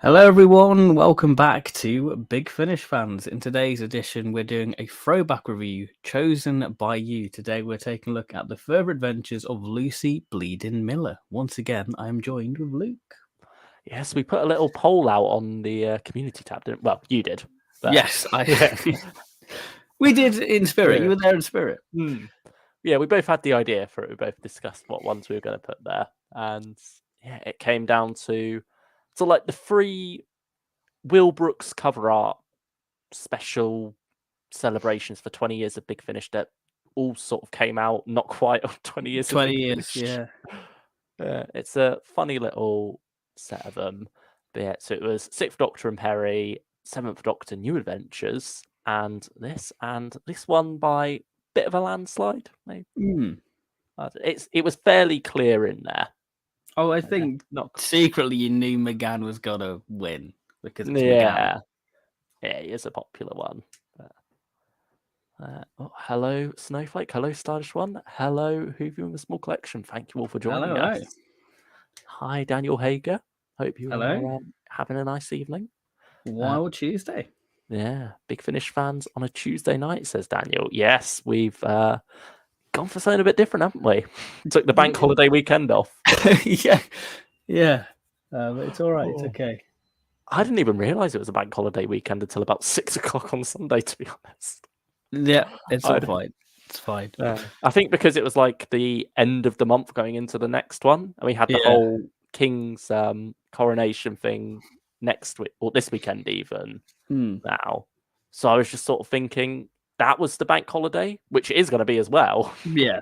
Hello, everyone. Welcome back to Big Finish Fans. In today's edition, we're doing a throwback review chosen by you. Today, we're taking a look at the further adventures of Lucie Bleeding Miller. Once again, I am joined with Luke. Yes, we put a little poll out on the community tab, didn't we? Well, you did. But... Yes, we did in spirit. Yeah. You were there in spirit. Yeah, we both had the idea for it. We both discussed what ones we were going to put there. And yeah, it came down to like the free Will Brooks cover art special celebrations for 20 years of Big Finish that all sort of came out not quite on 20 years 20 of Big years, Finish. yeah. It's a funny little set of them. But yeah, so it was Sixth Doctor and Perry, Seventh Doctor New Adventures, and this one by bit of a landslide. Maybe it was fairly clear in there. Oh, I think secretly you knew McGann was gonna win because it's McGann. Yeah, he is a popular one. Hello, Snowflake. Hello, Stylish One. Hello, Whoviewing the Small Collection. Thank you all for joining us. Hello. Hi, Daniel Hager. Hope you Hello. are having a nice evening. Wild Tuesday. Yeah, Big Finish fans on a Tuesday night, says Daniel. Yes, we've gone for something a bit different, haven't we? Took the bank holiday weekend off. Yeah. But it's all right. It's okay. I didn't even realise it was a bank holiday weekend until about 6 o'clock on Sunday, to be honest. Yeah, it's all fine. It's fine. I think because it was like the end of the month going into the next one, and we had the whole King's coronation thing next week, or this weekend even now. So I was just sort of thinking that was the bank holiday, which it is going to be as well. Yeah.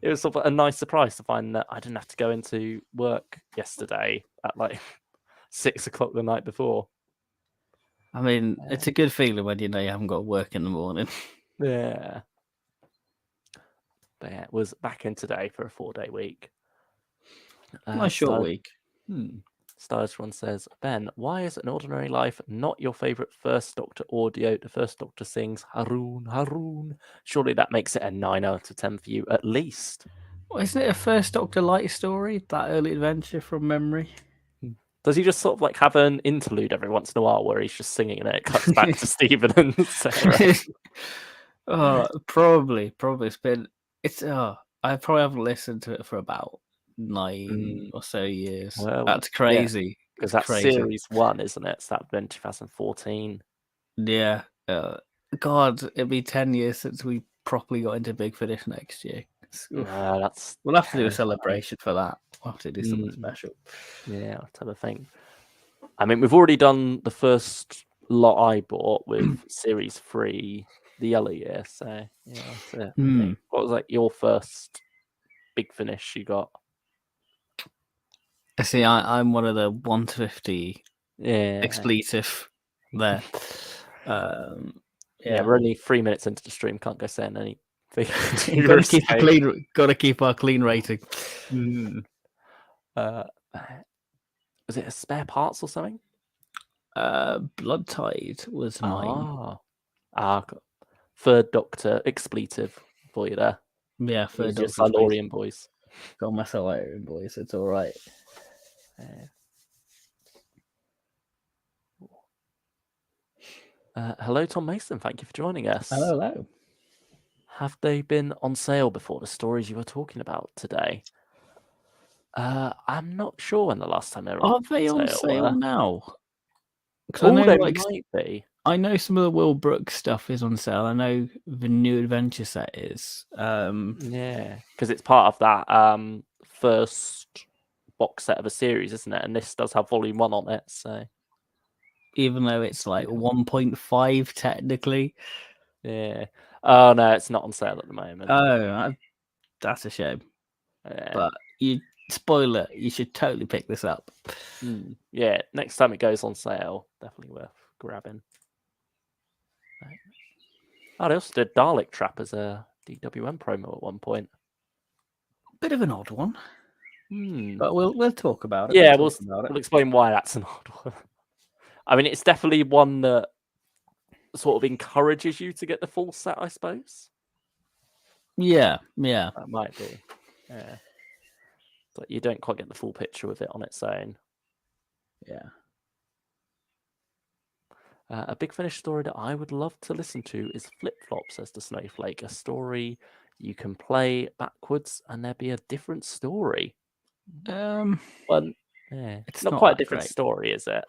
It was sort of a nice surprise to find that I didn't have to go into work yesterday at like 6 o'clock the night before. I mean, it's a good feeling when you know you haven't got to work in the morning. Yeah. But yeah, it was back in today for a 4-day week. Nice short week. Stylish One says, Ben, why is An Ordinary Life not your favourite First Doctor audio? The First Doctor sings Haroon, Haroon. Surely that makes it a 9 out of 10 for you, at least. Well, isn't it a First Doctor light story, that early adventure from memory? Does he just sort of like have an interlude every once in a while where he's just singing and it cuts back to Stephen and Sarah? Probably. I probably haven't listened to it for about 9 or so years. Well, that's crazy. Because that's series 1, isn't it? It's that been 2014. Yeah. God, it'll be 10 years since we properly got into Big Finish next year. We'll have to do a celebration for that. We'll have to do something special. Yeah, I'll have a think. I mean, we've already done the first lot I bought with Series 3 the other year. So, yeah, that's it. What was like your first Big Finish you got? I see, I'm one of the 1 to 50 expletive there. We're only 3 minutes into the stream. Can't go saying anything. Got to keep our clean rating. Was it a spare parts or something? Blood Tide was mine. Third Doctor expletive for you there. Yeah, Third Doctor. Silurian boys. Got my Silurian boys. It's all right. Hello, Tom Mason. Thank you for joining us. Hello. Have they been on sale before, the stories you were talking about today? I'm not sure when the last time they were on sale. Are they on sale now? They might be. I know some of the Will Brooks stuff is on sale. I know the New Adventure set is. Yeah, because it's part of that first box set of a series, isn't it? And this does have Volume 1 on it, so... Even though it's like 1.5 technically. Yeah. Oh, no, it's not on sale at the moment. Oh, that's a shame. Yeah. But spoiler, you should totally pick this up. Yeah, next time it goes on sale, definitely worth grabbing. Oh, they also did Dalek Trap as a DWM promo at one point. Bit of an odd one. But we'll talk about it. Yeah, we'll explain why that's an odd one. I mean, it's definitely one that sort of encourages you to get the full set, I suppose. Yeah. That might be. Yeah. But you don't quite get the full picture with it on its own. Yeah. A Big Finish story that I would love to listen to is Flip Flop, says the Snowflake. A story you can play backwards and there be a different story. Um, Well, yeah, it's not not quite a that different great. story, is it?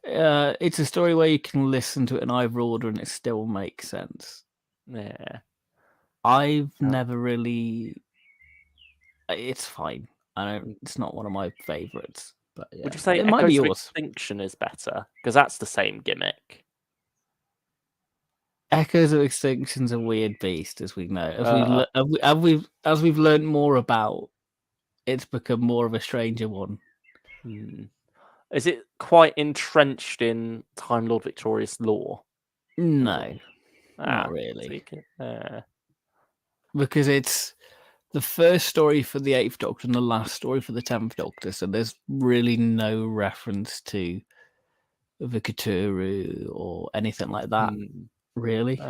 It's a story where you can listen to it in either order and it still makes sense. Yeah. I've never really. It's fine. I don't. Mm. It's not one of my favorites, but yeah, Would you say it might be Echoes of yours. Extinction is better? Because that's the same gimmick. Echoes of Extinction's a weird beast, as we know. As we've learned more about, it's become more of a stranger one. Is it quite entrenched in Time Lord Victorious lore? No, Or not so really, you can, because it's the first story for the Eighth Doctor and the last story for the 10th Doctor, so there's really no reference to Vikaturu or anything like that, really.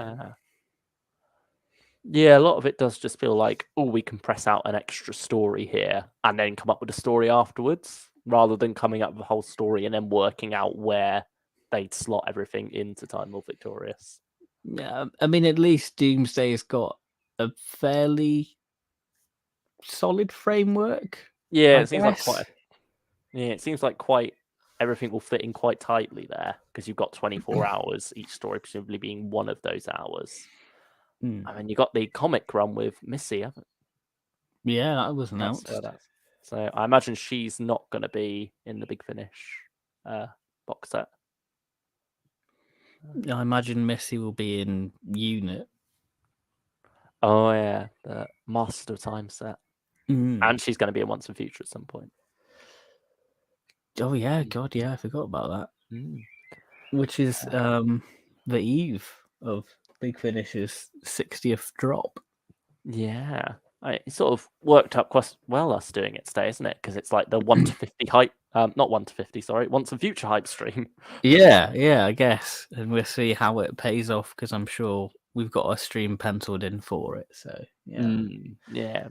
Yeah, a lot of it does just feel like, oh, we can press out an extra story here and then come up with a story afterwards, rather than coming up with a whole story and then working out where they'd slot everything into Time Lord Victorious. Yeah, I mean, at least Doomsday's got a fairly solid framework. Yeah, I it seems like guess. it seems like quite everything will fit in quite tightly there because you've got 24 hours, each story presumably being one of those hours. I mean, you got the comic run with Missy, haven't Yeah, that was you? announced. So I imagine she's not going to be in the Big Finish box set. I imagine Missy will be in Unit. Oh yeah, the Master of Time set, and she's going to be in Once and Future at some point. Oh yeah, God, yeah, I forgot about that. Which is the eve of Big Finish's 60th drop. Yeah, it sort of worked out quite well us doing it today, isn't it? Because it's like the 1 to 50 hype, not 1 to 50, sorry, Once and Future hype stream. Yeah, I guess, and we'll see how it pays off because I'm sure we've got a stream penciled in for it. So Yeah,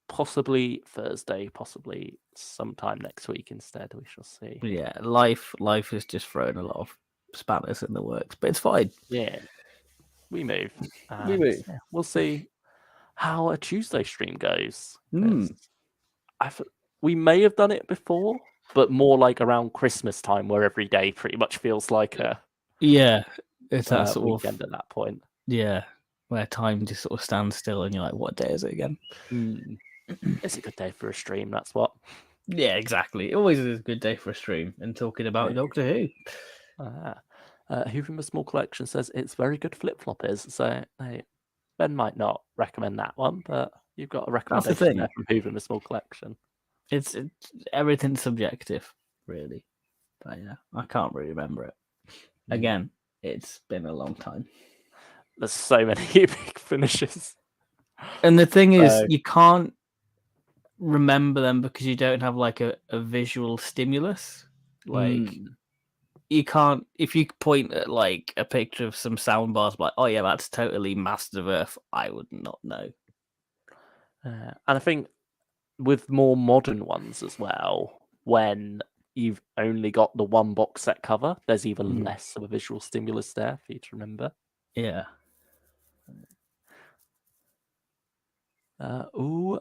possibly Thursday, possibly sometime next week instead. We shall see. yeah, life has just thrown a lot of spanners in the works, but it's fine. Yeah, we move. We And move. yeah, we'll see how a Tuesday stream goes. We may have done it before, but more like around Christmas time, where every day pretty much feels like a it's that sort weekend of at that point. where time just sort of stands still, and you're like, "What day is it again?" It's a good day for a stream. That's what. Yeah, exactly. It always is a good day for a stream and talking about Doctor Who. Who from a Small Collection says it's very good flip flop is. So Ben might not recommend that one, but you've got a recommendation there from Who from a Small Collection. It's everything's subjective, really. But yeah, I can't really remember it. Again, it's been a long time. There's so many big finishes. And the thing is, you can't remember them because you don't have like a visual stimulus. Like you can't, if you point at like a picture of some sound bars, like, oh yeah, that's totally Masters of Earth, I would not know. And I think with more modern ones as well, when you've only got the one box set cover, there's even less of a visual stimulus there for you to remember. Yeah.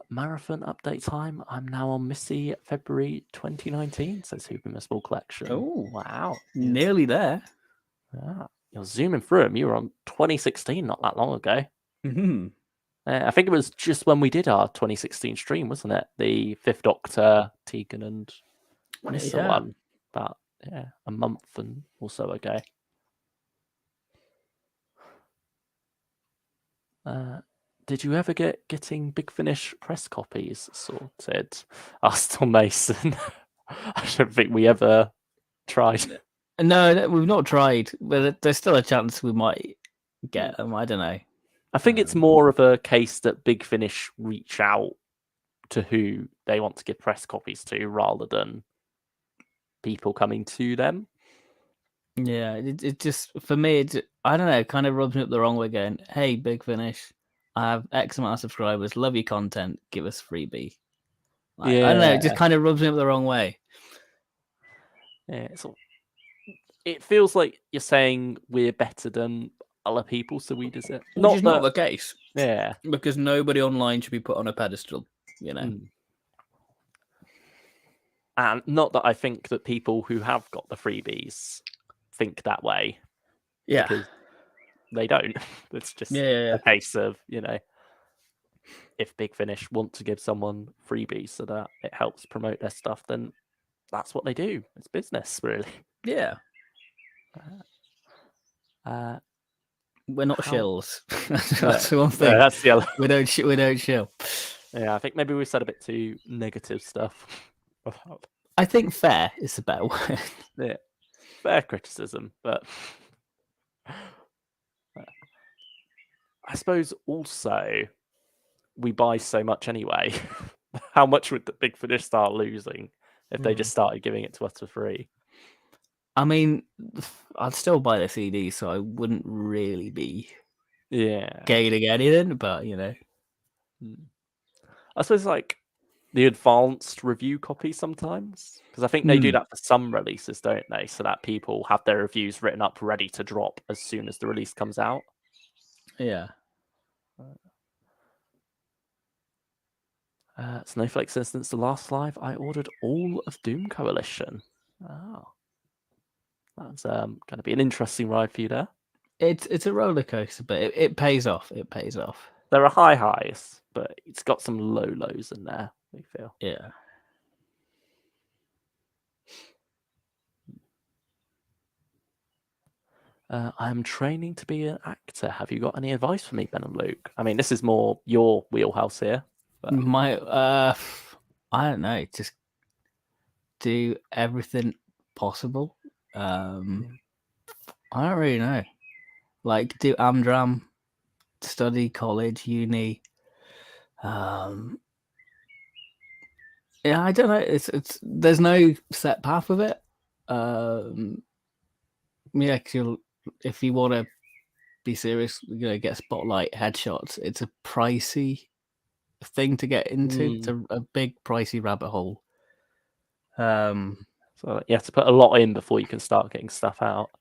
Marathon update time. I'm now on Missy February 2019, says Who from a Small Collection. Oh, wow. Nearly there. You're zooming through them. You were on 2016 not that long ago. I think it was just when we did our 2016 stream, wasn't it? The Fifth Doctor, Tegan and Nissa one. About a month and or so ago. Did you ever get getting Big Finish press copies sorted? Asked Tom Mason. I don't think we ever tried. No, we've not tried, but there's still a chance we might get them. I don't know. I think it's more of a case that Big Finish reach out to who they want to give press copies to rather than people coming to them. Yeah, it just, for me, I don't know, it kind of rubs me up the wrong way going, hey, Big Finish, I have X amount of subscribers, love your content, give us freebie. I don't know, it just kind of rubs me up the wrong way. Yeah, it feels like you're saying we're better than other people, so we deserve. Which Not is not that, the case, yeah. because nobody online should be put on a pedestal, you know. And not that I think that people who have got the freebies think that way, Yeah. because they don't. It's just Yeah. a case of, if Big Finish want to give someone freebies so that it helps promote their stuff, then that's what they do. It's business, really. Yeah. We're not How- shills. That's the one No, thing. that's the other. We don't shill. Yeah, I think maybe we said a bit too negative stuff. I think fair is the better word. Yeah, fair criticism, but I suppose also we buy so much anyway. How much would the Big Finish start losing if they just started giving it to us for free? I mean, I'd still buy the CD, so I wouldn't really be gaining anything, but I suppose like the advanced review copy sometimes, because I think they do that for some releases, don't they? So that people have their reviews written up ready to drop as soon as the release comes out. Yeah. Snowflake says, since the last live, I ordered all of Doom Coalition. Oh, that's going to be an interesting ride for you there. It's a roller coaster, but it pays off. It pays off. There are high highs, but it's got some low lows in there, we feel. Yeah. I'm training to be an actor. Have you got any advice for me, Ben and Luke? I mean, this is more your wheelhouse here. But... I don't know. Just do everything possible. I don't really know. Like, do Amdram, study college, uni. Yeah, I don't know. It's there's no set path of it. Yeah, cause if you want to be serious, get spotlight headshots. It's a pricey thing to get into. It's a big pricey rabbit hole. So you have to put a lot in before you can start getting stuff out.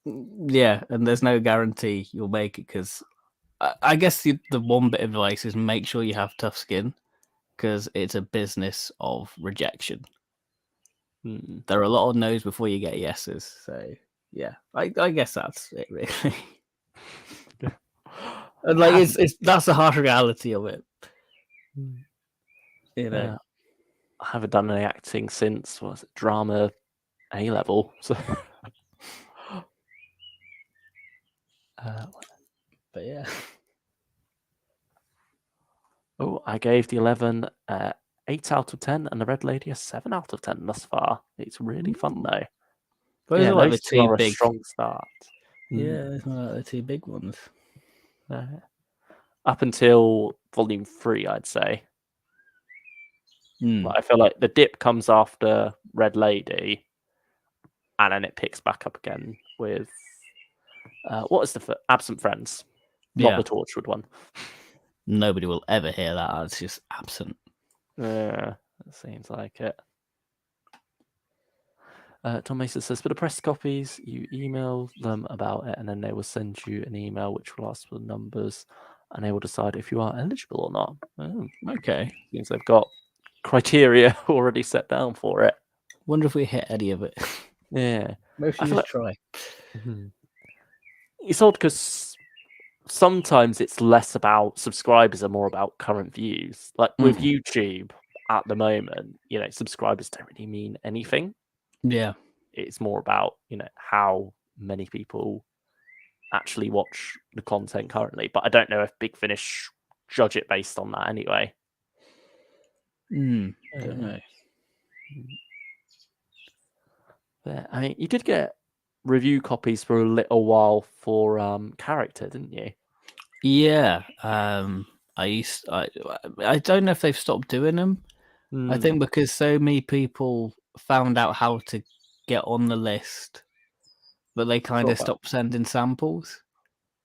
Yeah, and there's no guarantee you'll make it, because I guess the one bit of advice is make sure you have tough skin, because it's a business of rejection. There are a lot of no's before you get yeses. So yeah, I guess that's it really. And like it's that's the harsh reality of it. I haven't done any acting since drama A level. So but yeah. Oh, I gave the 11 8 out of 10 and the Red Lady a 7 out of 10 thus far. It's really fun though. Those are like the two are big. A strong start. Yeah, those are like the two big ones. Up until volume 3, I'd say. Like, I feel like the dip comes after Red Lady, and then it picks back up again with what is the Absent Friends, not the Torchwood one. Nobody will ever hear that. It's just absent. Yeah, it seems like it. Tom Mason says, for the press copies, you email them about it, and then they will send you an email which will ask for the numbers, and they will decide if you are eligible or not. Oh, okay. Means they've got criteria already set down for it. Wonder if we hit any of it. Yeah. Maybe we should just try. It's odd because sometimes it's less about subscribers and more about current views. Like with YouTube at the moment, subscribers don't really mean anything. Yeah. It's more about, how many people actually watch the content currently. But I don't know if Big Finish judge it based on that anyway. I don't know. But, I mean, you did get review copies for a little while for Character, didn't you? Yeah. I don't know if they've stopped doing them. I think because so many people found out how to get on the list, but they kind of stopped sending samples.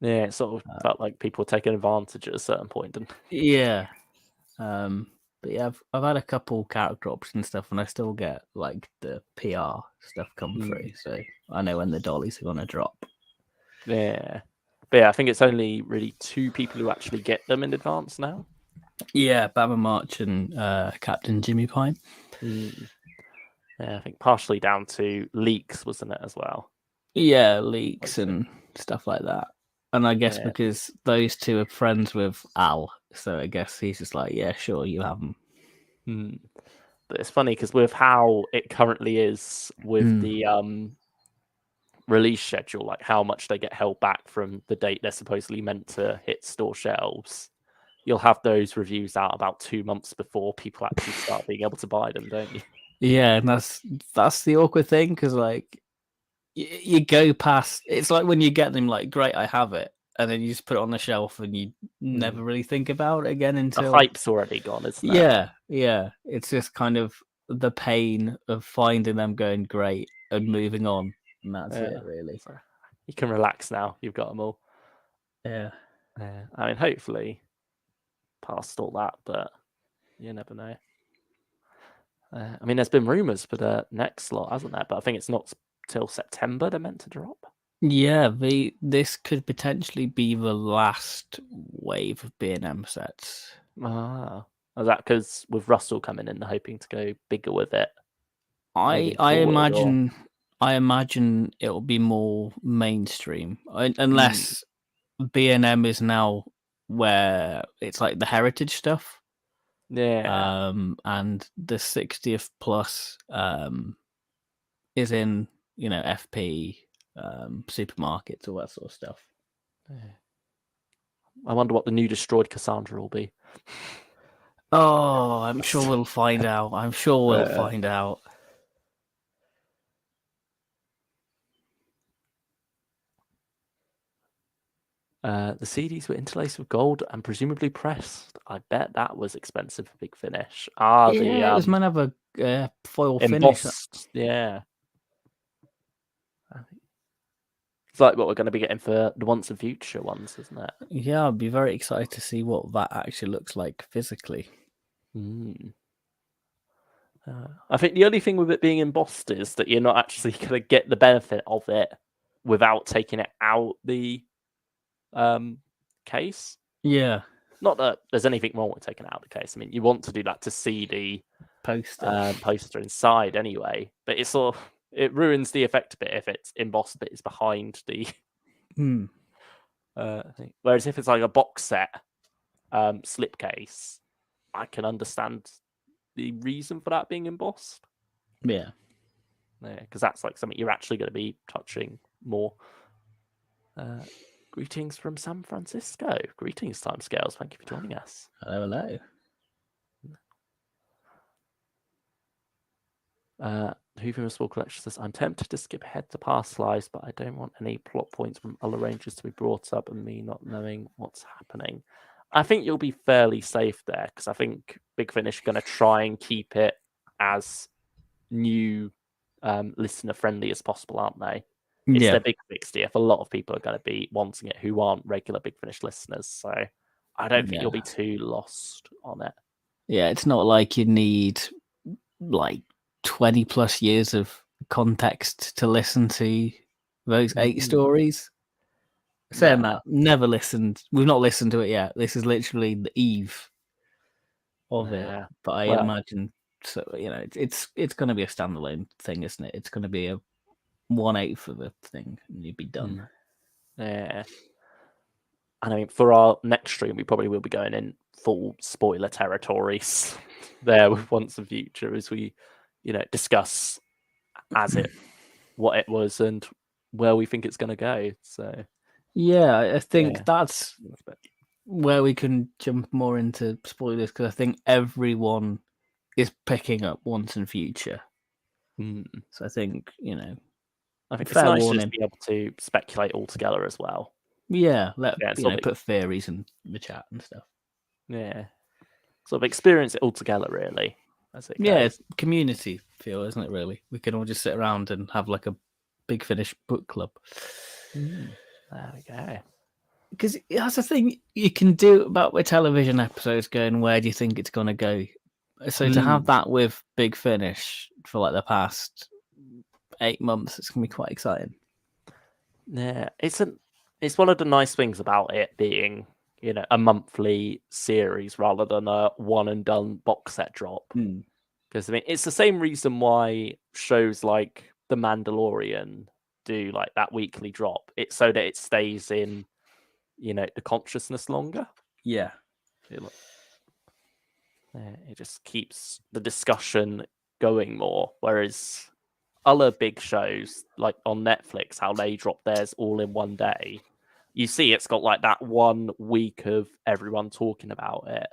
Yeah, it sort of felt like people were taking advantage at a certain point. Yeah. But But yeah, I've had a couple character option stuff, and I still get like the PR stuff come through, so I know when the dollies are gonna drop. Yeah. But yeah, I think it's only really 2 people who actually get them in advance now. Yeah, Bama March and Captain Jimmy Pine. Yeah, I think partially down to leaks, wasn't it, as well? Yeah, leaks and stuff like that. And I guess because those 2 are friends with Al, so I guess he's just like, yeah, sure, you have them. But it's funny because with how it currently is with the release schedule, like how much they get held back from the date they're supposedly meant to hit store shelves, you'll have those reviews out about 2 months before people actually start being able to buy them, don't you? Yeah, and that's the awkward thing, because like you go past. It's like when you get them, like, great, I have it, and then you just put it on the shelf, and you never really think about it again The until hype's already gone, isn't it? yeah. It's just kind of the pain of finding them going great and moving on, and that's it, really. So you can relax now. You've got them all. Yeah. I mean, hopefully past all that, but you never know. I mean, there's been rumours for the next lot, hasn't there? But I think it's not till September they're meant to drop. Yeah, this could potentially be the last wave of B&M sets. Is that because with Russell coming in, they're hoping to go bigger with it? I imagine it'll be more mainstream, unless B&M is now where it's like the heritage stuff. Yeah. And the 60th plus is in, FP, supermarkets, all that sort of stuff. I wonder what the new destroyed Cassandra will be. Oh, I'm sure we'll find out. The CDs were interlaced with gold and presumably pressed. I bet that was expensive for Big Finish. It was meant to have a foil finish. Embossed, yeah. It's like what we're going to be getting for the Once and Future ones, isn't it? Yeah, I'd be very excited to see what that actually looks like physically. I think the only thing with it being embossed is that you're not actually going to get the benefit of it without taking it out the case. Yeah. Not that there's anything wrong with taking it out the case. I mean, you want to do that to see the poster inside anyway, but it's sort of, it ruins the effect a bit if it's embossed but it's behind the thing. Whereas if it's like a box set slipcase, I can understand the reason for that being embossed. Yeah, because that's like something you're actually going to be touching more. Greetings from San Francisco. Greetings, Timescales. Thank you for joining us. Hello. Who from a small collection says, I'm tempted to skip ahead to past lives, but I don't want any plot points from other rangers to be brought up and me not knowing what's happening. I think you'll be fairly safe there, because I think Big Finish are going to try and keep it as new listener friendly as possible, aren't they? It's their big 60th. A lot of people are going to be wanting it who aren't regular Big Finish listeners, so I don't think you'll be too lost on it. Yeah, it's not like you need like 20 plus years of context to listen to those 8 stories. Saying that, never listened. We've not listened to it yet. This is literally the eve of it. But I imagine, so it's going to be a standalone thing, isn't it? It's going to be a 1/8 of the thing, and you'd be done. Yeah. And I mean, for our next stream, we probably will be going in full spoiler territories there with Once and Future as we, discuss what it was and where we think it's going to go. So yeah, I think that's where we can jump more into spoilers, because I think everyone is picking up Once and Future. So I think, I think it's nice to just be able to speculate all together as well. Yeah, put theories in the chat and stuff. Yeah, sort of experience it all together, really. As it goes. It's community feel, isn't it? Really, we can all just sit around and have like a Big Finish book club. There we go. Because that's the thing you can do about with television episodes. Going, where do you think it's going to go? So to have that with Big Finish for like the past 8 months, it's gonna be quite exciting. Yeah, it's one of the nice things about it being, a monthly series rather than a one and done box set drop. Because I mean, it's the same reason why shows like The Mandalorian do like that weekly drop. It's so that it stays in, the consciousness longer. Yeah. It just keeps the discussion going more. Whereas other big shows like on Netflix, how they drop theirs all in one day, you see it's got like that 1 week of everyone talking about it,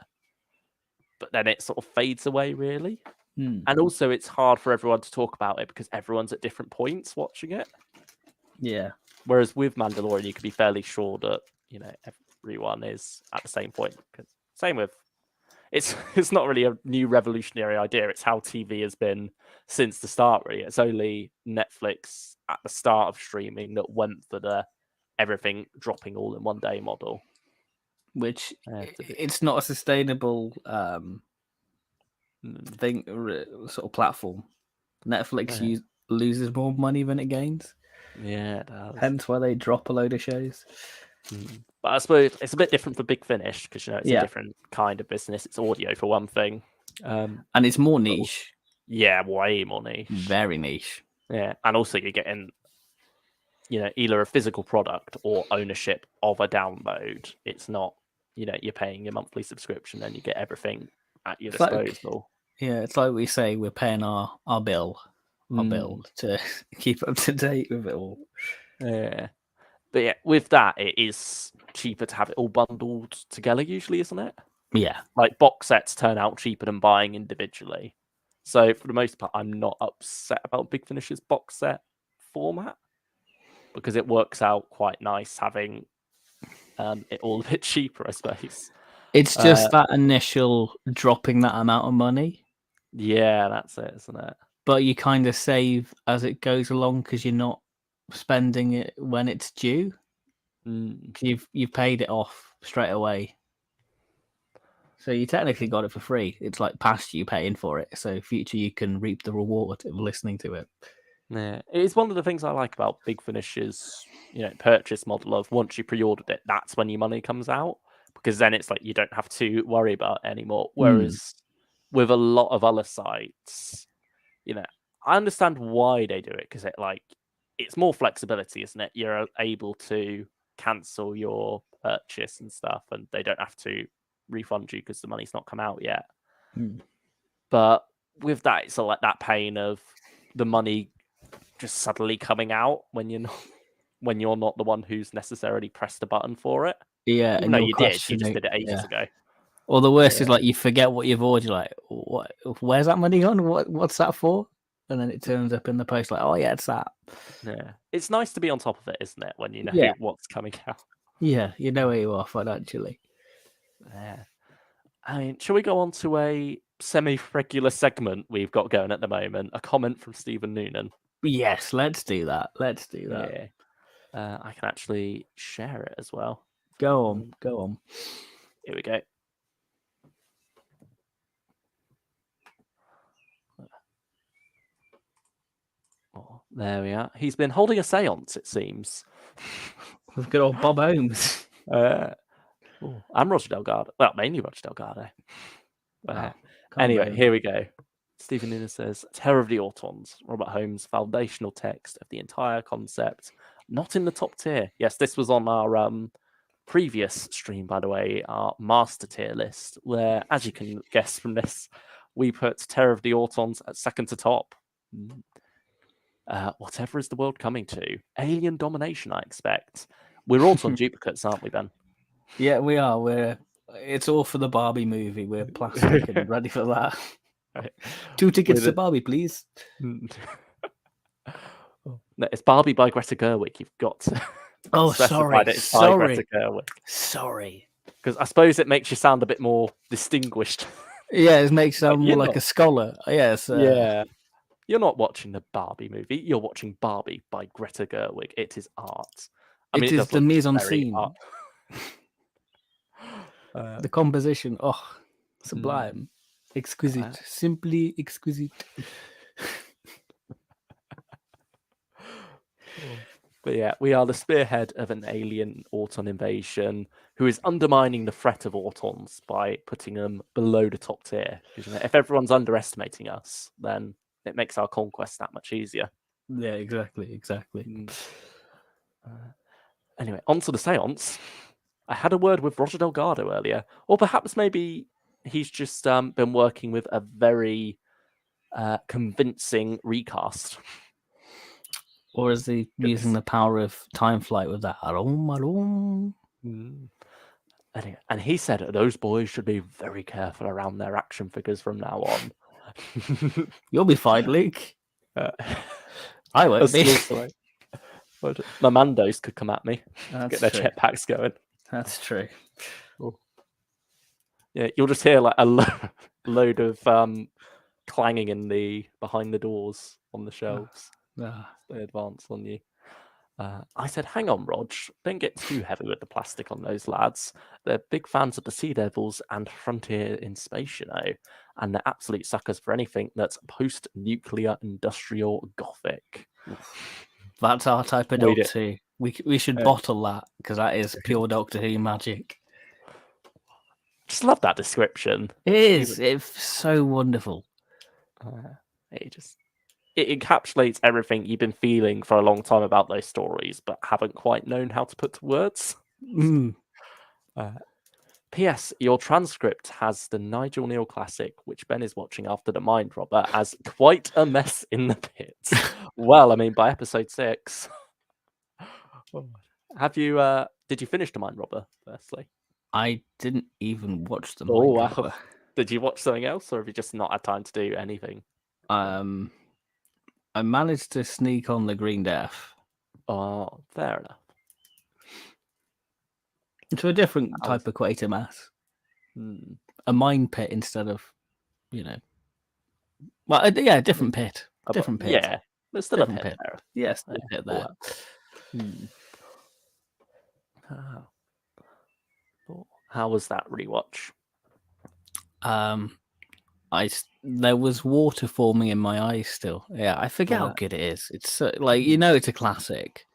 but then it sort of fades away really. And also it's hard for everyone to talk about it because everyone's at different points watching it. Yeah. Whereas with Mandalorian, you can be fairly sure that, everyone is at the same point. Same with it's not really a new revolutionary idea. It's how TV has been since the start, really. It's only Netflix at the start of streaming that went for the everything dropping all in one day model. Which it's not a sustainable thing, sort of platform. Netflix loses more money than it gains. Yeah, it does. Hence why they drop a load of shows. But I suppose it's a bit different for Big Finish because it's a different kind of business. It's audio for one thing, and it's more niche. Yeah, way more niche. Very niche. Yeah, and also you're getting, either a physical product or ownership of a download. It's not, you're paying your monthly subscription and you get everything at your disposal. It's like we say, we're paying our bill to keep up to date with it all. Yeah. But yeah, with that, it is cheaper to have it all bundled together usually, isn't it? Yeah. Like box sets turn out cheaper than buying individually. So for the most part, I'm not upset about Big Finish's box set format because it works out quite nice having it all a bit cheaper, I suppose. It's just that initial dropping that amount of money. Yeah, that's it, isn't it? But you kind of save as it goes along because you're not spending it when it's due. You've paid it off straight away. So you technically got it for free. It's like past you paying for it. So future you can reap the reward of listening to it. Yeah, it's one of the things I like about Big Finish's, purchase model of once you pre-ordered it, that's when your money comes out because then it's like you don't have to worry about it anymore. Whereas with a lot of other sites, I understand why they do it because it's more flexibility, isn't it? You're able to cancel your purchase and stuff, and they don't have to refund you because the money's not come out yet. But with that, it's like that pain of the money just suddenly coming out when you're not the one who's necessarily pressed the button for it. Yeah, no, you did. You just did it ages ago. Or the worst is like you forget what you've ordered. You're like, what? Where's that money gone? What's that for? And then it turns up in the post like, oh yeah, it's that. Yeah, it's nice to be on top of it, isn't it? When you know what's coming out. Yeah, you know where you are financially. Yeah. I mean, shall we go on to a semi-regular segment we've got going at the moment? A comment from Stephen Noonan. Yes, let's do that. Yeah. I can actually share it as well. Go on. Here we go. Oh, there we are. He's been holding a seance, it seems. With good old Bob Holmes. I'm Roger Delgado. Well, mainly Roger Delgado. Anyway, here we go. Stephen Noonan says, Terror of the Autons, Robert Holmes' foundational text of the entire concept, not in the top tier. Yes, this was on our previous stream, by the way, our master tier list, where, as you can guess from this, we put Terror of the Autons at second to top. Whatever is the world coming to? Alien domination, I expect. We're Auton duplicates, aren't we, Ben? Yeah, we are. It's all for the Barbie movie. We're plastic and ready for that. 2 tickets to Barbie, please. No, it's Barbie by Greta Gerwig. You've got to sorry. Greta Gerwig. Sorry. Because I suppose it makes you sound a bit more distinguished. Yeah, it makes you sound more like a scholar. Yes. Yeah. You're not watching the Barbie movie. You're watching Barbie by Greta Gerwig. It is art. I mean, it is the mise en scene. The composition. Sublime. Exquisite. Simply exquisite. But yeah, we are the spearhead of an alien Auton invasion who is undermining the threat of Autons by putting them below the top tier. Because if everyone's underestimating us, then it makes our conquest that much easier. Yeah, exactly. Anyway, on to the seance. I had a word with Roger Delgado earlier, or perhaps maybe he's just been working with a very convincing recast. Or is he using the power of time flight with that? Arom. Anyway, and he said those boys should be very careful around their action figures from now on. You'll be fine, Luke. I won't be. My Mandos could come at me. That's get their true. jetpacks going. That's true. Yeah, you'll just hear like a load of clanging in the behind the doors on the shelves. They advance on you. I said, hang on, Rog, don't get too heavy with the plastic on those lads. They're big fans of the Sea Devils and Frontier in Space, you know, and they're absolute suckers for anything that's post-nuclear industrial gothic. That's our type of Doctor Who. We should bottle that, because that is pure Doctor Who magic. Just love that description. It is. It's so wonderful. It encapsulates everything you've been feeling for a long time about those stories, but haven't quite known how to put to words. P.S. Your transcript has the Nigel Neal classic, which Ben is watching after the Mind Robber, as quite a mess in the pit. Well, I mean, by episode 6. Have you? Did you finish the Mind Robber? Firstly, I didn't even watch the Mind Robber. Did you watch something else, or have you just not had time to do anything? I managed to sneak on the Green Death. Oh, fair enough. To a different type of Quatermass. A mine pit instead of, well, yeah, different pit. Different pit. Yeah, there's still different a pit there. Yes, a pit there. How was that rewatch? There was water forming in my eyes still. Yeah, I forget how good it is. It's like, it's a classic.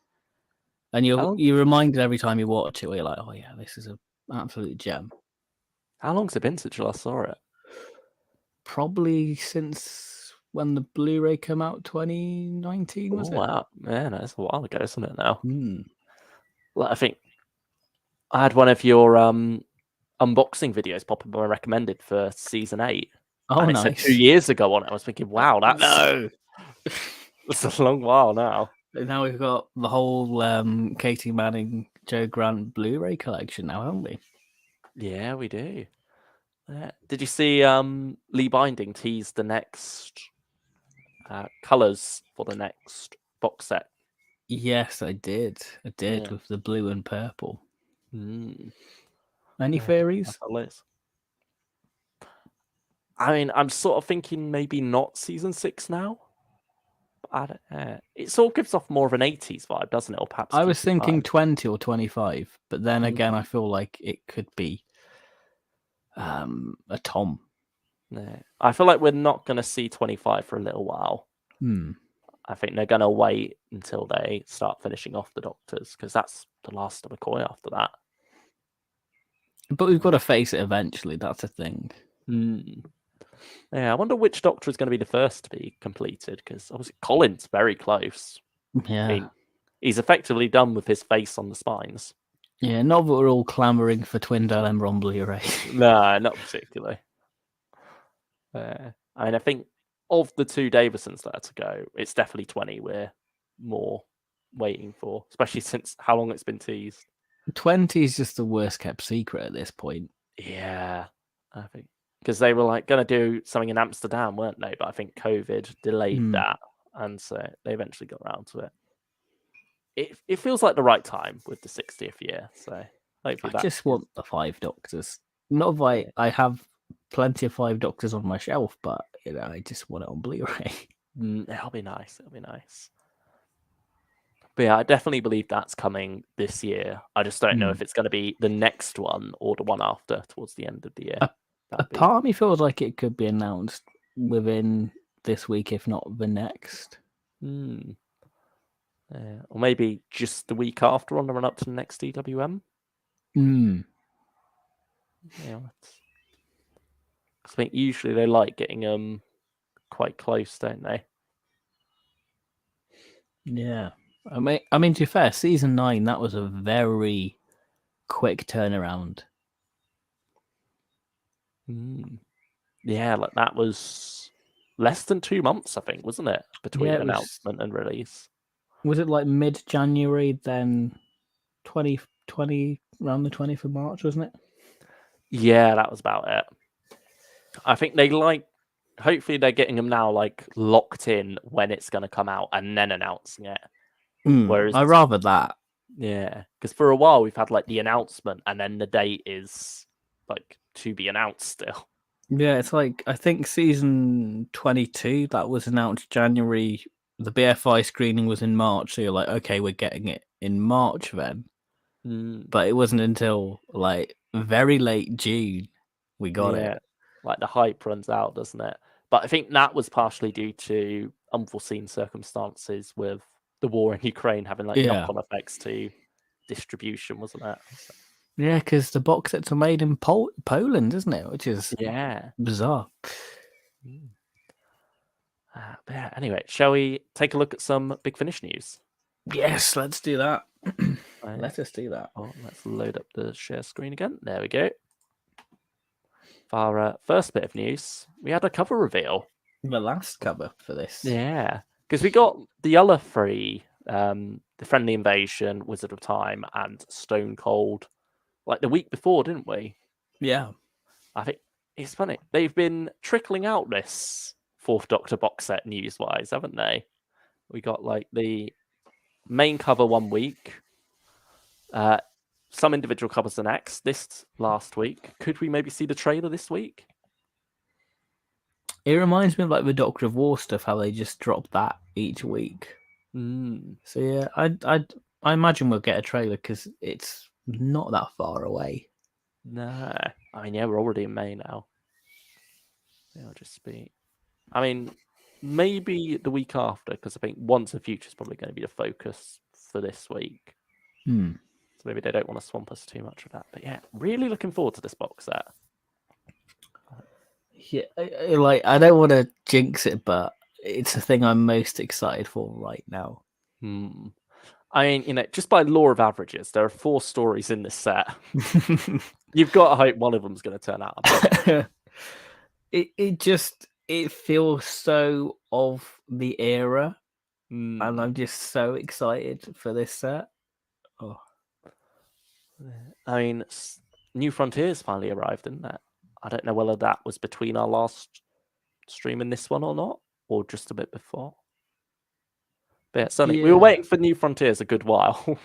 And you're reminded every time you watch it where you're like, oh yeah, this is an absolute gem. How long's it been since you last saw it? Probably since when the Blu-ray came out, 2019, was it? Wow. Yeah, no, it's a while ago, isn't it now? Well, I think I had one of your unboxing videos pop up on my recommended for season 8. Oh, and nice. It said 2 years ago on it. I was thinking, wow, that's a long while now. Now we've got the whole Katie Manning, Joe Grant Blu-ray collection now, haven't we? Yeah, we do. Did you see Lee Binding tease the next colours for the next box set? Yes, I did. With the blue and purple. Any theories? I mean, I'm sort of thinking maybe not season 6 now. It sort of gives off more of an 80s vibe, doesn't it? Or perhaps I was thinking 20 or 25, but then again, I feel like it could be a Tom. Yeah. I feel like we're not going to see 25 for a little while. I think they're going to wait until they start finishing off the Doctors, because that's the last of McCoy after that. But we've got to face it eventually. That's a thing. Yeah, I wonder which Doctor is going to be the first to be completed, because obviously Colin's very close. Yeah. I mean, he's effectively done with his face on the spines. Yeah, not that we're all clamouring for Twindale and on Blu-ray. No, not particularly. I mean, I think of the 2 Davisons that are to go, it's definitely 20 we're more waiting for, especially since how long it's been teased. 20 is just the worst kept secret at this point. Yeah, I think. Because they were like going to do something in Amsterdam, weren't they? But I think COVID delayed that, and so they eventually got around to it. It feels like the right time with the 60th year. So hopefully I just want the 5 Doctors. Not that I have plenty of 5 Doctors on my shelf, but I just want it on Blu-ray. It'll be nice. It'll be nice. But yeah, I definitely believe that's coming this year. I just don't know if it's going to be the next one or the one after, towards the end of the year. A part of me feels like it could be announced within this week, if not the next. Or maybe just the week after on the run up to the next DWM. Yeah, I think usually they like getting them quite close, don't they? Yeah, I mean, to be fair, season 9, that was a very quick turnaround. Yeah, like that was less than 2 months, I think, wasn't it, between announcement and release? Was it like mid-January, then 2020, around the 20th of March, wasn't it? Yeah, that was about it. I think hopefully they're getting them now like locked in when it's going to come out and then announcing it. Whereas I'd rather that. Yeah, because for a while we've had like the announcement and then the date is like to be announced still. Yeah, it's like, I think season 22, that was announced January. The BFI screening was in March, so you're like, okay, we're getting it in March then. But it wasn't until like very late June we got it. Like the hype runs out, doesn't it? But I think that was partially due to unforeseen circumstances with the war in Ukraine having like knock-on effects to distribution, wasn't it? So. Yeah, because the box sets are made in Poland, isn't it? Which is bizarre. But yeah, anyway, shall we take a look at some Big Finish news? Yes, let's do that. Let us do that. Oh, let's load up the share screen again. There we go. For our first bit of news, we had a cover reveal. The last cover for this. Yeah, because we got the other three, the Friendly Invasion, Wizard of Time, and Stone Cold, like the week before, didn't we? Yeah. I think it's funny. They've been trickling out this Fourth Doctor box set news-wise, haven't they? We got like the main cover one week, some individual covers the next. This last week, could we maybe see the trailer this week? It reminds me of like the Doctor of War stuff, how they just drop that each week. So yeah, I imagine we'll get a trailer because it's not that far away. No, I mean, yeah, we're already in May now. It'll just be. I mean, maybe the week after, because I think Once and Future is probably going to be the focus for this week. So maybe they don't want to swamp us too much with that. But yeah, really looking forward to this box set. Yeah, like I don't want to jinx it, but it's the thing I'm most excited for right now. I mean, just by law of averages, there are 4 stories in this set. You've got to hope one of them's going to turn out. It feels so of the era, and I'm just so excited for this set. Oh, I mean, New Frontiers finally arrived, didn't it? I don't know whether that was between our last stream and this one or not, or just a bit before. But yeah, certainly, we were waiting for New Frontiers a good while.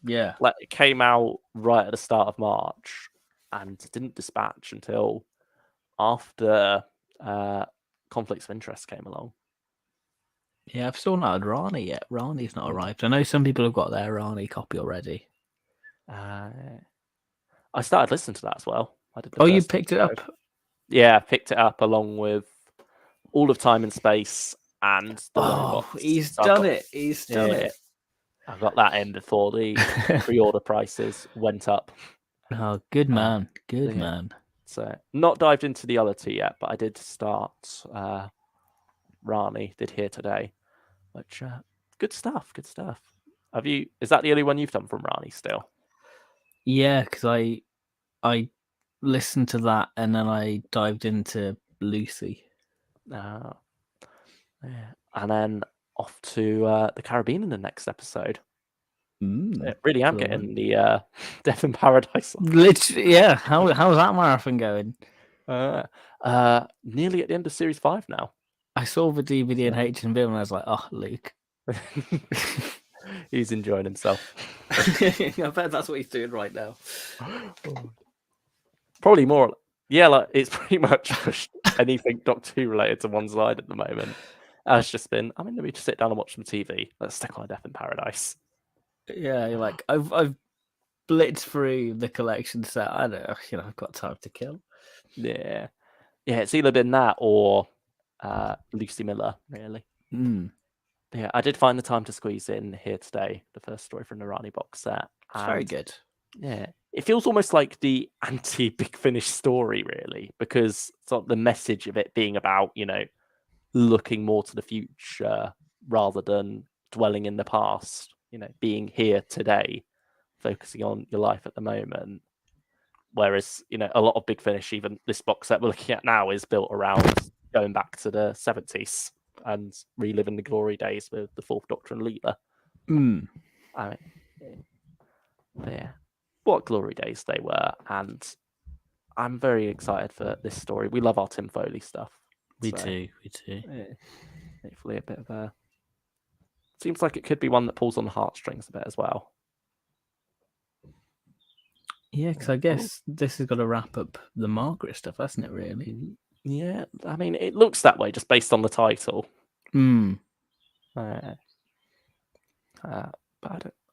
Yeah. Like, it came out right at the start of March and didn't dispatch until after Conflicts of Interest came along. Yeah, I've still not had Rani yet. Rani's not arrived. I know some people have got their Rani copy already. I started listening to that as well. I did. You picked it up? Yeah, I picked it up along with All of Time and Space and the box. He's done it. He's done it. I got that in before the pre-order prices went up. Oh, good man. Good man. So, not dived into the other 2 yet, but I did start Rani, did here today. Which, good stuff, good stuff. Is that the only one you've done from Rani still? Yeah, because I listened to that and then I dived into Lucie. Yeah. And then off to the Caribbean in the next episode. Really am getting the Death in Paradise. Literally, yeah. How's that marathon going? Nearly at the end of Series 5 now. I saw the DVD in H&B and I was like, oh, Luke. He's enjoying himself. I bet that's what he's doing right now. Probably more. Yeah, like it's pretty much pushed anything Doctor Who related to one side at the moment. It's just been, let me just sit down and watch some TV. Let's stick on Death in Paradise. Yeah, you're like, I've blitzed through the collection set. I don't know, I've got time to kill. Yeah. Yeah, it's either been that or Lucie Miller, really. Mm. Yeah, I did find the time to squeeze in here today, the first story from the Rani box set. It's very And good. yeah, it feels almost like the anti-Big Finish story, really, because sort of the message of it being about, looking more to the future rather than dwelling in the past, being here today, focusing on your life at the moment. Whereas, a lot of Big Finish, even this box set we're looking at now, is built around going back to the 70s and reliving the glory days with the Fourth Doctor and Leela. Mm. I mean, yeah, what glory days they were. And I'm very excited for this story. We love our Tim Foley stuff. We do. Yeah, hopefully a bit of a... Seems like it could be one that pulls on the heartstrings a bit as well. Yeah, because I guess this has got to wrap up the Margaret stuff, hasn't it, really? Yeah, I mean, it looks that way just based on the title. Mm. But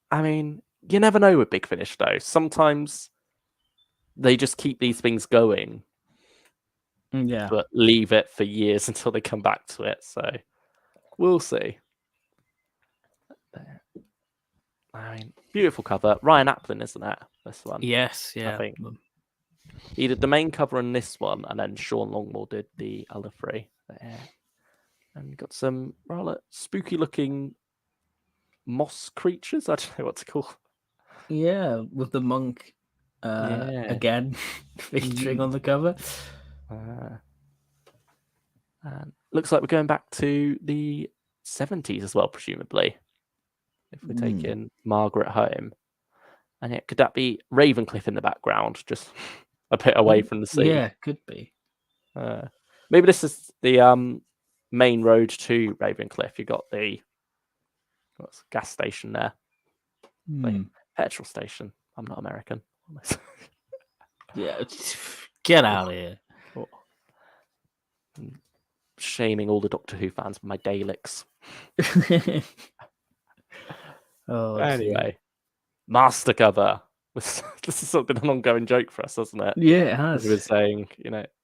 I mean, you never know with Big Finish, though. Sometimes they just keep these things going, Yeah. but leave it for years until they come back to it. So we'll see. I mean, beautiful cover. Ryan Applin, isn't it? This one. Yes, yeah. I think he did the main cover on this one, and then Sean Longmore did the other three. And got some rather spooky-looking moss creatures. I don't know what to call. Yeah, with the monk again featuring on the cover. And looks like we're going back to the 70s as well, presumably. If we're taking Margaret home. And yeah, could that be Ravencliff in the background, just a bit away from the sea? Yeah, could be. Maybe this is the main road to Ravencliff. You got the gas station there. Wait, petrol station. I'm not American. Yeah, get out of here. Shaming all the Doctor Who fans for my Daleks. Anyway, master cover. This has sort of been an ongoing joke for us, hasn't it? Yeah, it has. We were saying,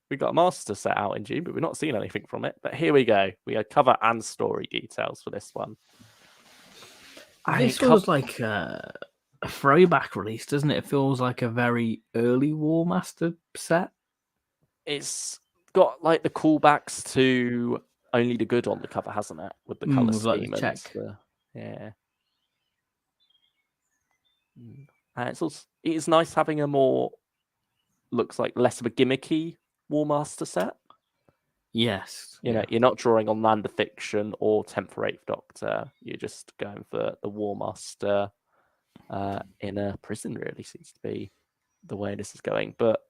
we got a master set out in June, but we've not seen anything from it. But here we go. We had cover and story details for this one. This feels like a throwback release, doesn't it? It feels like a very early War Master set. It's got like the callbacks to Only the Good on the cover, hasn't it? With the colour scheme and yeah. And it's nice having a more, looks like less of a gimmicky War Master set. Yes. You're not drawing on Land of Fiction or 10th or 8th Doctor. You're just going for the War Master in a prison, really seems to be the way this is going. But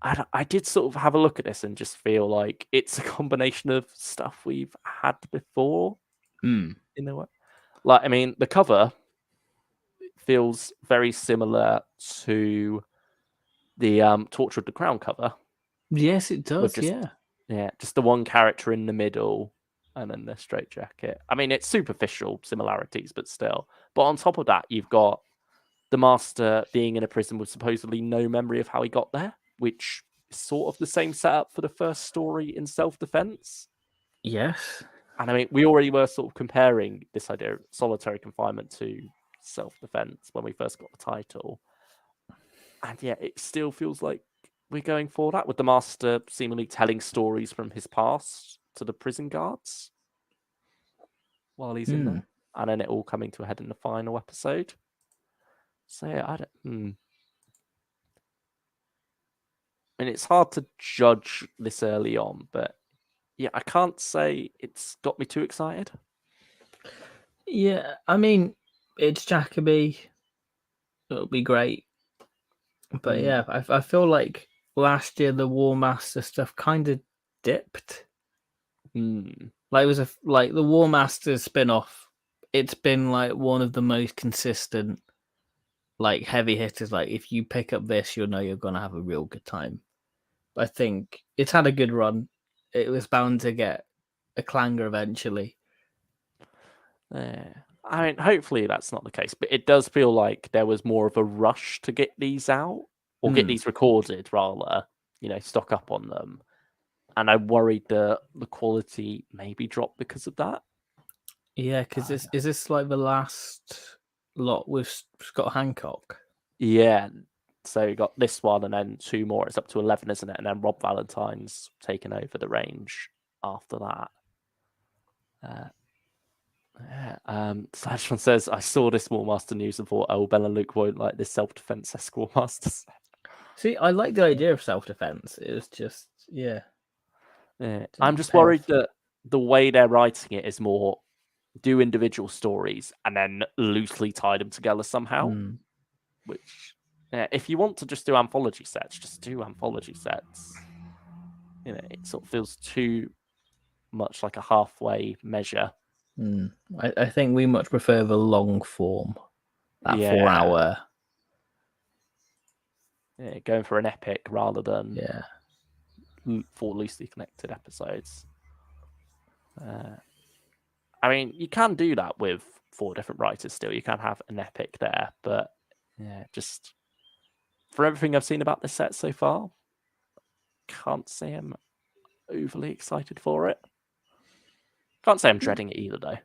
I did sort of have a look at this and just feel like it's a combination of stuff we've had before. In a way. Like, I mean, the cover feels very similar to the Torture of the Crown cover. Yes, it does. Just the one character in the middle and then the straitjacket. I mean, it's superficial similarities, but still. But on top of that, you've got the Master being in a prison with supposedly no memory of how he got there, which is sort of the same setup for the first story in Self-Defense. Yes. And I mean, we already were sort of comparing this idea of solitary confinement to Self-Defense when we first got the title. And yeah, it still feels like we're going for that, with the Master seemingly telling stories from his past to the prison guards while he's in there. And then it all coming to a head in the final episode. So yeah, I mean, it's hard to judge this early on, but yeah, I can't say it's got me too excited. Yeah, I mean, it's Jacoby. It'll be great. But yeah, I feel like last year the War Master stuff kind of dipped. Like it was like the War Master spin-off. It's been like one of the most consistent, like heavy hitters. Like if you pick up this, you'll know you're gonna have a real good time. I think it's had a good run. It was bound to get a clanger eventually. I mean, hopefully that's not the case, but it does feel like there was more of a rush to get these out or get these recorded, rather, stock up on them. And I worried that the quality maybe dropped because of that. Yeah, because is this like the last lot with Scott Hancock? Yeah. So you got this one and then 2 more. It's up to 11, isn't it? And then Rob Valentine's taken over the range after that. Slash one says, I saw this Warmaster news and thought, oh, Ben and Luke won't like this self-defense-esque Warmaster set. See, I like the idea of self-defense. It was just, yeah. I'm just worried that the way they're writing it is more do individual stories and then loosely tie them together somehow. Which, if you want to just do anthology sets, just do anthology sets. It sort of feels too much like a halfway measure. I think we much prefer the long form, that 4 hour. Yeah, going for an epic rather than 4 loosely connected episodes. I mean, you can do that with 4 different writers still. You can have an epic there, but just for everything I've seen about this set so far, can't say I'm overly excited for it. Can't say I'm dreading it either, though.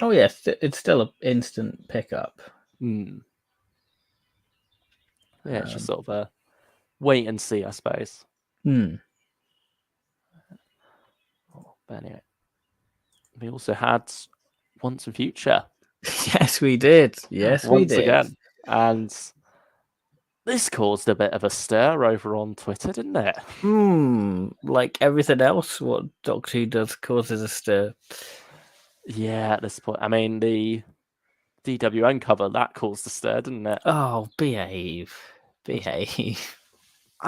Oh, yes, it's still an instant pickup. Yeah, it's just sort of a wait and see, I suppose. But anyway, we also had Once and Future. Yes, we did. Yes, we did. Again. And this caused a bit of a stir over on Twitter, didn't it? Like everything else, what Doctor Who does causes a stir. Yeah, at this point. I mean, the DWN cover, that caused a stir, didn't it? Oh, behave. I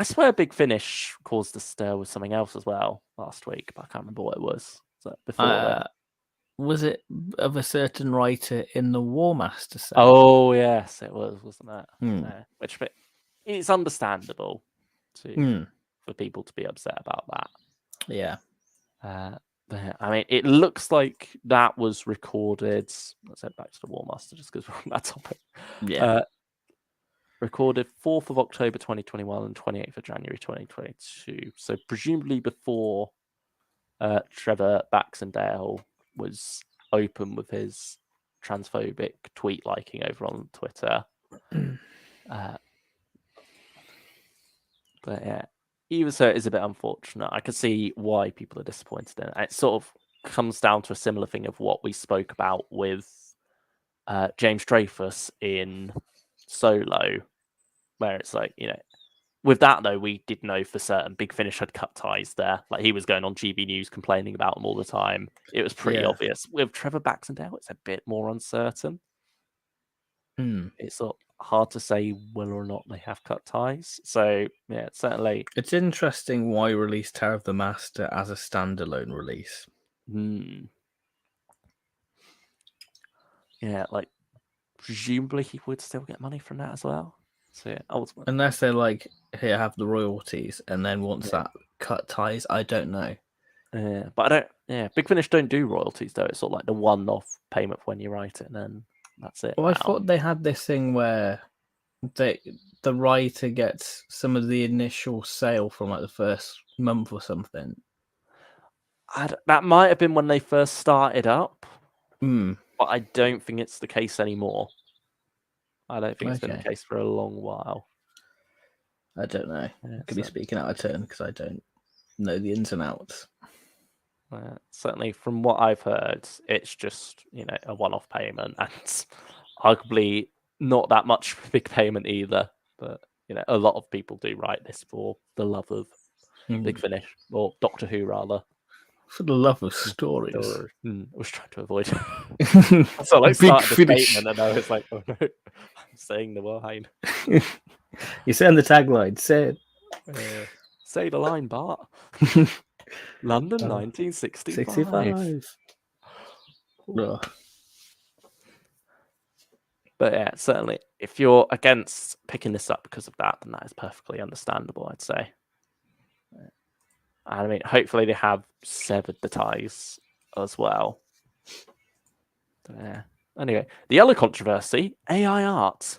swear Big Finish caused a stir with something else as well last week, but I can't remember what it was. Before then? Was it of a certain writer in the Warmaster set? Oh, yes, it was, wasn't it? Which it's understandable for people to be upset about that. Yeah. I mean, it looks like that was recorded. Let's head back to the Warmaster just because we're on that topic. Yeah. Recorded 4th of October 2021 and 28th of January 2022. So presumably before Trevor Baxendale was open with his transphobic tweet liking over on Twitter. But yeah, even so, it is a bit unfortunate. I can see why people are disappointed in it. It sort of comes down to a similar thing of what we spoke about with James Dreyfus in Solo, where it's like, with that though, we did know for certain Big Finish had cut ties there. Like he was going on GB News complaining about them all the time. It was pretty obvious. With Trevor Baxendale, it's a bit more uncertain. It's sort of hard to say whether or not they have cut ties. So yeah, certainly. It's interesting why release Terror of the Master as a standalone release. Yeah, like presumably he would still get money from that as well. So yeah, ultimately, unless they're like, here, have the royalties, and then once that cut ties, I don't know. But I don't. Yeah, Big Finish don't do royalties though. It's sort of like the one-off payment when you write it, and then that's it. Well, I thought they had this thing where the writer gets some of the initial sale from like the first month or something. That might have been when they first started up, but I don't think it's the case anymore. I don't think it's been the case for a long while. I don't know. I could be speaking out of turn because I don't know the ins and outs. Certainly, from what I've heard, it's just a one-off payment, and arguably not that much of a big payment either. But a lot of people do write this for the love of Big Finish, or Doctor Who rather. For the love of stories. I was trying to avoid. So I started the statement, and I was like, "Oh no, I'm saying the line." You're saying the tagline. Say it. Say the line, Bart. London, 1965. 65. But yeah, certainly, if you're against picking this up because of that, then that is perfectly understandable, I'd say. I mean, hopefully they have severed the ties as well. But yeah. Anyway, the other controversy, AI art.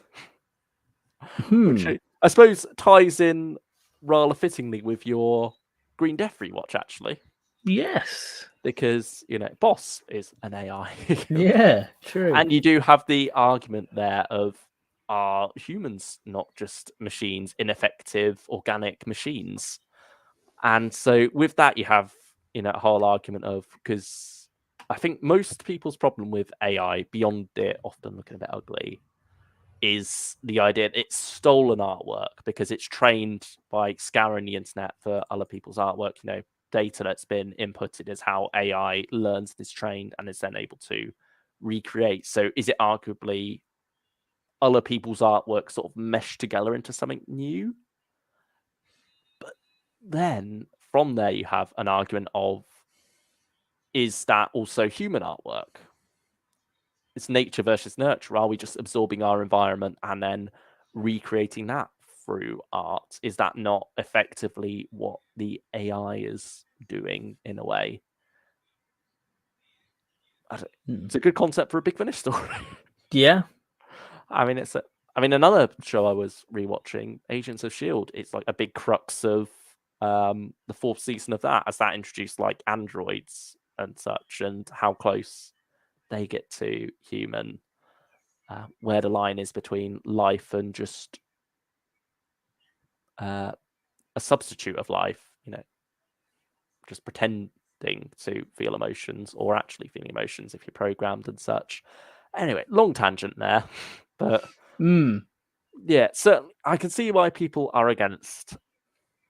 Which I suppose ties in rather fittingly with your Green Death rewatch, actually, Yes. because Boss is an AI. Yeah, true. And you do have the argument there of, are humans not just machines, ineffective organic machines? And so with that, you have a whole argument of, because I think most people's problem with AI, beyond it often looking a bit ugly, is the idea that it's stolen artwork because it's trained by scouring the internet for other people's artwork. Data that's been inputted is how AI learns and is trained and is then able to recreate. So is it arguably other people's artwork sort of meshed together into something new? But then from there, you have an argument of, is that also human artwork? It's nature versus nurture. Are we just absorbing our environment and then recreating that through art? Is that not effectively what the AI is doing in a way? It's a good concept for a Big Finish story. Yeah. I mean, another show I was rewatching, Agents of Shield. It's like a big crux of the fourth season of that, as that introduced like androids and such, and how close they get to human. Where the line is between life and just a substitute of life, just pretending to feel emotions or actually feeling emotions if you're programmed and such. Anyway, long tangent there, but yeah, certainly I can see why people are against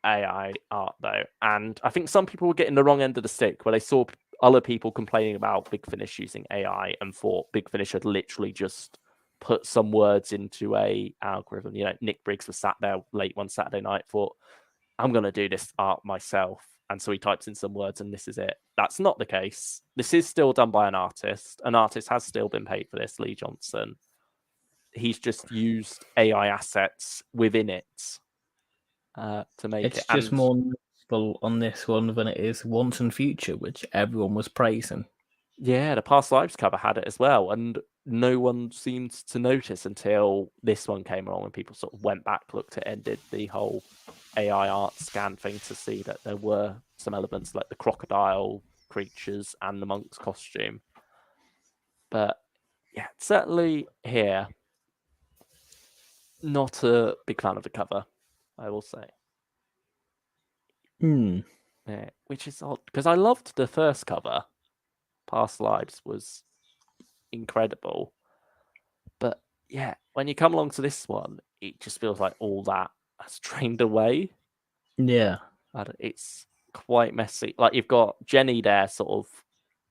AI art though, and I think some people were getting the wrong end of the stick where they saw other people complaining about Big Finish using AI and thought Big Finish had literally just put some words into a algorithm. Nick Briggs was sat there late one Saturday night, thought, I'm going to do this art myself. And so he types in some words and this is it. That's not the case. This is still done by an artist. An artist has still been paid for this, Lee Johnson. He's just used AI assets within it to make It's it. just And more noticeable on this one than it is Once and Future, which everyone was praising. yeah, the Past Lives cover had it as well. And no one seemed to notice until this one came along and people sort of went back, looked at it, and did the whole AI art scan thing to see that there were some elements like the crocodile creatures and the monk's costume. But yeah, certainly here, not a big fan of the cover, I will say. Yeah, which is odd because I loved the first cover. Past Lives was incredible. But yeah, when you come along to this one, it just feels like all that has drained away. Yeah. And it's quite messy. Like you've got Jenny there, sort of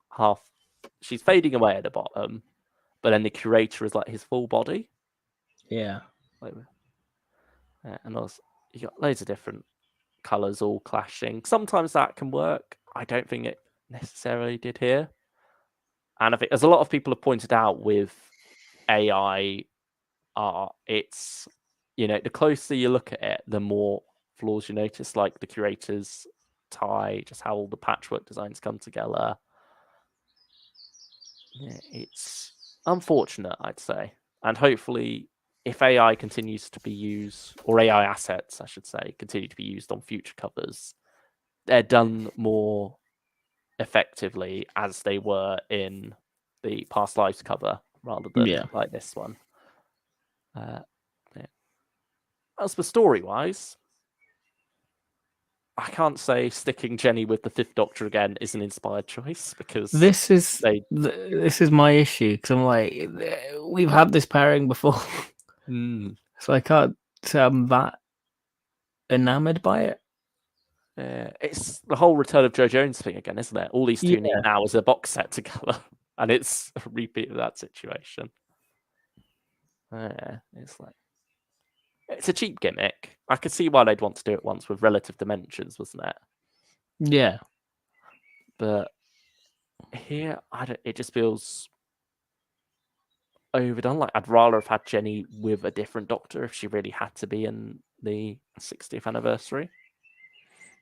half. She's fading away at the bottom, but then the curator is like his full body. Yeah. And also, you got loads of different colors all clashing. Sometimes that can work. I don't think it necessarily did here. And I think, as a lot of people have pointed out with AI art, it's the closer you look at it, the more flaws you notice, like the curator's tie, just how all the patchwork designs come together. Yeah, it's unfortunate, I'd say. And hopefully, if AI continues to be used, or AI assets, I should say, continue to be used on future covers, they're done more effectively as they were in the Past Lives cover, rather than like this one. Yeah. As for story-wise, I can't say sticking Jenny with the Fifth Doctor again is an inspired choice, because this is my issue, because I'm like, we've had this pairing before, so I can't say I'm that enamored by it. It's the whole Return of Joe Jones thing again, isn't it? All these two need now is a box set together, and it's a repeat of that situation. It's like, it's a cheap gimmick. I could see why they'd want to do it once with relative dimensions, wasn't it? Yeah. But here, it just feels overdone. Like, I'd rather have had Jenny with a different Doctor if she really had to be in the 60th anniversary.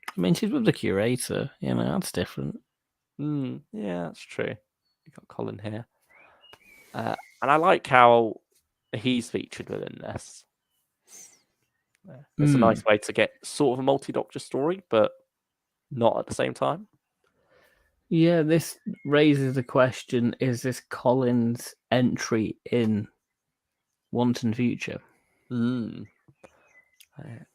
I mean, she's with the curator. That's different. Yeah, that's true. You got Colin here. And I like how he's featured within this. It's a nice way to get sort of a multi-Doctor story, but not at the same time. Yeah, this raises the question, is this Colin's entry in Once and Future? And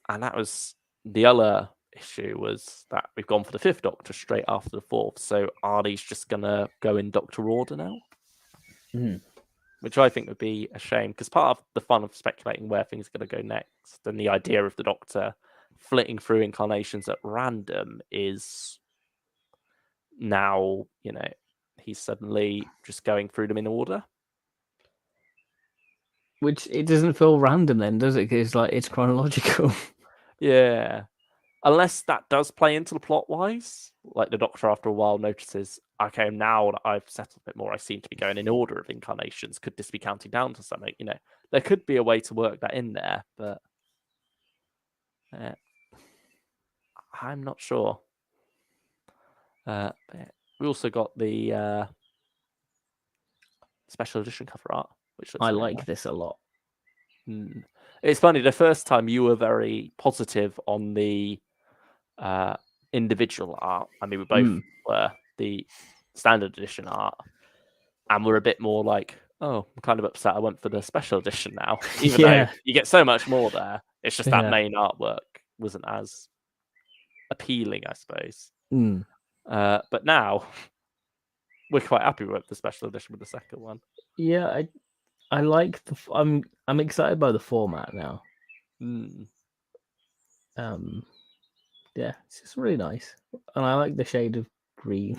that was the other issue, was that we've gone for the 5th Doctor straight after the 4th. So Arnie's just going to go in Doctor Order now? Which I think would be a shame, because part of the fun of speculating where things are going to go next and the idea of the Doctor flitting through incarnations at random is now, he's suddenly just going through them in order. Which, it doesn't feel random then, does it? It's like, it's chronological. Yeah. Unless that does play into the plot-wise. Like the Doctor, after a while, notices, okay, now that I've settled a bit more, I seem to be going in order of incarnations. Could this be counting down to something? There could be a way to work that in there, but I'm not sure. We also got the special edition cover art, which looks I really like nice. this a lot. It's funny, the first time you were very positive on the individual art. I mean, we both were the standard edition art, and we're a bit more like, oh, I'm kind of upset I went for the special edition now. Even though you get so much more there, it's just that main artwork wasn't as appealing, I suppose. But now we're quite happy with the special edition with the second one. Yeah, I like I'm excited by the format now. Yeah, it's just really nice, and I like the shade of green.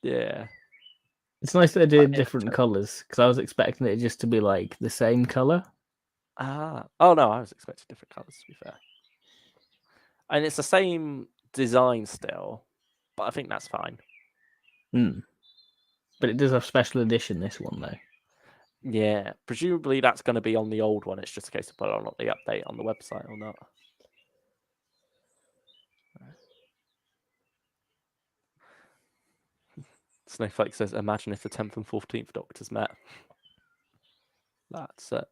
Yeah, it's nice that they're doing different colors, because I was expecting it just to be like the same color. Oh no, I was expecting different colors, to be fair. And it's the same design still, but I think that's fine. But it does have special edition, this one, though. Yeah, presumably that's going to be on the old one. It's just a case of whether or not they update on the website or not. Snowflake says, imagine if the 10th and 14th Doctors met. That's it.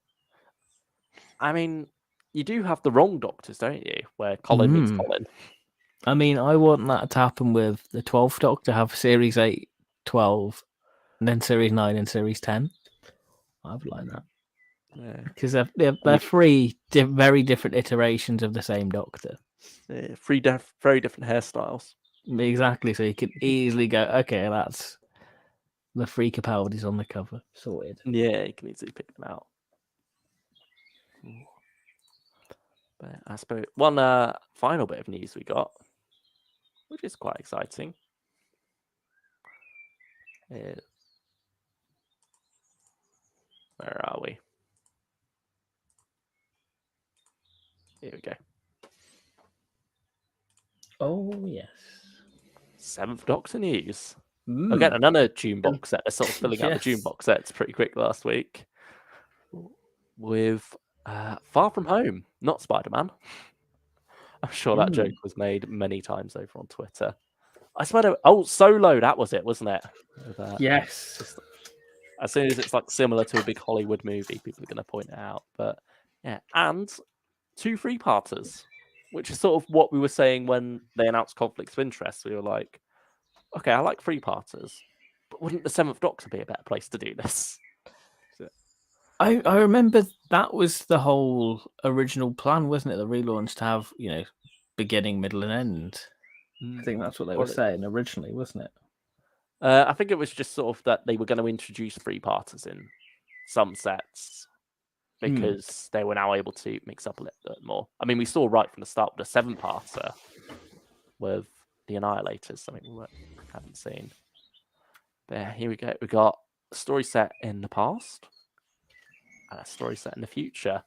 I mean, you do have the wrong Doctors, don't you? Where Colin meets Colin. I mean, I want that to happen with the 12th Doctor, have Series 8, 12, and then Series 9 and Series 10. I'd like that. Because they're three very different iterations of the same Doctor. Yeah, very different hairstyles. Exactly, so you could easily go, okay, that's the three Capaldi's on the cover. Sorted. Yeah, you can easily pick them out. But I suppose one final bit of news we got, which is quite exciting, is... Where are we? Here we go. Oh, yes. 7th Doctor news. Again, another June box set. They're sort of filling out the June box sets pretty quick last week. With Far From Home, not Spider-Man. I'm sure that joke was made many times over on Twitter. I swear Solo, that was it, wasn't it? Yes. As soon as it's like similar to a big Hollywood movie, people are going to point it out. But yeah, and 2 3-parters, which is sort of what we were saying when they announced conflicts of interest. We were like, okay, I like 3-parters, but wouldn't the 7th Doctor be a better place to do this? I remember that was the whole original plan, wasn't it? The relaunch to have, beginning, middle, and end. I think that's what they were saying originally, wasn't it? I think it was just sort of that they were going to introduce 3-parters in some sets because they were now able to mix up a little bit more. I mean, we saw right from the start with a 7-parter with the Annihilators, something we haven't seen. But yeah, here we go. We got a story set in the past and a story set in the future.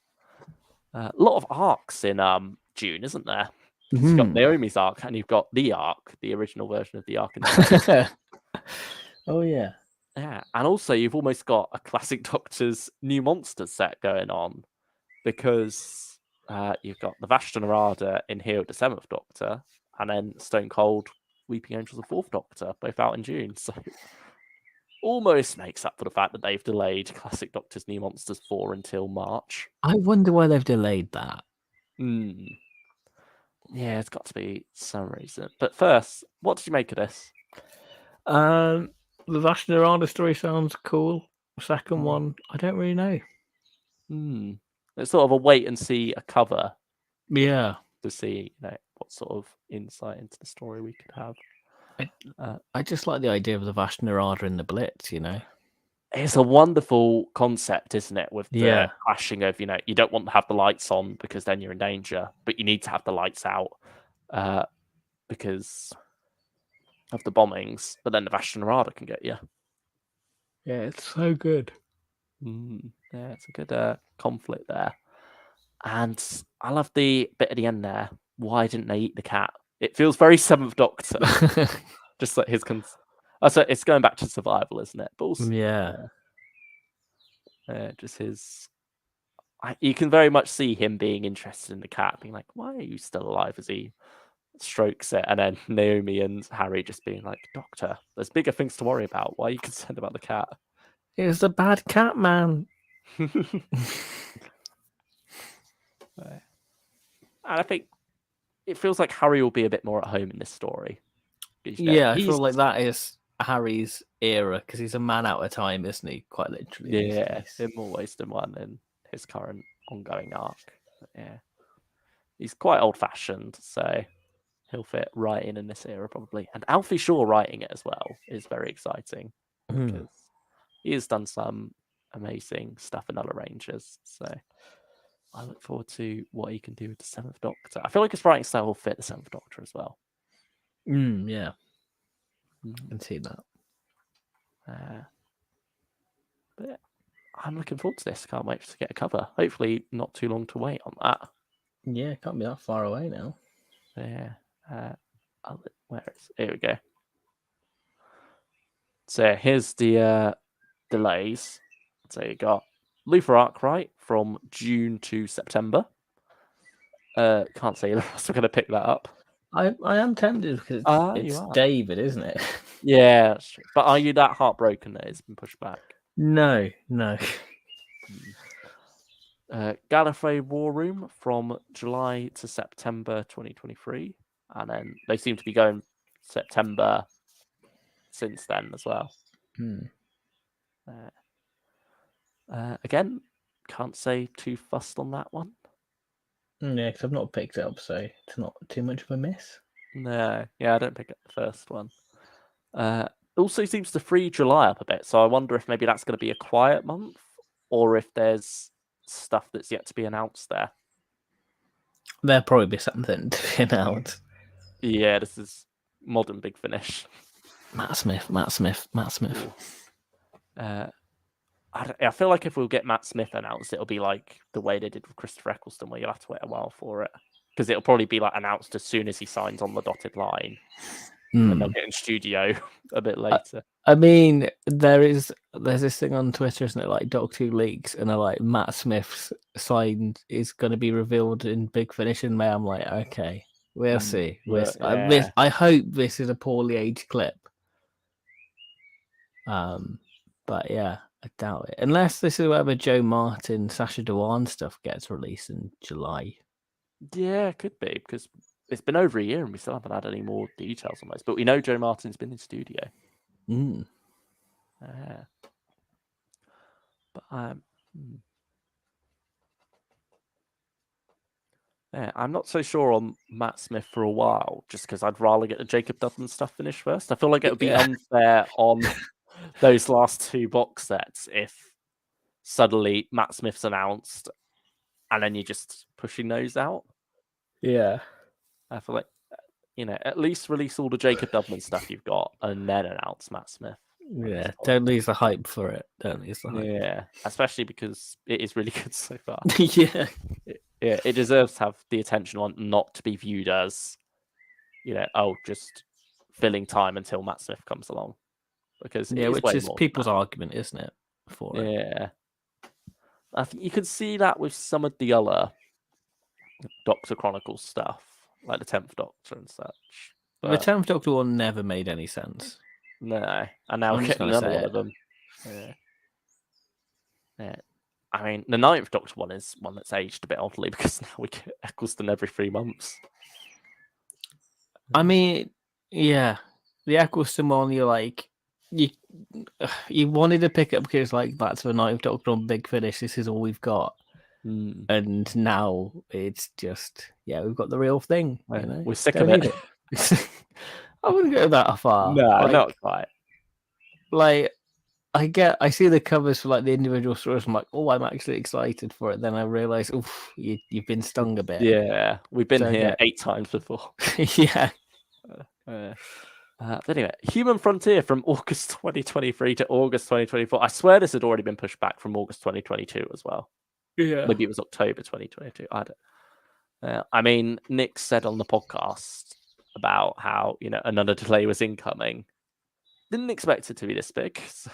A lot of arcs in June, isn't there? You've got Naomi's arc, and you've got the arc, the original version of the arc. Oh, yeah. Yeah, and also you've almost got a classic Doctor's New Monsters set going on, because you've got the Vashta Nerada in here with the 7th Doctor, and then Stone Cold Weeping Angels of 4th Doctor, both out in June. So almost makes up for the fact that they've delayed Classic Doctor's New Monsters 4 until March. I wonder why they've delayed that. Yeah, it's got to be some reason. But first, what did you make of this? The Vashnarada story sounds cool. Second one, I don't really know. It's sort of a wait and see a cover. Yeah. To see, what sort of insight into the story we could have. I just like the idea of the Vashnarada in the Blitz, It's a wonderful concept, isn't it? With the clashing of, you don't want to have the lights on because then you're in danger, but you need to have the lights out because of the bombings. But then the Vashnarada can get you. Yeah, it's so good. Yeah, it's a good conflict there. And I love the bit at the end there. Why didn't they eat the cat? It feels very Seventh Doctor. Just like his... so it's going back to survival, isn't it? But also, just his... You can very much see him being interested in the cat, being like, why are you still alive? As he strokes it. And then Naomi and Harry just being like, Doctor, there's bigger things to worry about. Why are you concerned about the cat? It was a bad cat, man. And I think it feels like Harry will be a bit more at home in this story. Yeah, I feel like that is Harry's era because he's a man out of time, isn't he? Quite literally. Yeah, in more ways than one in his current ongoing arc. But yeah, he's quite old-fashioned, so he'll fit right in this era probably. And Alfie Shaw writing it as well is very exciting because he has done some amazing stuff in other ranges. So I look forward to what he can do with the Seventh Doctor. I feel like his writing style will fit the Seventh Doctor as well. Yeah. I can see that. But yeah, I'm looking forward to this. Can't wait to get a cover. Hopefully not too long to wait on that. Yeah, it can't be that far away now. Yeah. Here we go. So here's the delays. So you got Luther Arkwright from June to September. Can't say the rest. We're going to pick that up. I am tempted because it's David, isn't it? Yeah, that's true. But are you that heartbroken that it's been pushed back? No. Gallifrey War Room from July to September 2023. And then they seem to be going September since then as well. Again, can't say too fussed on that one. Yeah, because I've not picked it up, so it's not too much of a miss. No, yeah, I don't pick up the first one. Also seems to free July up a bit, so I wonder if maybe that's going to be a quiet month, or if there's stuff that's yet to be announced there. There'll probably be something to be announced. Yeah, this is modern Big Finish. Matt Smith. I feel like if we'll get Matt Smith announced, it'll be like the way they did with Christopher Eccleston, where you'll have to wait a while for it. Because it'll probably be like announced as soon as he signs on the dotted line. And they'll get in studio a bit later. I mean, there's this thing on Twitter, isn't it? Like Doctor Who leaks, and they're like, Matt Smith's sign is going to be revealed in Big Finish in May. I'm like, okay, we'll see. I hope this is a poorly aged clip. But yeah, I doubt it. Unless this is where Joe Martin, Sacha Dhawan stuff gets released in July. Yeah, it could be, because it's been over a year and we still haven't had any more details on those. But we know Joe Martin's been in studio. Yeah, I'm not so sure on Matt Smith for a while, just because I'd rather get the Jacob Dudman stuff finished first. I feel like it would be unfair on those last two box sets if suddenly Matt Smith's announced and then you're just pushing those out. Yeah. I feel like, at least release all the Jacob Dudman stuff you've got and then announce Matt Smith. Yeah, don't lose the hype for it. Don't lose the hype. Yeah, especially because it is really good so far. Yeah. It deserves to have the attention on, not to be viewed as, just filling time until Matt Smith comes along. Because which is people's argument, isn't it? For it. Yeah. I think you could see that with some of the other Doctor Chronicles stuff, like the 10th Doctor and such. But the 10th Doctor one never made any sense. No, and now I'm we're just getting gonna another say one it. of them. Yeah. Yeah. I mean, the Ninth Doctor one is one that's aged a bit oddly because now we get Eccleston every 3 months. I mean, yeah, the Eccleston one, you're like, you wanted to pick up because like that's the Ninth Doctor on Big Finish. This is all we've got, and now it's just we've got the real thing. You know, we're sick don't of need it. it. I wouldn't go that far. No, not quite. Like I see the covers for like the individual stories. I'm like, oh, I'm actually excited for it. Then I realize, oof, you've been stung a bit. Yeah, we've been So, here 8 times before. Yeah. But anyway, Human Frontier from August 2023 to August 2024. I swear this had already been pushed back from August 2022 as well. Yeah. Maybe it was October 2022. I don't. I mean, Nick said on the podcast about how another delay was incoming. Didn't expect it to be this big. So.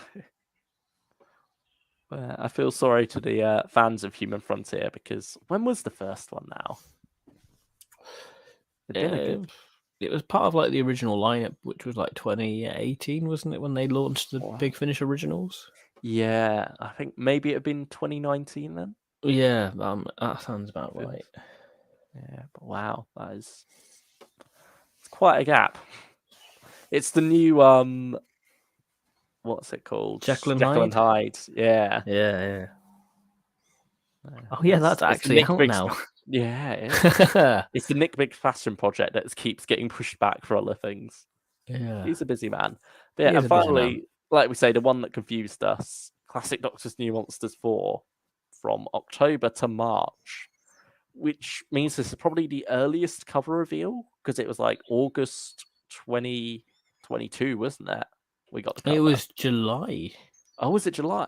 I feel sorry to the fans of Human Frontier because when was the first one now? It was part of like the original lineup, which was like 2018, wasn't it, when they launched the Big Finish originals? Yeah, I think maybe it had been 2019 then. Yeah, that sounds about right. Yeah, but wow, it's quite a gap. It's the new what's it called? Jekyll and Hyde. Yeah. Yeah. Oh yeah, that's actually out now. Yeah, it is. It's the Nick Biggs fashion project that keeps getting pushed back for other things. Yeah, he's a busy man. But yeah, and finally, like we say, the one that confused us, Classic Doctor's New Monsters 4, from October to March, which means this is probably the earliest cover reveal because it was like August 2022, wasn't it? We got the cover. It was July. Oh, was it July?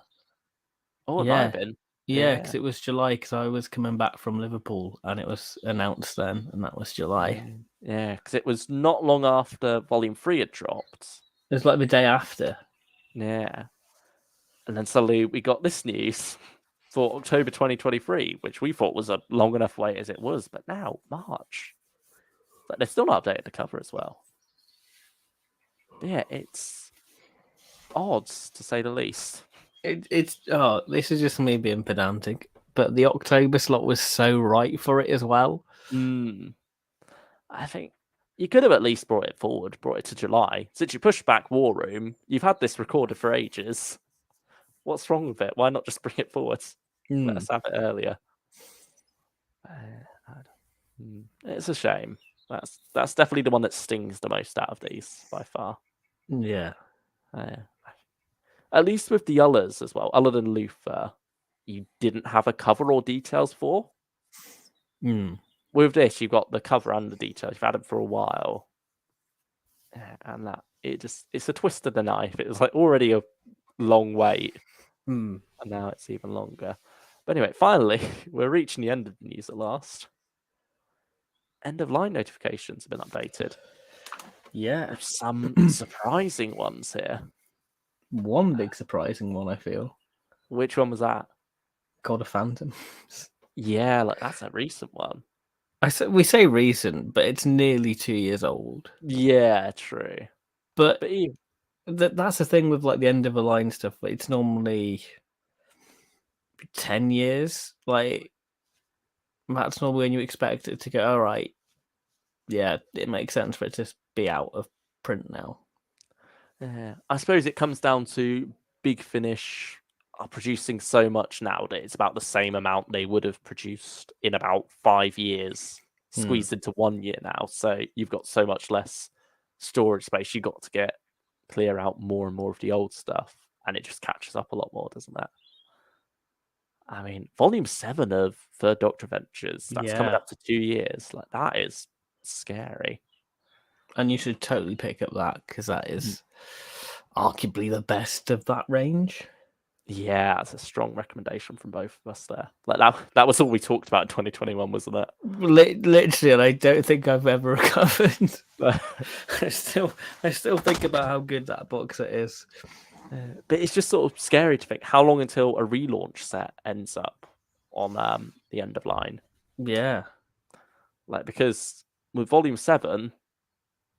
Oh, it yeah. might have been. Yeah, because it was July because I was coming back from Liverpool and it was announced then, and that was July. Yeah, because it was not long after Volume 3 had dropped. It was like the day after. Yeah. And then suddenly we got this news for October 2023, which we thought was a long enough wait as it was, but now March. But they've still not updated the cover as well. But yeah, it's odds to say the least. This is just me being pedantic, but the October slot was so right for it as well. I think you could have at least brought it to July. Since you pushed back War Room, you've had this recorded for ages. What's wrong with it? Why not just bring it forward? Let us have it earlier. It's a shame. That's definitely the one that stings the most out of these by far. Yeah. At least with the others as well, other than Luther, you didn't have a cover or details for. With this, you've got the cover and the details. You've had them for a while. And that it's a twist of the knife. It was like already a long wait. And now it's even longer. But anyway, finally, we're reaching the end of the news at last. End of line notifications have been updated. Yeah. There's some surprising ones here. One big surprising one, I feel. Which one was that? God of Phantoms. Yeah, like that's a recent one. We say recent, but it's nearly 2 years old. Yeah, true. But that's the thing with like the end of the line stuff. It's normally 10 years. Like that's normally when you expect it to go. All right, yeah, it makes sense for it to be out of print now. Yeah, I suppose it comes down to Big Finish are producing so much now that it's about the same amount they would have produced in about 5 years, squeezed into 1 year now. So you've got so much less storage space. You've got to clear out more and more of the old stuff, and it just catches up a lot more, doesn't it? I mean, Volume 7 of Third Doctor Adventures, that's coming up to 2 years. Like, that is scary. And you should totally pick up that because that is arguably the best of that range. Yeah, that's a strong recommendation from both of us there. Like that was all we talked about in 2021, wasn't it? Literally, and I don't think I've ever recovered. I still think about how good that box set is. But it's just sort of scary to think how long until a relaunch set ends up on the end of line. Yeah. Like, because with Volume 7,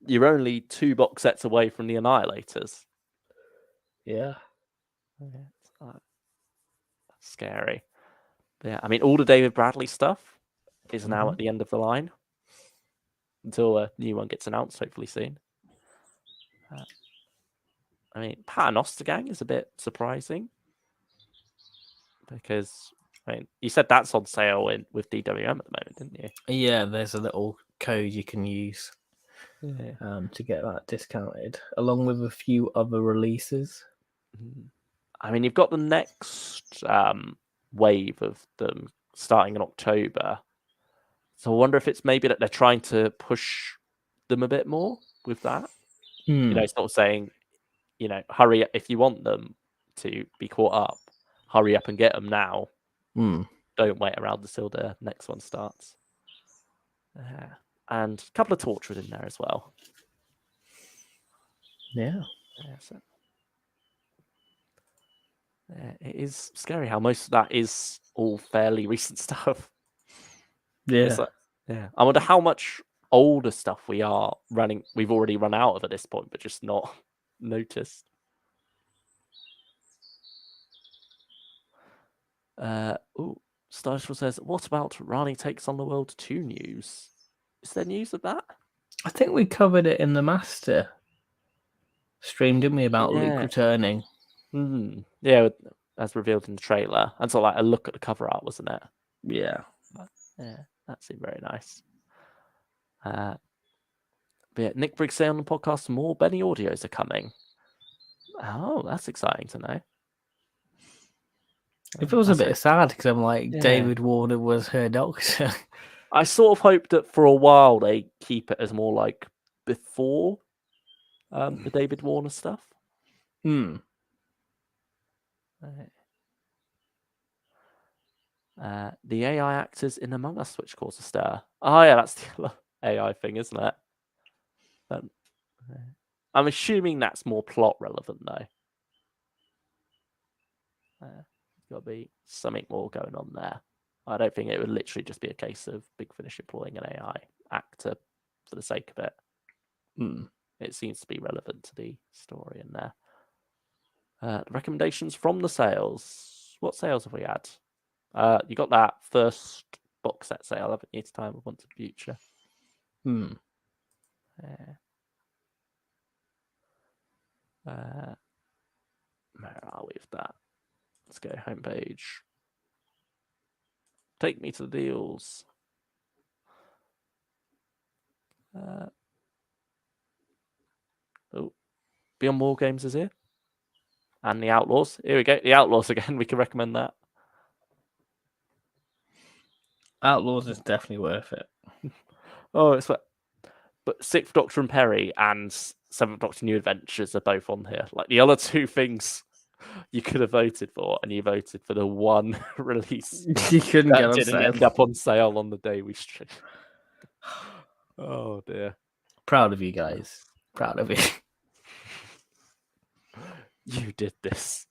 you're only 2 box sets away from the Annihilators. Yeah. It's scary. But yeah, I mean, all the David Bradley stuff is now at the end of the line until a new one gets announced, hopefully soon. I mean, Paternoster Gang is a bit surprising because, I mean, you said that's on sale with DWM at the moment, didn't you? Yeah, there's a little code you can use Yeah. to get that discounted, along with a few other releases. I mean, you've got the next wave of them starting in October. So I wonder if it's maybe that they're trying to push them a bit more with that. You know, it's not saying, you know, hurry up if you want them to be caught up. Hurry up and get them now. Don't wait around until the next one starts. And a couple of Torchwood in there as well. Yeah. It is scary how most of that is all fairly recent stuff. Yeah. Yeah. I wonder how much older stuff we've already run out of at this point, but just not noticed. Starshell says, what about Rani takes on the world 2 news? Is there news of that? I think we covered it in the Master stream, didn't we, about Luke Yeah. returning? Yeah, as revealed in the trailer. And so, like, a look at the cover art, wasn't it? Yeah. Yeah, that seemed very nice. But yeah, Nick Briggs saying on the podcast, more Benny audios are coming. Oh, that's exciting to know. It feels a bit sad because I'm like, Yeah. David Warner was her doctor. I sort of hope that for a while they keep it as more like before the David Warner stuff. The AI actors in Among Us which caused a stir. Oh yeah, that's the AI thing, isn't it? I'm assuming that's more plot relevant though. Got to be something more going on there. I don't think it would literally just be a case of Big Finish employing an AI actor for the sake of it. It seems to be relevant to the story in there. Recommendations from the sales. What sales have we had? You got that first box set sale, haven't you? It's Time of Wanted Future. Where are we with that? Let's go homepage. Take me to the deals. Beyond War Games is here. And the Outlaws. Here we go. The Outlaws again. We can recommend that. Outlaws is definitely worth it. Oh, it's what. But Sixth Doctor and Perry and Seventh Doctor New Adventures are both on here. Like the other two things you could have voted for, and you voted for the one release You couldn't get on didn't sale. end up on sale on the day we streamed. Oh dear. Proud of you guys. Proud of you. You did this.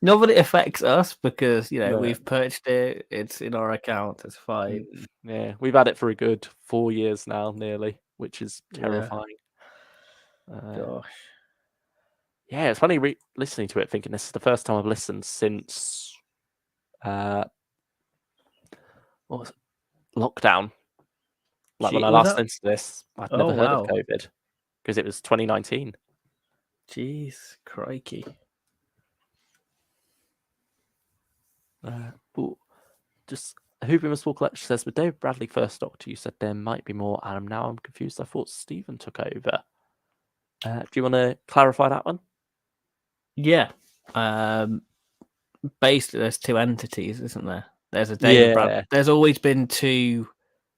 Not that it affects us because, you know, No. we've purchased it. It's in our account. It's fine. Yeah, we've had it for a good 4 years now, nearly, which is terrifying. Gosh. Yeah, it's funny listening to it, thinking this is the first time I've listened since what was it? Lockdown. Like when I last listened to this, I'd never heard of COVID because it was 2019. Jeez, crikey. Just Hooping Small Collection says, with David Bradley first Doctor, you said there might be more, and now I'm confused. I thought Stephen took over. Do you want to clarify that one? Yeah. Basically, there's two entities, isn't there? There's a David Bradley. There's always been two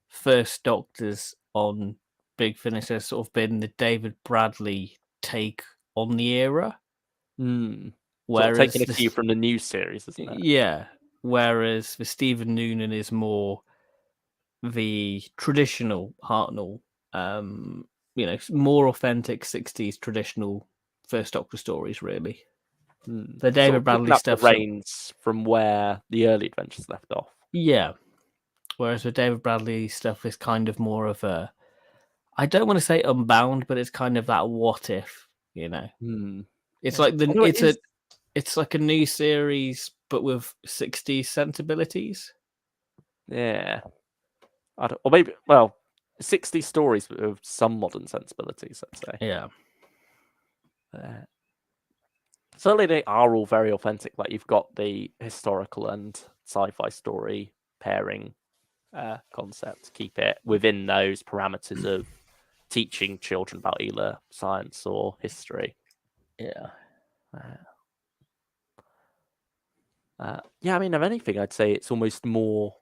first Doctors on Big Finish. There's sort of been the David Bradley take on the era. Whereas taking a cue from the new series, isn't it? Yeah. Whereas the Stephen Noonan is more the traditional Hartnell, you know, more authentic 60s traditional first Doctor stories, really. The David Bradley stuff reigns from where the early adventures left off. Yeah. Whereas the David Bradley stuff is kind of more of a, I don't want to say Unbound, but it's kind of that what if, you know. It's Yeah. like Although it's like a new series, but with 60s sensibilities. yeah. Or maybe 60 stories with some modern sensibilities, I'd say. Yeah. Certainly they are all very authentic. Like you've got the historical and sci-fi story pairing concept to keep it within those parameters of teaching children about either science or history. Yeah. Yeah, I mean, of anything, I'd say it's almost more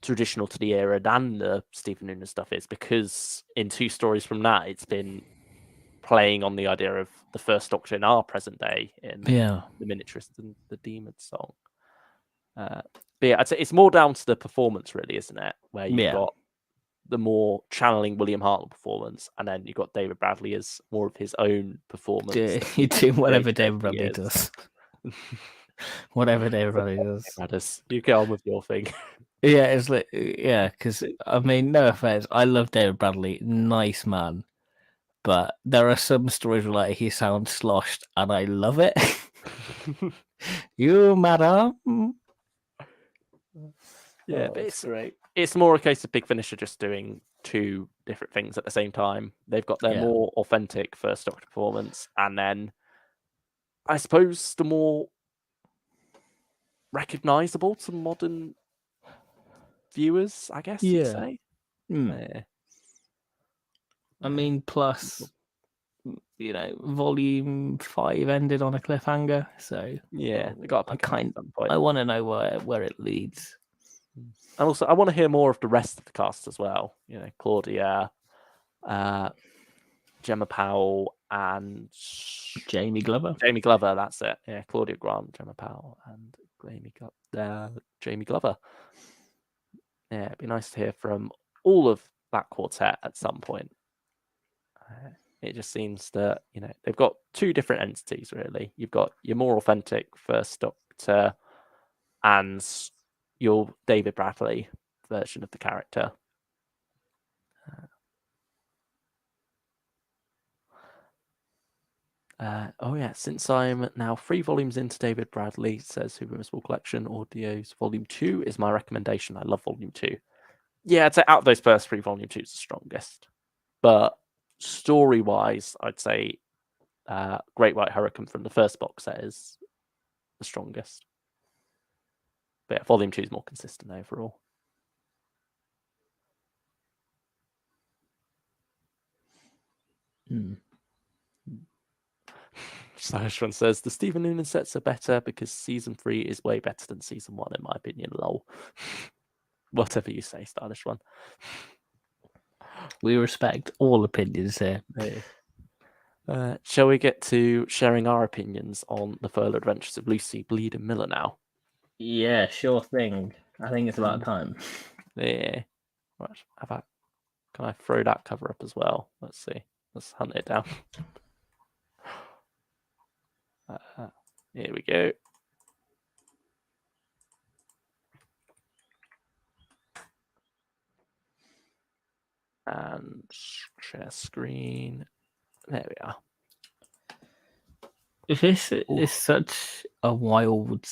traditional to the era than the Stephen Noonan stuff is, because in two stories from that, it's been playing on the idea of the first Doctor in our present day in Yeah. The Miniaturist and the Demon Song. But yeah, I'd say it's more down to the performance, really, isn't it? Where you've got the more channeling William Hartnell performance, and then you've got David Bradley as more of his own performance. You do whatever created David over the Bradley years. does. Whatever David Bradley does. You get on with your thing. Yeah, it's like because I mean, no offense, I love David Bradley, nice man, but there are some stories where like he sounds sloshed, and I love it. You, madam. Yeah, but it's great. It's more a case of Big Finish are just doing two different things at the same time. They've got their more authentic first Doctor performance, and then I suppose the more recognizable to modern viewers, I guess you'd say. I mean, plus, Volume 5 ended on a cliffhanger, so yeah, they got I want to know where it leads. And also, I want to hear more of the rest of the cast as well. Claudia, Gemma Powell, and Jamie Glover. Jamie Glover, that's it. Yeah, Claudia Grant, Gemma Powell, and Jamie Glover. Yeah, it'd be nice to hear from all of that quartet at some point. It just seems that they've got two different entities, really. You've got your more authentic First Doctor and your David Bradley version of the character. Since I'm now 3 volumes into David Bradley, says Super Invisible Collection Audios, Volume 2 is my recommendation. I love Volume 2. Yeah, I'd say out of those first 3, Volume 2 is the strongest. But story-wise, I'd say Great White Hurricane from the first box set is the strongest. But yeah, Volume 2 is more consistent overall. Stylish one says the Stephen Noonan sets are better because season 3 is way better than season 1, in my opinion. Lol. Whatever you say, Stylish one. We respect all opinions here. Hey. Shall we get to sharing our opinions on the further adventures of Lucie, Bleed, and Miller now? Yeah, sure thing. I think it's about time. Yeah. Right. Can I throw that cover up as well? Let's see. Let's hunt it down. Here we go. And share screen. There we are. This is such a wild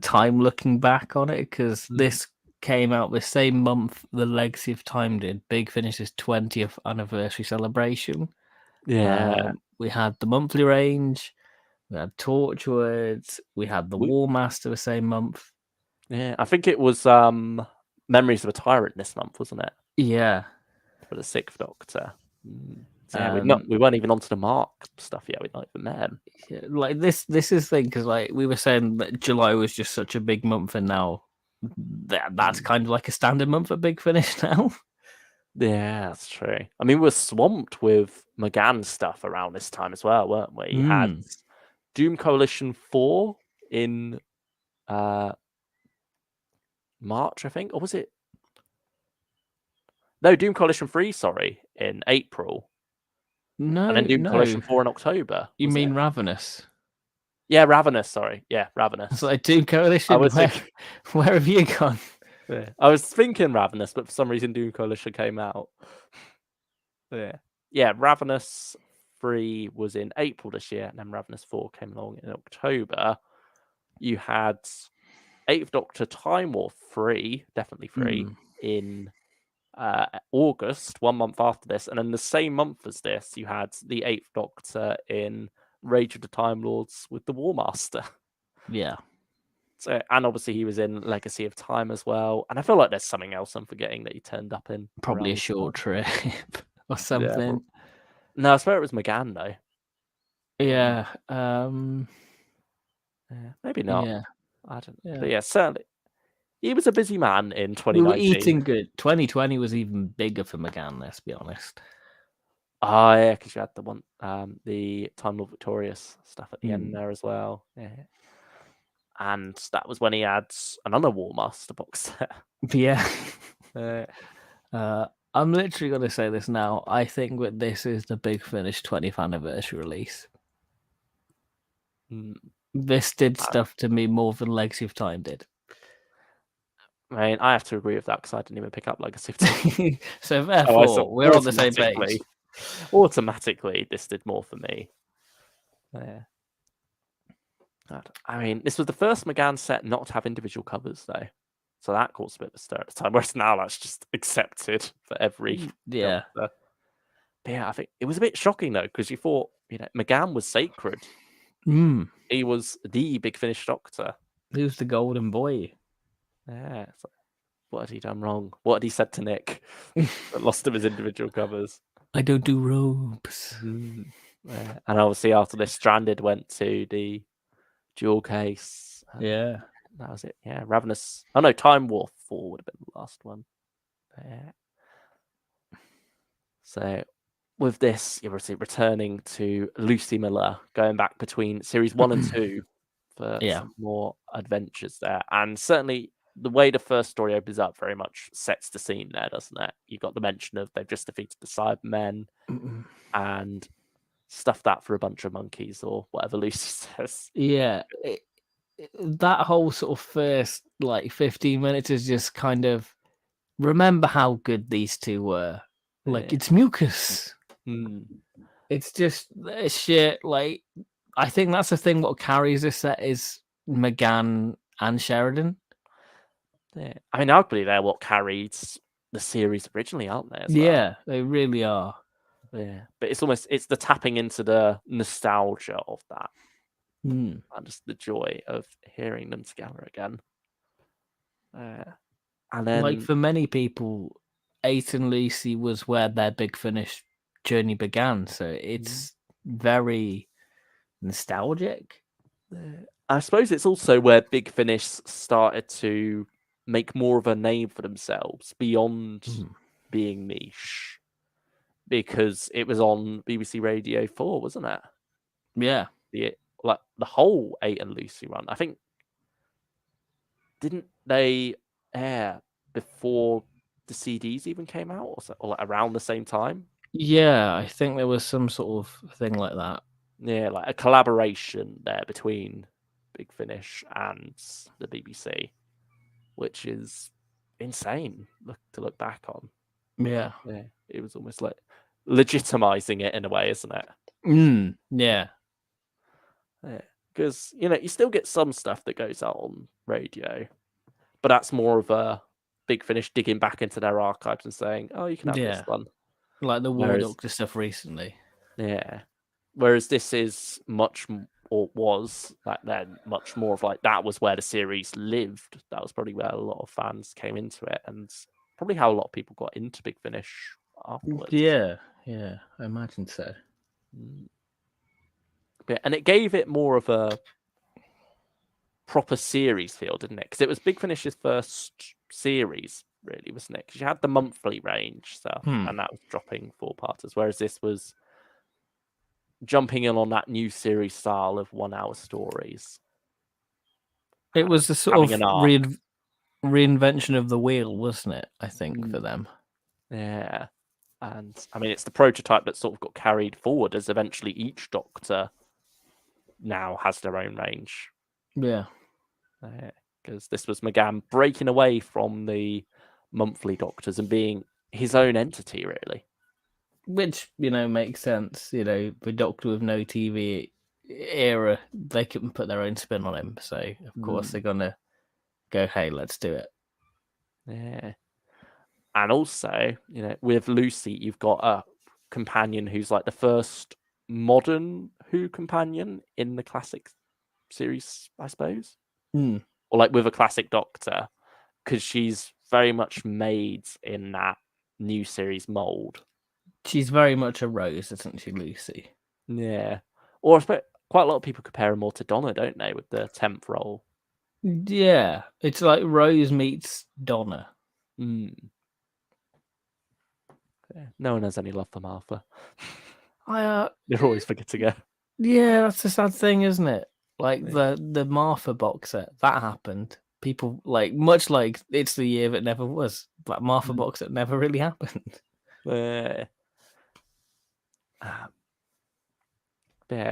time looking back on it, because this came out the same month the Legacy of Time did. Big Finish's 20th anniversary celebration. Yeah. We had the monthly range, we had Torchwords, we had the War Master the same month. Yeah, I think it was Memories of a Tyrant this month, wasn't it? Yeah. For the 6th Doctor. So yeah, we weren't even onto the Mark stuff yet. We'd not even met him. Yeah, like this is the thing, because like we were saying that July was just such a big month, and now that's kind of like a standard month for Big Finish now. Yeah, that's true. I mean, we were swamped with McGann stuff around this time as well, weren't we? You had Doom Coalition 4 in March, I think, or was it? No, Doom Coalition 3, sorry, in April. No, and then Doom Coalition 4 in October. You mean Ravenous? Yeah, Ravenous, sorry. Yeah, Ravenous. It's like Doom Coalition, where have you gone? Yeah. I was thinking Ravenous, but for some reason Doom Coalition came out. Yeah, Ravenous 3 was in April this year, and then Ravenous 4 came along in October. You had 8th Doctor Time War 3, definitely 3, in August, 1 month after this, and then the same month as this, you had the 8th Doctor in Rage of the Time Lords with the War Master. Yeah. So, and obviously he was in Legacy of Time as well. And I feel like there's something else I'm forgetting that he turned up in. Probably a around the short time. trip or Yeah, something. no, I swear it was McGann though. Yeah. Yeah, maybe not. Yeah. I don't. Yeah. But yeah, certainly he was a busy man in We were 2019. eating good. 2020 was even bigger for McGann, let's be honest. Oh yeah, because you had the one, the Time Lord Victorious stuff at the end there as well. Yeah, and that was when he had another War Master box set. Yeah. Uh, I'm literally going to say this now. I think that this is the Big Finish 20th anniversary release. This did stuff to me more than Legacy of Time did. I mean, I have to agree with that because I didn't even pick up Legacy of Time. So therefore, we're on the same page. Automatically, this did more for me. Yeah. I mean, this was the first McGann set not to have individual covers, though. So that caused a bit of a stir at the time, whereas now that's just accepted for every Yeah. Doctor. But yeah, I think it was a bit shocking, though, because you thought, McGann was sacred. He was the Big Finish Doctor. He was the golden boy. Yeah. Like, what had he done wrong? What had he said to Nick that lost him his individual covers? I don't do robes. Yeah. And obviously after this, Stranded went to the dual case. Yeah. That was it. Yeah, Ravenous. Oh no, Time War 4 would have been the last one. Yeah. So with this, you're obviously returning to Lucie Miller, going back between series 1 and 2 for some more adventures there. And certainly the way the first story opens up very much sets the scene there, doesn't it? You've got the mention of they've just defeated the Cybermen and stuff that for a bunch of monkeys or whatever Lucie says. Yeah. That whole sort of first 15 minutes is just kind of remember how good these two were. It's mucus. It's just shit. I think that's the thing. What carries this set is McGann and Sheridan. Yeah, I mean, arguably they're what carried the series originally, aren't they? As well? Yeah, they really are. Yeah, but it's the tapping into the nostalgia of that, and just the joy of hearing them together again. And then, for many people, 8 and Lucie was where their Big Finish journey began. So it's very nostalgic. I suppose it's also where Big Finish started to make more of a name for themselves beyond being niche, because it was on BBC Radio 4, wasn't it? Yeah. The whole 8 and Lucie run. I think, didn't they air before the CDs even came out, or around the same time? Yeah, I think there was some sort of thing like that. Yeah, like a collaboration there between Big Finish and the BBC, which is insane to look back on. Yeah. Yeah, it was almost like legitimizing it in a way, isn't it? Yeah. Yeah, because you still get some stuff that goes out on radio, but that's more of a Big Finish digging back into their archives and saying, "Oh, you can have this one," like the War Doctor stuff recently. Yeah, whereas this is was back then much more of that was where the series lived. That was probably where a lot of fans came into it, and probably how a lot of people got into Big Finish afterwards. Yeah, I imagine so. And it gave it more of a proper series feel, didn't it? Because it was Big Finish's first series, really, wasn't it? Because you had the monthly range stuff, and that was dropping 4-parters, whereas this was jumping in on that new series style of 1-hour stories. It was the sort of reinvention of the wheel, wasn't it? I think for them. Yeah. And I mean, it's the prototype that sort of got carried forward as eventually each Doctor now has their own range. Yeah. Because this was McGann breaking away from the monthly Doctors and being his own entity, really. which makes sense. The Doctor with no TV era, they can put their own spin on him. So of course they're gonna go, hey, let's do it. Yeah. And also, with Lucie, you've got a companion who's like the first modern Who companion in the classic series, I suppose. Mm. Or like with a classic Doctor, because she's very much made in that new series mold. She's very much a Rose, isn't she, Lucie? Yeah. Or I suppose quite a lot of people compare her more to Donna, don't they, with the 10th role? Yeah, it's like Rose meets Donna. Mm. Yeah. No one has any love for Martha. They're always forgetting her. Yeah, that's the sad thing, isn't it? Like the Martha box set that happened. People much like It's the Year That Never Was. That Martha box set never really happened. Yeah,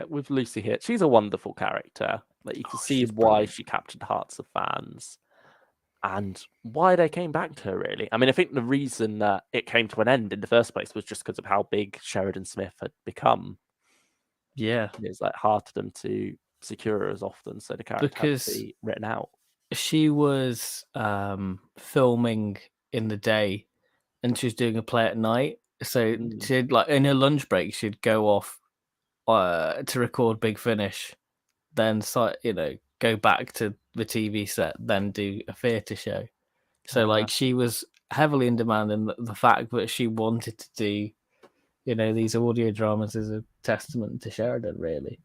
with Lucie here, she's a wonderful character. Like you can see She's why brilliant. she captured the hearts of fans and why they came back to her. Really, I mean, I think the reason that it came to an end in the first place was just because of how big Sheridan Smith had become. Yeah, It's like hard for them to secure her as often, so the character had to because be written out. she was filming in the day and she was doing a play at night. So she'd in her lunch break she'd go off to record Big Finish, then go back to the TV set, then do a theatre show. So she was heavily in demand, and the fact that she wanted to do these audio dramas is a testament to Sheridan, really.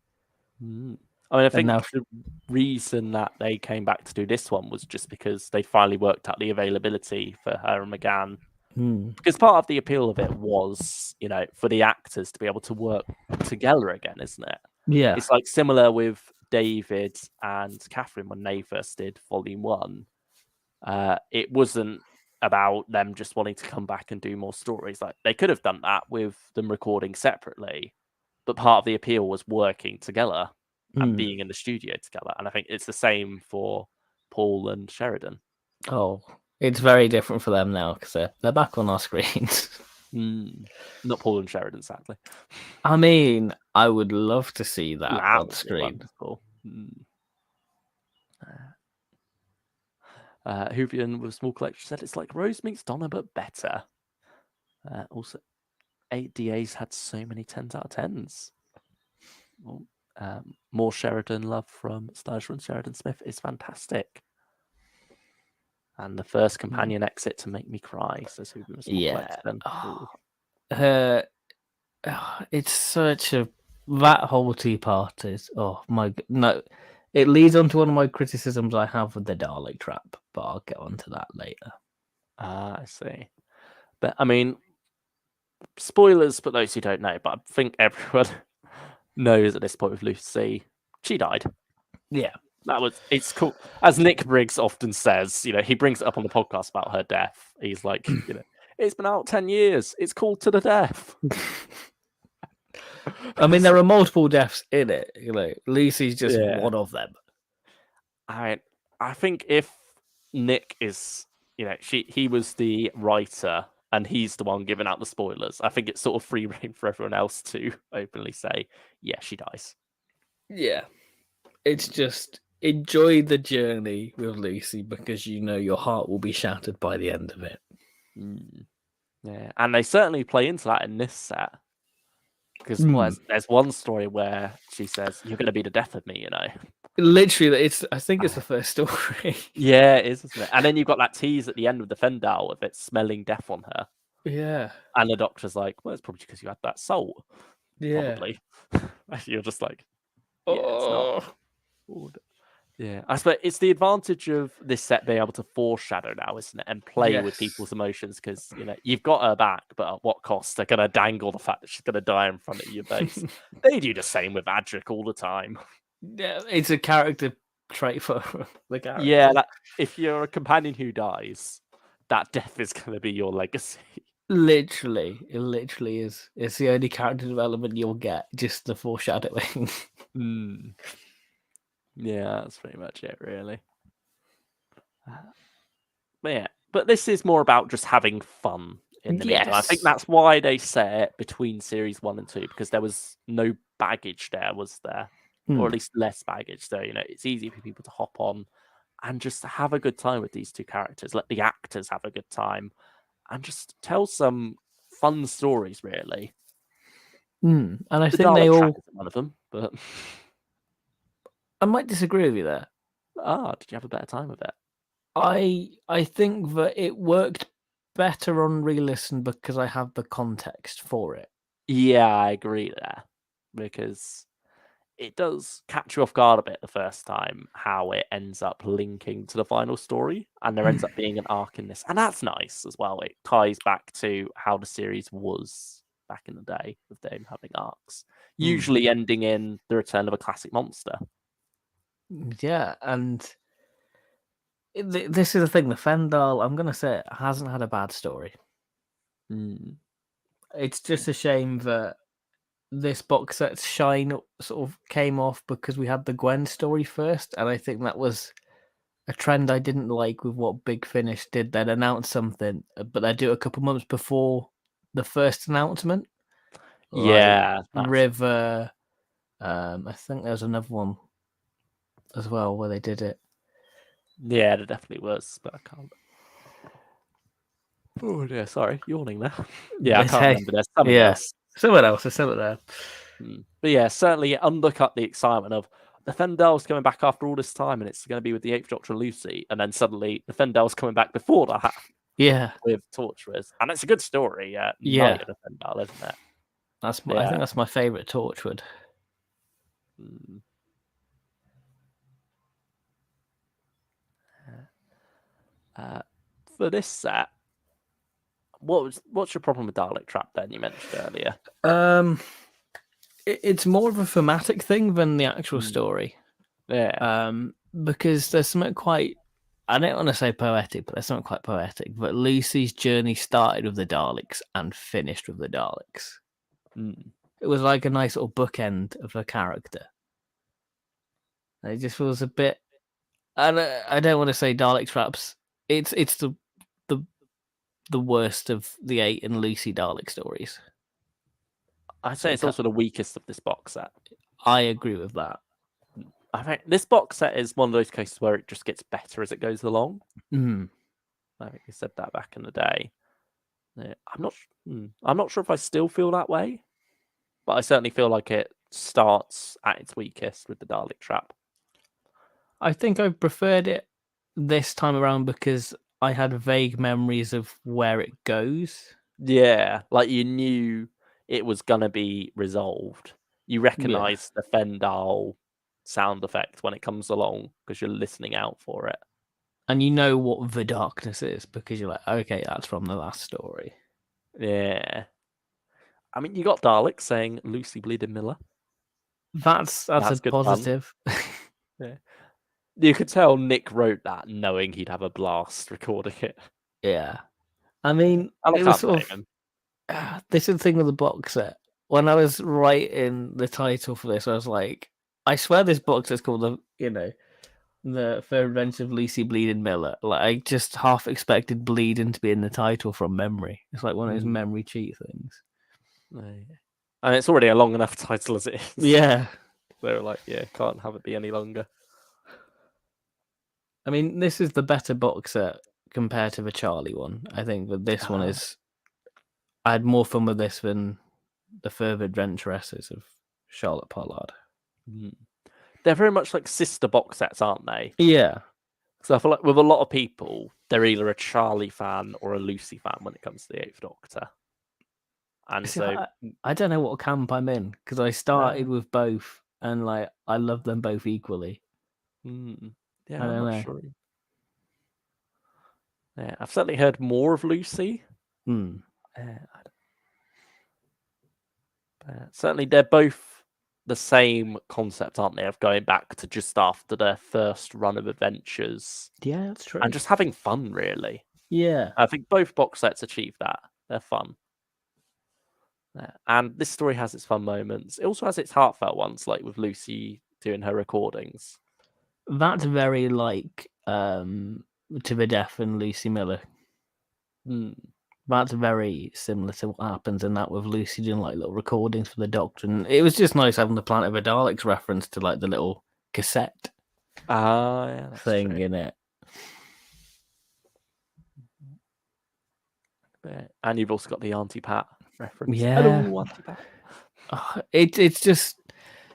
I mean, I think now, the reason that they came back to do this one was just because they finally worked out the availability for her and McGann. Because part of the appeal of it was, for the actors to be able to work together again, isn't it? yeah, It's like similar with David and Catherine when they first did Volume 1. It wasn't about them just wanting to come back and do more stories. Like they could have done that with them recording separately, but part of the appeal was working together and being in the studio together. And I think it's the same for Paul and Sheridan. oh, it's very different for them now because they're back on our screens. Not Paul and Sheridan, sadly. I mean, I would love to see that on would be screen. wonderful. Hoovian with Small Collection said it's like Rose meets Donna, but better. Also, 8DAs had so many 10s out of 10s. More Sheridan love from Stage from Sheridan Smith is fantastic. And the first companion exit to make me cry, says Hoovian with Small Collection. It's such a that whole two-part is no. It leads on to one of my criticisms I have with the Dalek trap, but I'll get onto that later. I see. But I mean, spoilers for those who don't know, but I think everyone knows at this point with Lucie, she died. Yeah. It's cool. As Nick Briggs often says, he brings it up on the podcast about her death. He's like, it's been out 10 years. It's called To the Death. I mean, there are multiple deaths in it. Lucie's just one of them. I think if Nick is, he was the writer and he's the one giving out the spoilers, I think it's sort of free reign for everyone else to openly say, yeah, she dies. Yeah. It's just enjoy the journey with Lucie because your heart will be shattered by the end of it. Yeah, and they certainly play into that in this set. Because there's one story where she says, "You're going to be the death of me," Literally, I think it's the first story. Yeah, it is, isn't it? And then you've got that tease at the end of the Fendal of it smelling death on her. Yeah. And the doctor's like, well, it's probably because you had that salt. Yeah. Probably. You're just like, yeah, it's not. Yeah, I suppose it's the advantage of this set being able to foreshadow now, isn't it? And play with people's emotions because, you've got her back, but at what cost? They're going to dangle the fact that she's going to die in front of your face. They do the same with Adric all the time. Yeah, it's a character trait for the character. Yeah, if you're a companion who dies, that death is going to be your legacy. Literally, it literally is. It's the only character development you'll get, just the foreshadowing. Yeah, that's pretty much it, really. But this is more about just having fun in the meantime. I think Yes. that's why they set it between series 1 and 2, because there was no baggage there, was there? Or at least less baggage. So, it's easy for people to hop on and just have a good time with these two characters. Let the actors have a good time and just tell some fun stories, really. And I The think they Dalek track all. isn't one of them, but I might disagree with you there. did you have a better time with it? I think that it worked better on re-listen because I have the context for it. Yeah, I agree there, because it does catch you off guard a bit the first time how it ends up linking to the final story, and there ends up being an arc in this, and that's nice as well. It ties back to how the series was back in the day with them having arcs, usually ending in the return of a classic monster. Yeah, and this is the thing. The Fendal, I'm gonna say, it hasn't had a bad story. It's just a shame that this box set's shine sort of came off because we had the Gwen story first, and I think that was a trend I didn't like with what Big Finish did. They'd announce something, but they'd do it a couple months before the first announcement, like Yeah, that's River. I think there was another one as well where they did it. yeah, there definitely was, but I can't. Oh dear, sorry, yawning there. Yeah, I can't remember. There's something else. Someone else. There's something there. But yeah, certainly it undercut the excitement of the Fendel's coming back after all this time, and it's going to be with the Eighth Doctor Lucie, and then suddenly the Fendel's coming back before that Yeah, with Torchwood, and it's a good story. yeah. Night of the Fendel, isn't it? I Yeah. think that's my favorite Torchwood. Mm. For this set, what's your problem with Dalek Trap? Then you mentioned earlier. It's more of a thematic thing than the actual story. Yeah. Because there's something quite. I don't want to say poetic, but there's something quite poetic. But Lucy's journey started with the Daleks and finished with the Daleks. It was like a nice little bookend of her character. It just feels a bit. And I don't want to say Dalek traps. It's the worst of the 8 and Lucy Dalek stories. I'd say it's also the weakest of this box set. I agree with that. I think this box set is one of those cases where it just gets better as it goes along. I think you said that back in the day. Yeah, I'm not sure if I still feel that way, but I certainly feel like it starts at its weakest with the Dalek Trap. I think I preferred it this time around because I had vague memories of where it goes. Yeah, like you knew it was gonna be resolved. You recognise the Fendal sound effect when it comes along because you're listening out for it. And you know what the darkness is because you're like, okay, that's from the last story. Yeah. I mean, you got Dalek saying Lucy Bleeding Miller. That's a good positive. Yeah. You could tell Nick wrote that knowing he'd have a blast recording it. Yeah. I mean, And I it was can't sort blame of. him. This is the thing with the box set. When I was writing the title for this, I was like, I swear this box is called the Third Adventure of Lucy Bleeding Miller. Like I just half expected bleeding to be in the title from memory. It's like one of those memory cheat things. And it's already a long enough title as it is. Yeah. They were like, yeah, can't have it be any longer. I mean, this is the better box set compared to the Charlie one. I think that this one is. I had more fun with this than the Further Adventuresses of Charlotte Pollard. They're very much like sister box sets, aren't they? Yeah. So I feel like with a lot of people, they're either a Charlie fan or a Lucy fan when it comes to the Eighth Doctor. And See, so I don't know what camp I'm in because I started with both and like I love them both equally. yeah, I I'm don't not know. sure. Yeah, I've certainly heard more of Lucy. Certainly, they're both the same concept, aren't they? Of going back to just after their first run of adventures. Yeah, that's true. And just having fun, really. Yeah. I think both box sets achieve that. They're fun. And this story has its fun moments. It also has its heartfelt ones, like with Lucy doing her recordings. That's very like To the Death and Lucy Miller. That's very similar to what happens in that with Lucy doing like little recordings for the Doctor, and it was just nice having the Planet of the Daleks reference to like the little cassette Yeah, that's thing true. in it. And you've also got the Auntie Pat reference. Yeah, Hello, Auntie Pat. it's just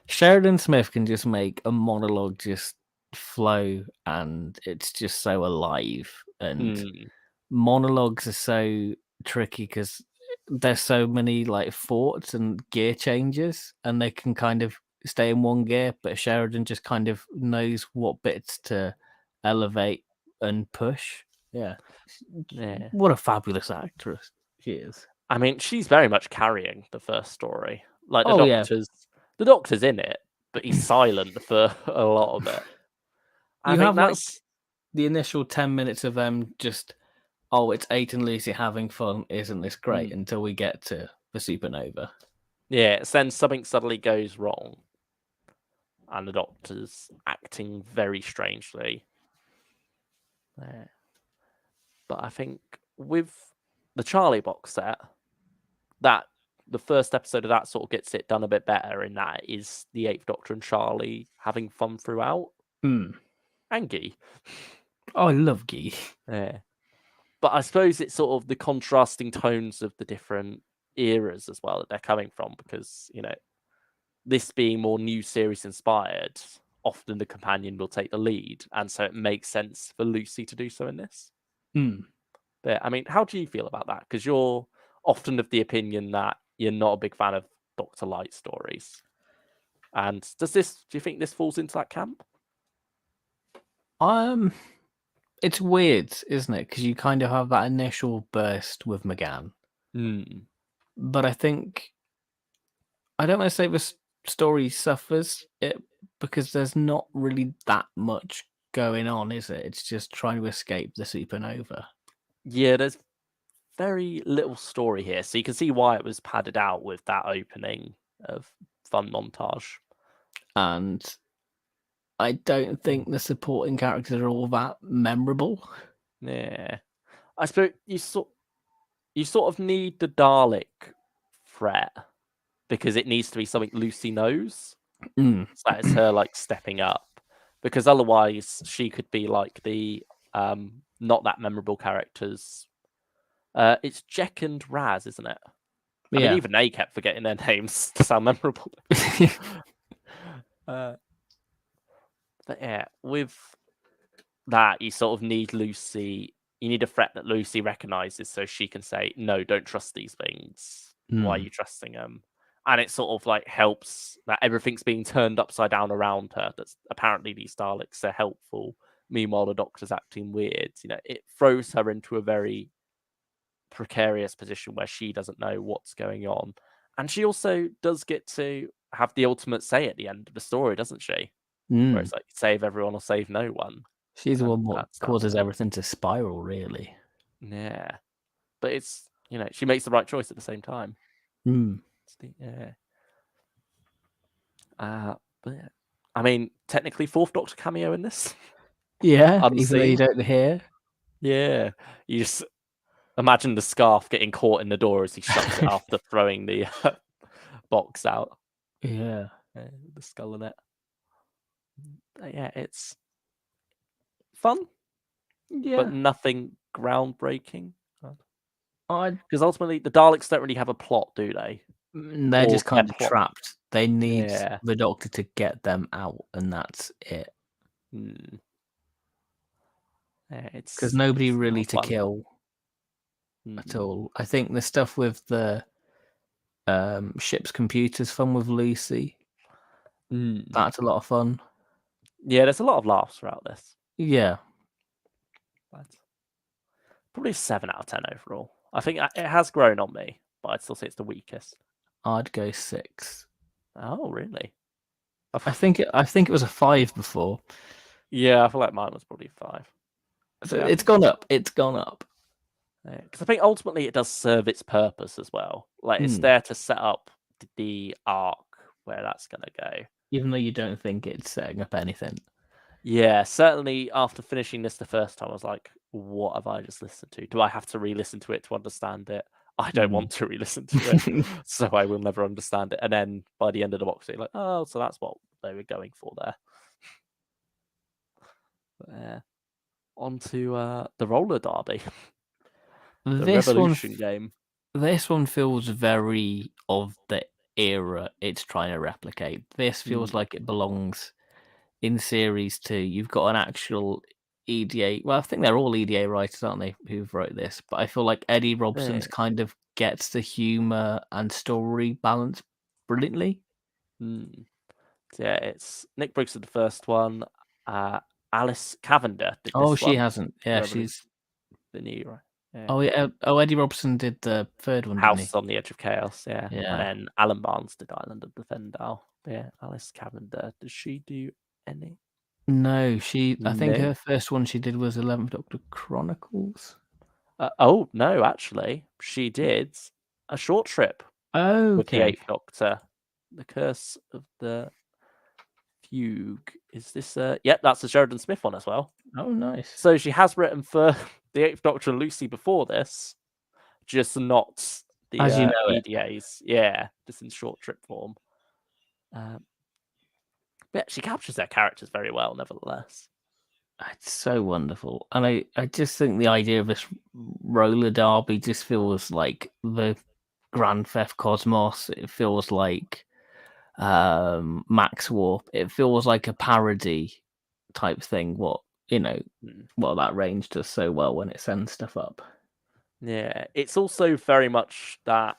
Sheridan Smith can just make a monologue just flow, and it's just so alive. And monologues are so tricky because there's so many like thoughts and gear changes, and they can kind of stay in one gear, but Sheridan just kind of knows what bits to elevate and push. Yeah. Yeah. What a fabulous actress she is. I mean, she's very much carrying the first story. Like Oh yeah. the Doctor's in it, but he's silent for a lot of it. I You think have like that's the initial 10 minutes of them just, oh, it's Eight and Lucy having fun, isn't this great? Until we get to the supernova. yeah. It's then something suddenly goes wrong, and the Doctor's acting very strangely. Yeah. But I think with the Charlie box set, that the first episode of that sort of gets it done a bit better. In that is the Eighth Doctor and Charlie having fun throughout, and Guy. Oh, I love Guy. Yeah. But I suppose it's sort of the contrasting tones of the different eras as well that they're coming from, because this being more new series inspired, often the companion will take the lead, and so it makes sense for Lucy to do so in this. But I mean, how do you feel about that? Because you're often of the opinion that you're not a big fan of Dr. Light stories. And do you think this falls into that camp? It's weird, isn't it? Because you kind of have that initial burst with McGann, but I think I don't want to say the story suffers it because there's not really that much going on, is it? It's just trying to escape the supernova. Yeah, there's very little story here, so you can see why it was padded out with that opening of fun montage. And I don't think the supporting characters are all that memorable. Yeah, I suppose you sort of need the Dalek threat because it needs to be something Lucy knows. So that is her like stepping up, because otherwise she could be like the not that memorable characters. It's Jack and Raz, isn't it? I mean, even they kept forgetting their names to sound memorable. But yeah, with that, you sort of need Lucy. You need a threat that Lucy recognizes, so she can say, "No, don't trust these things. Why are you trusting them?" And it sort of like helps that everything's being turned upside down around her. That's apparently these Daleks are helpful. Meanwhile, the Doctor's acting weird. It throws her into a very precarious position where she doesn't know what's going on. And she also does get to have the ultimate say at the end of the story, doesn't she? Where it's like, save everyone or save no one. She's the And one what that's causes everything to spiral, really. Yeah. But it's, she makes the right choice at the same time. Yeah. But yeah. I mean, technically, fourth Doctor cameo in this. Yeah, Unseen. even though you don't hear. Yeah. You just imagine the scarf getting caught in the door as he shuts it after throwing the box out. Yeah. The skull in it. But yeah, it's fun. Yeah. But nothing groundbreaking. I'd Because ultimately, the Daleks don't really have a plot, do they? They're Or just kind their of plot. trapped. They need Yeah. the Doctor to get them out, and that's it. Yeah, Because nobody it's really not to fun. kill at all. I think the stuff with the ship's computers fun with Lucy. That's a lot of fun. Yeah, there's a lot of laughs throughout this. Yeah. But probably 7 out of 10 overall. I think it has grown on me, but I'd still say it's the weakest. I'd go 6. Oh, really? I think it was a 5 before. Yeah, I feel like mine was probably 5. So yeah, it's gone up. It's gone up. Because I think ultimately it does serve its purpose as well. Like it's there to set up the arc where that's going to go. Even though you don't think it's setting up anything. Yeah, certainly after finishing this the first time, I was like, what have I just listened to? Do I have to re-listen to it to understand it? I don't Mm. want to re-listen to it, so I will never understand it. And then by the end of the box, you're like, oh, so that's what they were going for there. On to the roller derby, the This one, Revolution game. this one feels very of the era it's trying to replicate. This feels Mm, like it belongs in series 2. You've got an actual EDA. Well, I think they're all EDA writers, aren't they, who've wrote this? But I feel like Eddie yeah. Robson's kind of gets the humor and story balance brilliantly. Mm. Yeah, it's Nick Briggs did the first one. Alice Cavender did Oh, this she one. hasn't. Yeah, Revolution, she's. the new right. Yeah. Oh, yeah. Oh, Eddie Robson did the third one, didn't he? House on the Edge of Chaos, yeah. And Yeah. then Alan Barnes did Island of Defendal. Yeah, Alice Cavender. Does she do any? No, she. I think No. her first one she did was 11th Doctor Chronicles. Oh no, actually, she did a short trip with the Okay. Eighth Doctor. The Curse of the Fugue. Is this? Yep, that's the Sheridan Smith one as well. Oh, nice. So she has written for the Eighth Doctor and Lucy before this, just not the As you know it. EDAs. Yeah, just in short trip form. But she captures their characters very well, nevertheless. It's so wonderful. And I just think the idea of this roller derby just feels like the Grand Theft Cosmos. It feels like Max Warp. It feels like a parody type thing. What that range does so well when it sends stuff up. Yeah, it's also very much that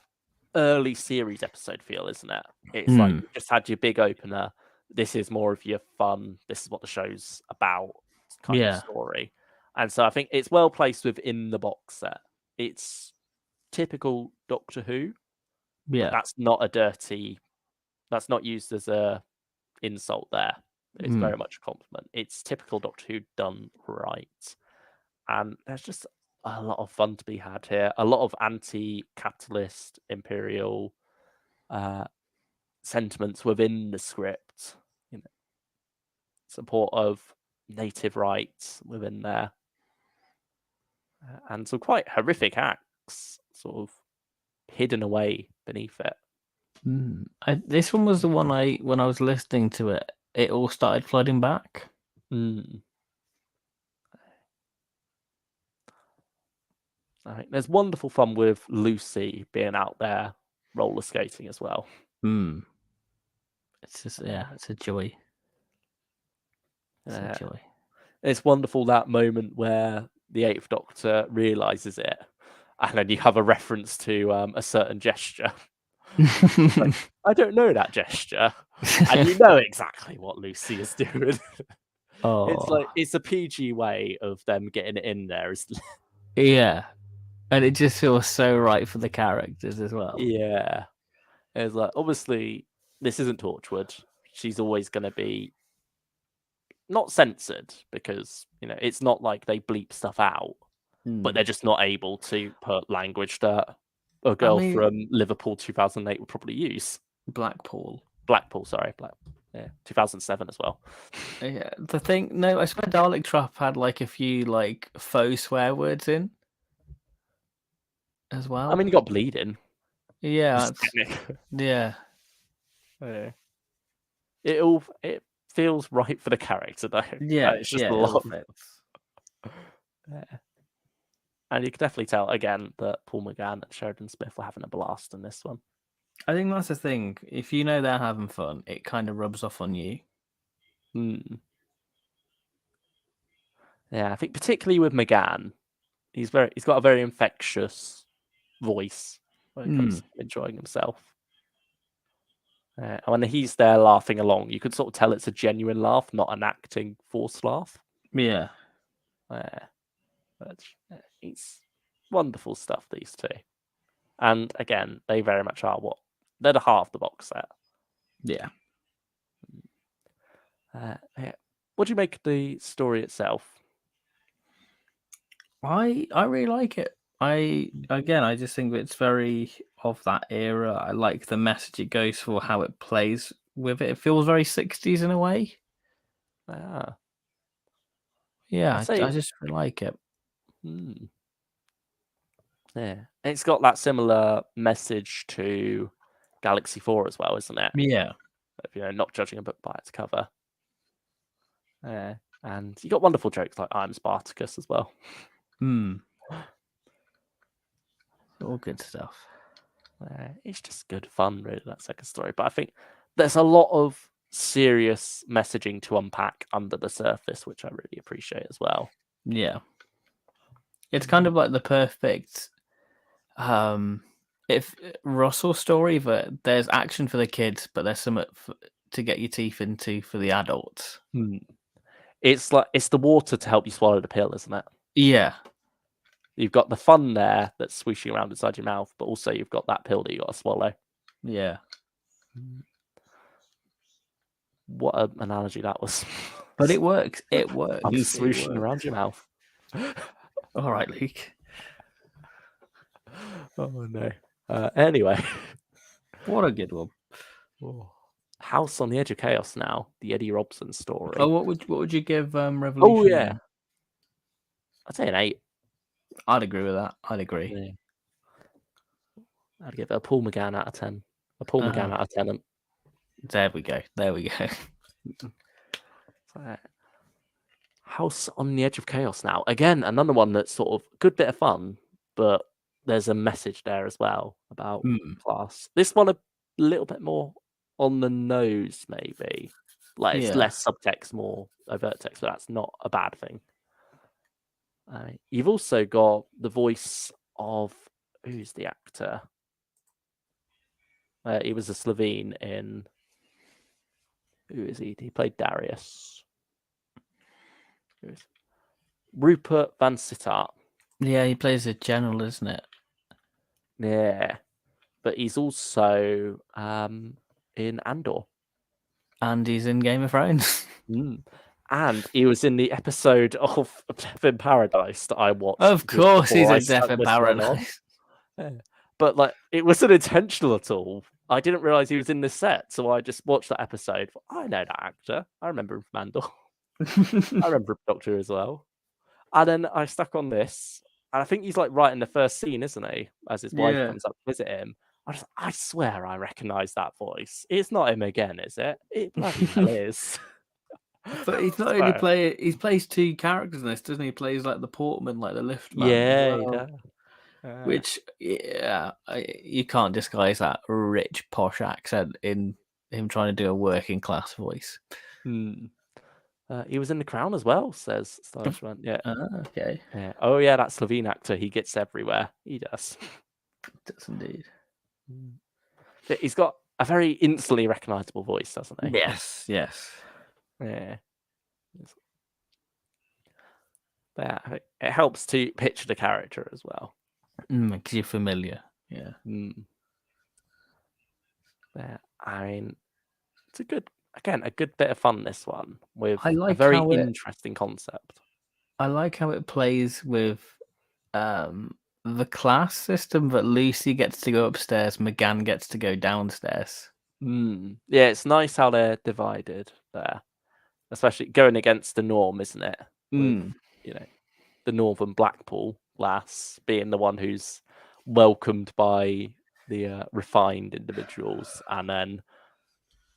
early series episode feel, isn't it? It's like you just had your big opener. This is more of your fun. This is what the show's about kind of Yeah. story. And so I think it's well placed within the box set. It's typical Doctor Who, but Yeah. that's not used as a insult there. It's very much a compliment. It's typical Doctor Who done right. And there's just a lot of fun to be had here. A lot of anti-capitalist imperial sentiments within the script. Support of native rights within there, and some quite horrific acts sort of hidden away beneath it. This one was the one when I was listening to it, it all started flooding back. I think there's wonderful fun with Lucie being out there roller skating as well. It's just it's a joy. It's a joy. It's wonderful that moment where the Eighth Doctor realizes it, and then you have a reference to a certain gesture. Like, I don't know that gesture, and you know exactly what Lucie is doing. It's like it's a PG way of them getting it in there. Yeah, and it just feels so right for the characters as well. Yeah, it's like obviously this isn't Torchwood. She's always going to be not censored because it's not like they bleep stuff out, but they're just not able to put language that a girl from Liverpool 2008 would probably use. Blackpool, sorry, 2007 as well. Yeah, the thing. No, I swear Dalek Trap had like a few like faux swear words in as well. I mean, you got bleeding. Yeah, yeah. It feels right for the character though. Yeah, It's just yeah, a it all lot. fits. And you can definitely tell again that Paul McGann and Sheridan Smith were having a blast in this one. I think that's the thing. If you know they're having fun, it kind of rubs off on you. Yeah, I think particularly with McGann, he's got a very infectious voice when it comes to enjoying himself. And when he's there laughing along, you could sort of tell it's a genuine laugh, not an acting forced laugh. Yeah. But it's wonderful stuff, these two. And again, they very much are they're the heart of the box set. Yeah. What do you make of the story itself? I really like it. I just think it's very of that era. I like the message it goes for, how it plays with it. It feels very 60s in a way. Yeah, I just really like it. Yeah, it's got that similar message to Galaxy 4 as well, isn't it? Yeah. Of, not judging a book by its cover. Yeah, and you got wonderful jokes like "I'm Spartacus" as well. All good stuff. It's just good fun, really, that second story. But I think there's a lot of serious messaging to unpack under the surface, which I really appreciate as well. Yeah. It's kind of like the perfect if Russell story, but there's action for the kids, but there's something to get your teeth into for the adults. It's like it's the water to help you swallow the pill, isn't it? Yeah. You've got the fun there that's swooshing around inside your mouth, but also you've got that pill that you got to swallow. Yeah. What an analogy that was. But it works. It works. I'm It swooshing works. around your mouth. All right, Luke. Oh no. Anyway. What a good one. House on the Edge of Chaos now, the Eddie Robson story. Oh, what would you give Revolution? Oh yeah. then? I'd say an 8. I'd agree with that. I'd agree. Yeah. I'd give it a Paul McGann out of 10. A Paul McGann out of 10. There we go. There we go. House on the Edge of Chaos now. Again, another one that's sort of good bit of fun, but there's a message there as well about class. This one a little bit more on the nose, maybe. Like it's less subtext, more overt text, but that's not a bad thing. You've also got the voice of who's the actor? He was a Slovene in. Who is he? He played Darius. Rupert Van Sittart. Yeah, he plays a general, isn't it? Yeah, but he's also in Andor. And he's in Game of Thrones. And he was in the episode of Death in Paradise that I watched. Of course, he's in Death in Paradise. Yeah. But like, it wasn't intentional at all. I didn't realize he was in this set, so I just watched that episode. I know that actor. I remember him from Andor. I remember Doctor as well. And then I stuck on this, and I think he's like right in the first scene, isn't he? As his wife comes up to visit him. I swear I recognise that voice. It's not him again, is it? It bloody hell is. But he's not only he plays two characters in this, doesn't he? He plays like the portman, like the lift man. Yeah, as well. Which, you can't disguise that rich, posh accent in him trying to do a working class voice. He was in The Crown as well, says Starshman. Yeah. Okay. Yeah. Oh, yeah, that Slovene actor. He gets everywhere. He does. Does indeed. He's got a very instantly recognisable voice, doesn't he? Yes. Yeah. But it helps to picture the character as well. Because you're familiar. Yeah. I mean, it's a good bit of fun, this one, with like a very interesting concept. I like how it plays with the class system, but Lucie gets to go upstairs, McGann gets to go downstairs. Yeah, it's nice how they're divided there, especially going against the norm, isn't it? With, the Northern Blackpool lass being the one who's welcomed by the refined individuals, and then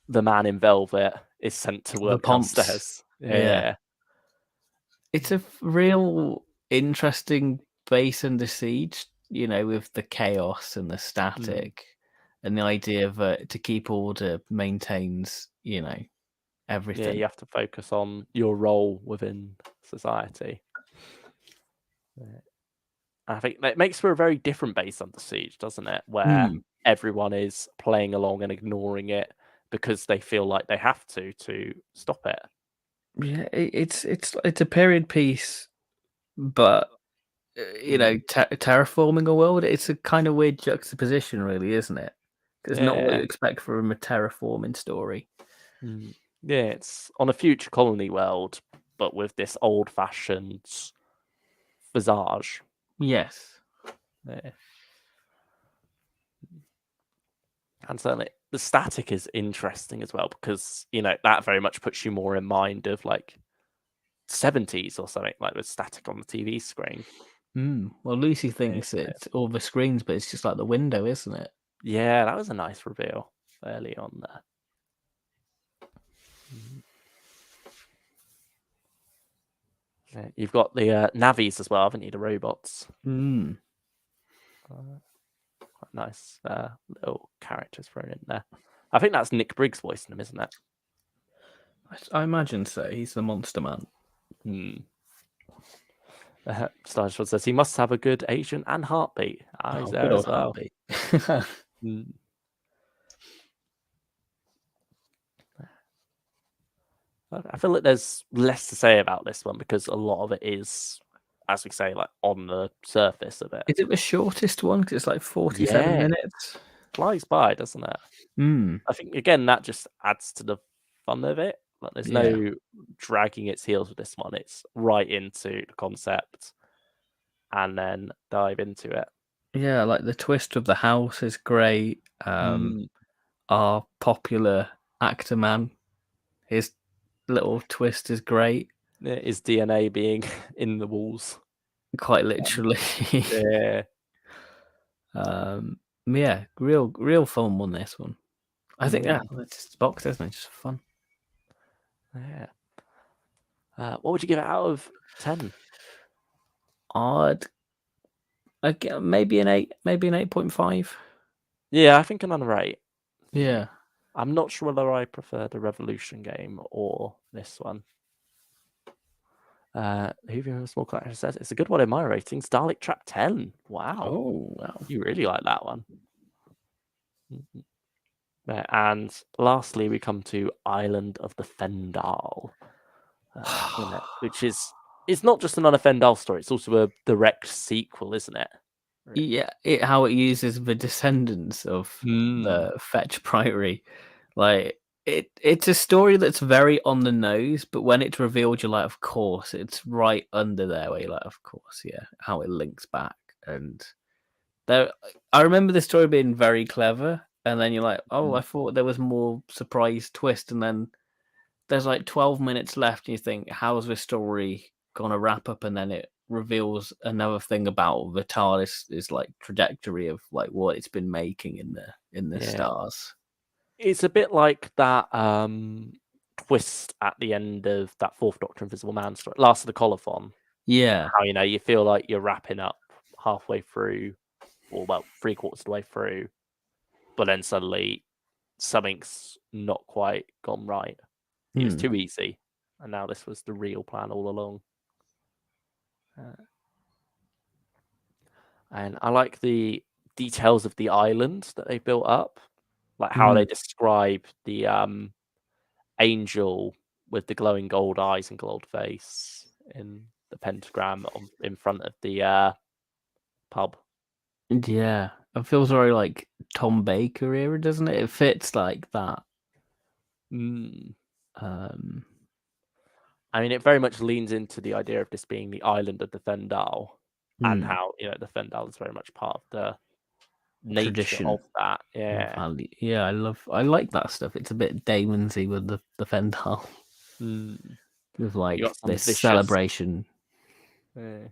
the man in velvet is sent to work downstairs. Yeah. It's a real interesting base under siege, with the chaos and the static and the idea of to keep order maintains, everything. Yeah, you have to focus on your role within society. I think that makes for a very different base under siege, doesn't it? Where everyone is playing along and ignoring it because they feel like they have to stop it. Yeah, it's a period piece, but terraforming a world. It's a kind of weird juxtaposition, really, isn't it? It's not what you expect from a terraforming story. Yeah, it's on a future colony world, but with this old-fashioned visage. Yes. Yeah. And certainly the static is interesting as well, because that very much puts you more in mind of like 70s or something, like with static on the TV screen. Well, Lucy Yeah, thinks it's all the screens, but it's just like the window, isn't it? yeah, that was a nice reveal early on there. Yeah, you've got the navies as well, haven't you? The robots. Hmm. Quite nice little characters thrown in there. I think that's Nick Briggs voicing them, isn't it? I imagine so. He's the monster man. Starshot says he must have a good Asian and heartbeat. He's Oh, there good as old well. heartbeat. I feel like there's less to say about this one because a lot of it is, as we say, like on the surface of it. Is it the shortest one? Because it's like 47 Yeah, minutes. flies by, doesn't it? Hmm. I think again that just adds to the fun of it. Like there's Yeah. no dragging its heels with this one. It's right into the concept and then dive into it. Yeah, like the twist of the house is great. Our popular actor man, his little twist is great. Is DNA being in the walls? Quite literally. Yeah. Yeah, real fun one, this one. I think, Mm, it's just box, isn't it? Just fun. yeah. What would you give it out of 10? I'd maybe an 8, maybe an 8.5. Yeah, I think another 8. Yeah. I'm not sure whether I prefer the Revolution game or this one. Who Small Collector says it's a good one in my ratings. Dalek Trap 10. Wow. Oh, wow. You really like that one. And lastly, we come to Island of the Fendal, which is it's not just another Fendal story. It's also a direct sequel, isn't it? Yeah, how it uses the descendants of the Fetch Priory. Like it's a story that's very on the nose, but when it's revealed, you're like, of course, it's right under there. Where you're like, of course, yeah, how it links back. And there, I remember the story being very clever, and then you're like, oh, I thought there was more surprise twist, and then there's like 12 minutes left, and you think, how's this story gonna wrap up? And then it reveals another thing about the TARDIS like trajectory of like what it's been making in the Yeah. stars. It's a bit like that twist at the end of that Fourth Doctor Invisible Man story, Last of the Colophon. Yeah. How you feel like you're wrapping up halfway through, or well, 3/4 of the way through, but then suddenly something's not quite gone right. It was too easy, and now this was the real plan all along. And I like the details of the island that they built up, like how they describe the angel with the glowing gold eyes and gold face in the pentagram in front of the pub. Yeah. It feels very like Tom Baker era, doesn't it? It fits like that. I mean, it very much leans into the idea of this being the island of the Fendal, and how the Fendal is very much part of the nature Tradition. of that. Yeah. Value. Yeah, I like that stuff. It's a bit Damonsy with the Fendal. With You like got some this vicious. celebration. Yeah.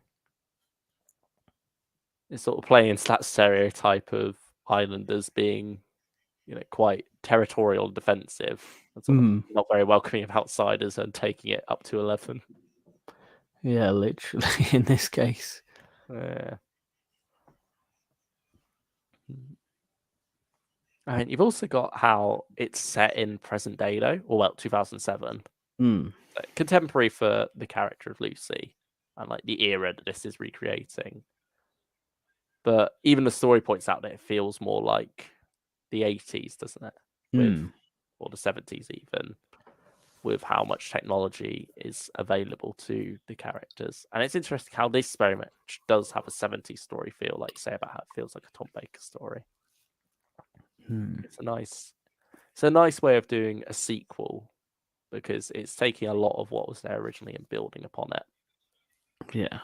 It's sort of playing into that stereotype of islanders being, quite territorial and defensive, and sort of not very welcoming of outsiders and taking it up to 11. Yeah, literally in this case. Yeah. I mean, you've also got how it's set in present day, though, or well, 2007, contemporary for the character of Lucy and like the era that this is recreating. But even the story points out that it feels more like the 80s, doesn't it? Or the 70s, even, with how much technology is available to the characters. And it's interesting how this very much does have a 70s story feel, like say about how it feels like a Tom Baker story. It's a nice way of doing a sequel because it's taking a lot of what was there originally and building upon it. Yeah.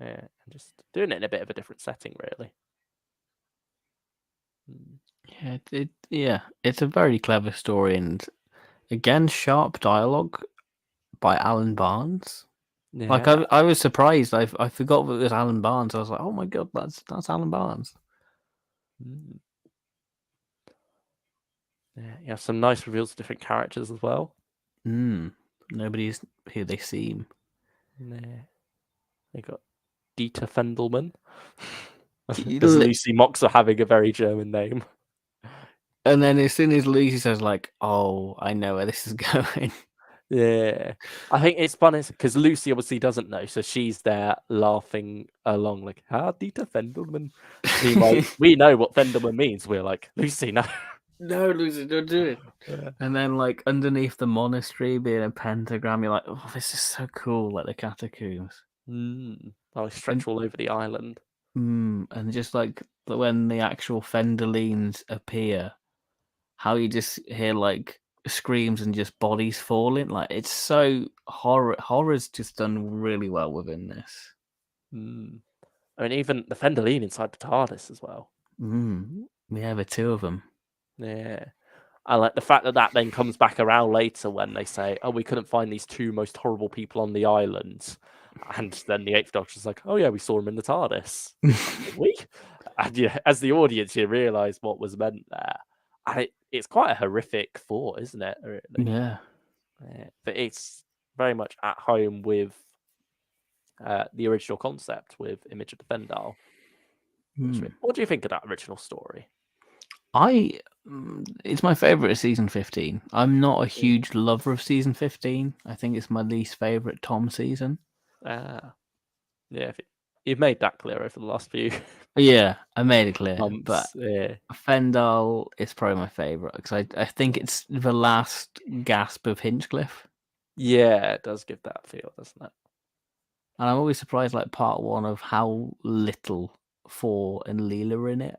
Yeah, and just doing it in a bit of a different setting, really. Yeah, it's a very clever story, and again, sharp dialogue by Alan Barnes. Like Yeah. I was surprised. I forgot that it was Alan Barnes. I was like, oh my god, that's Alan Barnes. Mm. Yeah, you have some nice reveals of different characters as well. Nobody's who they seem. Yeah. They got Dieter Fendelman. Because Li- Lucy mocks her having a very German name. And then as soon as Lucy says, like, oh, I know where this is going. Yeah. I think it's funny because Lucy obviously doesn't know, so she's there laughing along, like, Dieter Fendelman. Meanwhile, we know what Fendelman means. We're like, Lucy, no. No, Lucy, don't do it. Yeah. And then, like, underneath the monastery being a pentagram, you're like, oh, this is so cool, like the catacombs. Oh, stretch all over the island. And just like when the actual Fendelines appear, how you just hear like screams and just bodies falling. Like it's so horror's just done really well within this. I mean, even the Fendeline inside the TARDIS as well. Yeah, the two of them. Yeah. I like the fact that then comes back around later when they say, oh, we couldn't find these two most horrible people on the island. And then the Eighth Doctor's like, oh, yeah, we saw him in the TARDIS. Did we? And yeah, as the audience, you realise what was meant there. And it's quite a horrific thought, isn't it? Really? Yeah. But it's very much at home with the original concept with Image of the Fendal. What do you think of that original story? It's my favorite of season 15. I'm not a huge lover of season 15. I think it's my least favorite Tom season. Yeah, you've made that clear over the last few. Yeah, I made it clear. months. But Yeah. Fendal is probably my favorite because I think it's the last gasp of Hinchcliffe. Yeah, it does give that feel, doesn't it? And I'm always surprised, like part one, of how little Four and Leela are in it.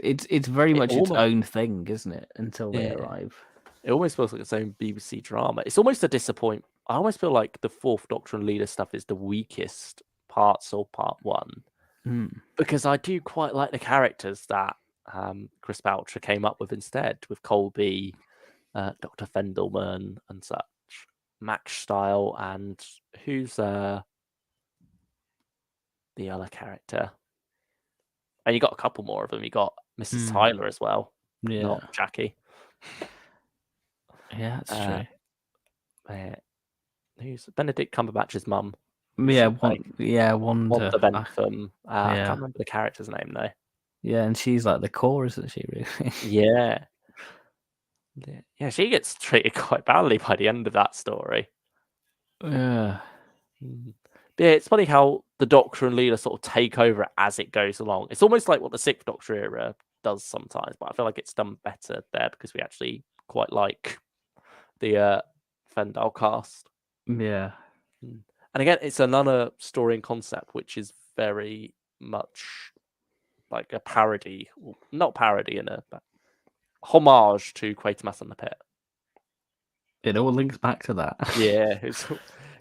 It's very much its own thing, isn't it? Until they arrive. It almost feels like its own BBC drama. It's almost a disappointment. I almost feel like the Fourth Doctor and Leela stuff is the weakest parts of part one. Because I do quite like the characters that Chris Boucher came up with instead, with Colby, Dr. Fendelman, and such. Max Style, and who's the other character? And you got a couple more of them. You got Mrs. Tyler as well. Yeah. Not Jackie. Yeah, that's true. Who's Benedict Cumberbatch's mum? Yeah, Wanda Bentham. I can't remember the character's name though. Yeah, and she's like the core, isn't she? Really? Yeah. Yeah, she gets treated quite badly by the end of that story. Yeah. But yeah, it's funny how the Doctor and Leela sort of take over as it goes along. It's almost like what the Sixth Doctor era does sometimes, but I feel like it's done better there because we actually quite like the Fendal cast. Yeah. And again, it's another story and concept which is very much like a parody, not parody, but homage to Quatermass and the Pit. It all links back to that. Yeah,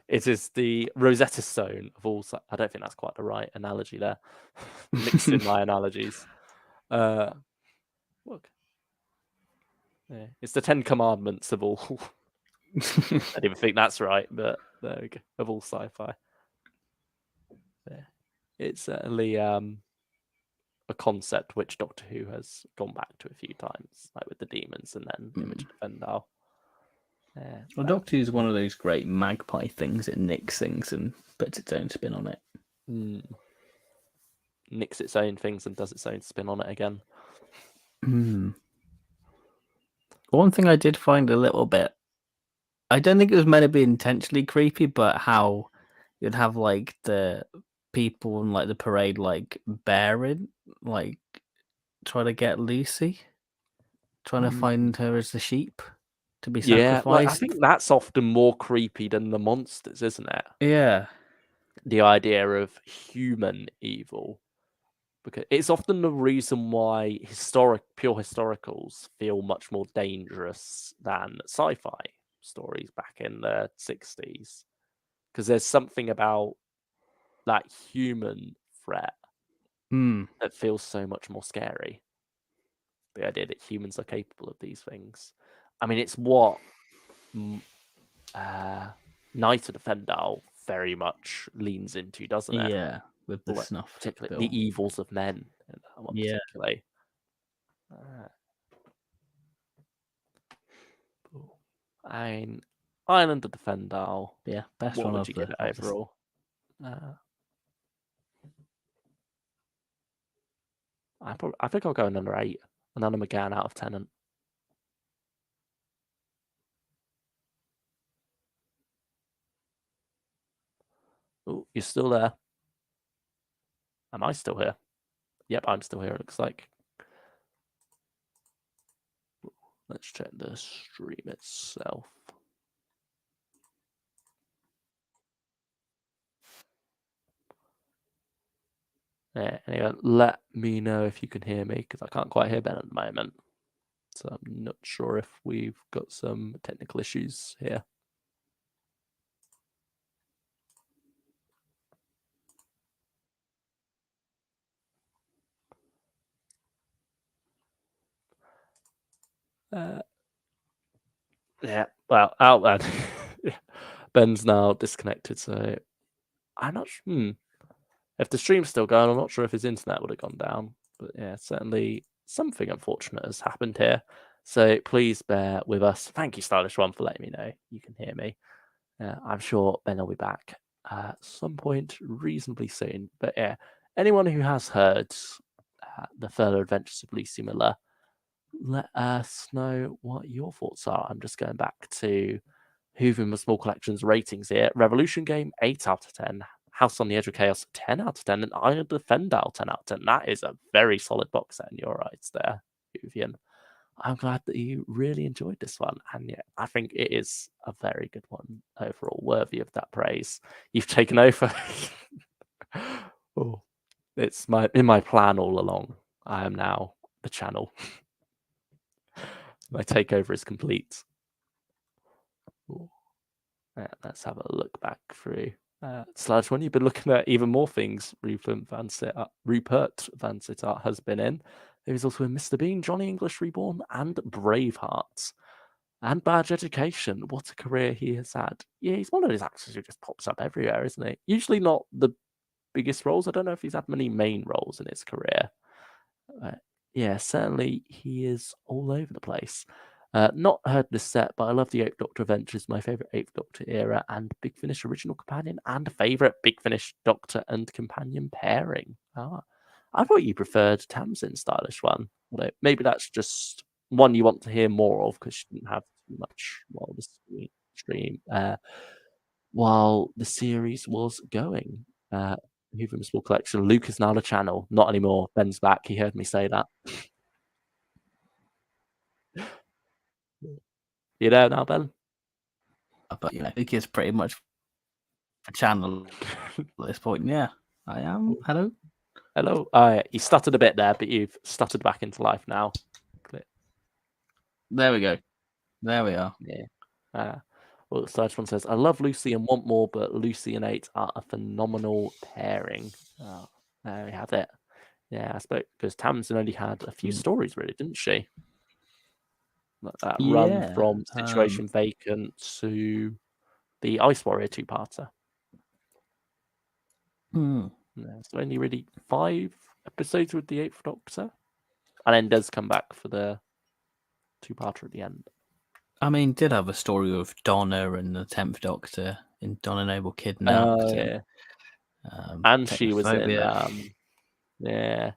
it is the Rosetta Stone of all. I don't think that's quite the right analogy there. Mixed in my analogies. Look, yeah, it's the 10 Commandments of all. I don't even think that's right, but there we go. Of all sci-fi. Yeah. It's certainly a concept which Doctor Who has gone back to a few times, like with the demons and then Image of the Fendal. Yeah, well, Doctor Who is one of those great magpie things. It nicks things and puts its own spin on it. Nicks its own things and does its own spin on it again. One thing I did find a little bit, I don't think it was meant to be intentionally creepy, but how you'd have like the people in like the parade like bearing, like trying to get Lucy, trying to find her as the sheep to be sacrificed. Yeah, I think that's often more creepy than the monsters, isn't it? Yeah. The idea of human evil. Because it's often the reason why pure historicals feel much more dangerous than sci-fi stories back in the 60s. Because there's something about that human threat that feels so much more scary. The idea that humans are capable of these things. I mean, it's what Night of the Fendal very much leans into, doesn't it? Yeah, with the Like, snuff particularly bill. the evils of men in that one Yeah. particularly. Cool. And Island of the Fendal. Yeah, best What one would you give it of the overall? I think I'll go an under 8, and then I'm again out of Tenant. Oh, you're still there? Am I still here? Yep, I'm still here. It looks like. Let's check the stream itself. Yeah, anyway, let me know if you can hear me because I can't quite hear Ben at the moment. So I'm not sure if we've got some technical issues here. Yeah, well, out then. Ben's now disconnected, so I'm not sure. If the stream's still going, I'm not sure if his internet would have gone down. But yeah, certainly something unfortunate has happened here. So please bear with us. Thank you, Stylish One, for letting me know you can hear me. I'm sure Ben will be back at some point reasonably soon. But yeah, anyone who has heard the further adventures of Lucy Miller, let us know what your thoughts are. I'm just going back to Hoover Small Collections ratings here. Revolution Game, 8 out of 10. House on the Edge of Chaos, 10 out of 10. And Island of Fendal, 10 out of 10. That is a very solid box set in your eyes there, Hoovian. I'm glad that you really enjoyed this one. And yeah, I think it is a very good one overall, worthy of that praise. You've taken over. Oh, it's in my plan all along. I am now the channel. My takeover is complete. Ooh. Let's have a look back through. Slash one, you've been looking at even more things Rupert Van Sittart has been in. He was also in Mr. Bean, Johnny English Reborn, and Braveheart. And Badge Education. What a career he has had. Yeah, he's one of those actors who just pops up everywhere, isn't he? Usually not the biggest roles. I don't know if he's had many main roles in his career. Yeah, certainly he is all over the place. Not heard this set, but I love the Eighth Doctor Adventures, my favourite Eighth Doctor era, and Big Finish original companion, and favourite Big Finish Doctor and companion pairing. I thought you preferred Tamsin Stylish One. Although maybe that's just one you want to hear more of because she didn't have too much while the stream while the series was going. Hoover Small Collection. Luke is now the channel. Not anymore. Ben's back. He heard me say that. You there now, Ben? But I think it's pretty much a channel at this point. Yeah, I am. Hello. Hello. You stuttered a bit there, but you've stuttered back into life now. There we go. There we are. Yeah. Well, Search One says, I love Lucy and want more, but Lucy and 8 are a phenomenal pairing. Oh, there we have it. Yeah, I suppose because Tamsin only had a few stories, really, didn't she? That run from Situation Vacant to the Ice Warrior two-parter. So only really 5 episodes with the 8th Doctor. And then does come back for the two-parter at the end. I mean, did have a story of Donna and the 10th Doctor in Donna Noble Kidnapped. And she was in, yeah.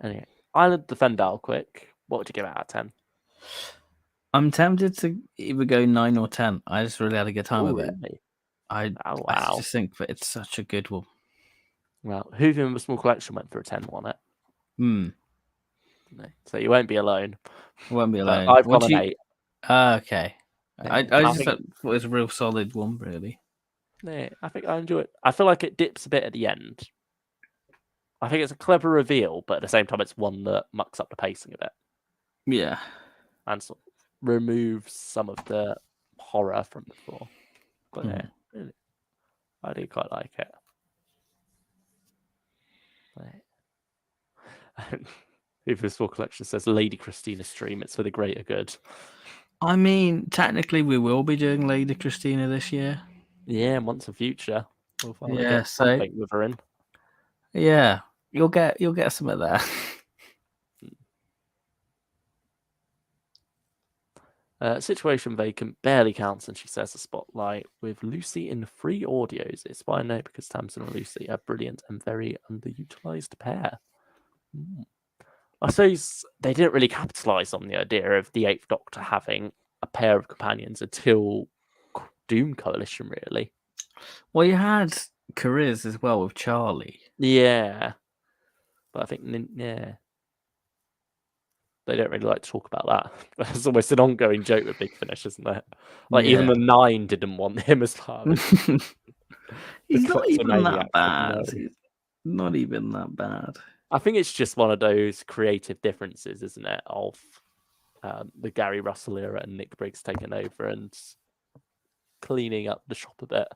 Anyway, Island of Fendal, quick. What would you give it out of 10? I'm tempted to either go 9 or 10. I just really had a good time with it. I just think that it's such a good one. Well, Hoover and the Small Collection went for a 10 on it. So you won't be alone. I won't be alone. I've got an 8. Okay. I just thought it was a real solid one, really. Yeah, I think I enjoy it. I feel like it dips a bit at the end. I think it's a clever reveal, but at the same time, it's one that mucks up the pacing a bit. Yeah. And sort of removes some of the horror from before. But yeah, really, I do quite like it. If this Small Collection says Lady Christina stream, it's for the greater good. I mean, technically, we will be doing Lady Christina this year. Yeah, Once a Future. We'll finally Yeah, get so something with her in. yeah, you'll get some of that. Situation vacant barely counts, and she says a spotlight with Lucie in free audios. It's by note because Tamsin and Lucie are brilliant and very underutilized pair. I suppose they didn't really capitalize on the idea of the Eighth Doctor having a pair of companions until Doom Coalition, really. Well, you had Cariz as well with Charlie. Yeah, but I think yeah, they don't really like to talk about that. That's almost an ongoing joke with Big Finish, isn't it? Like even Yeah. the Nine didn't want him as part of it. The He's not even that Kleptomaniac said bad. no. He's not even that bad. I think it's just one of those creative differences, isn't it? Of the Gary Russell era and Nick Briggs taking over and cleaning up the shop a bit.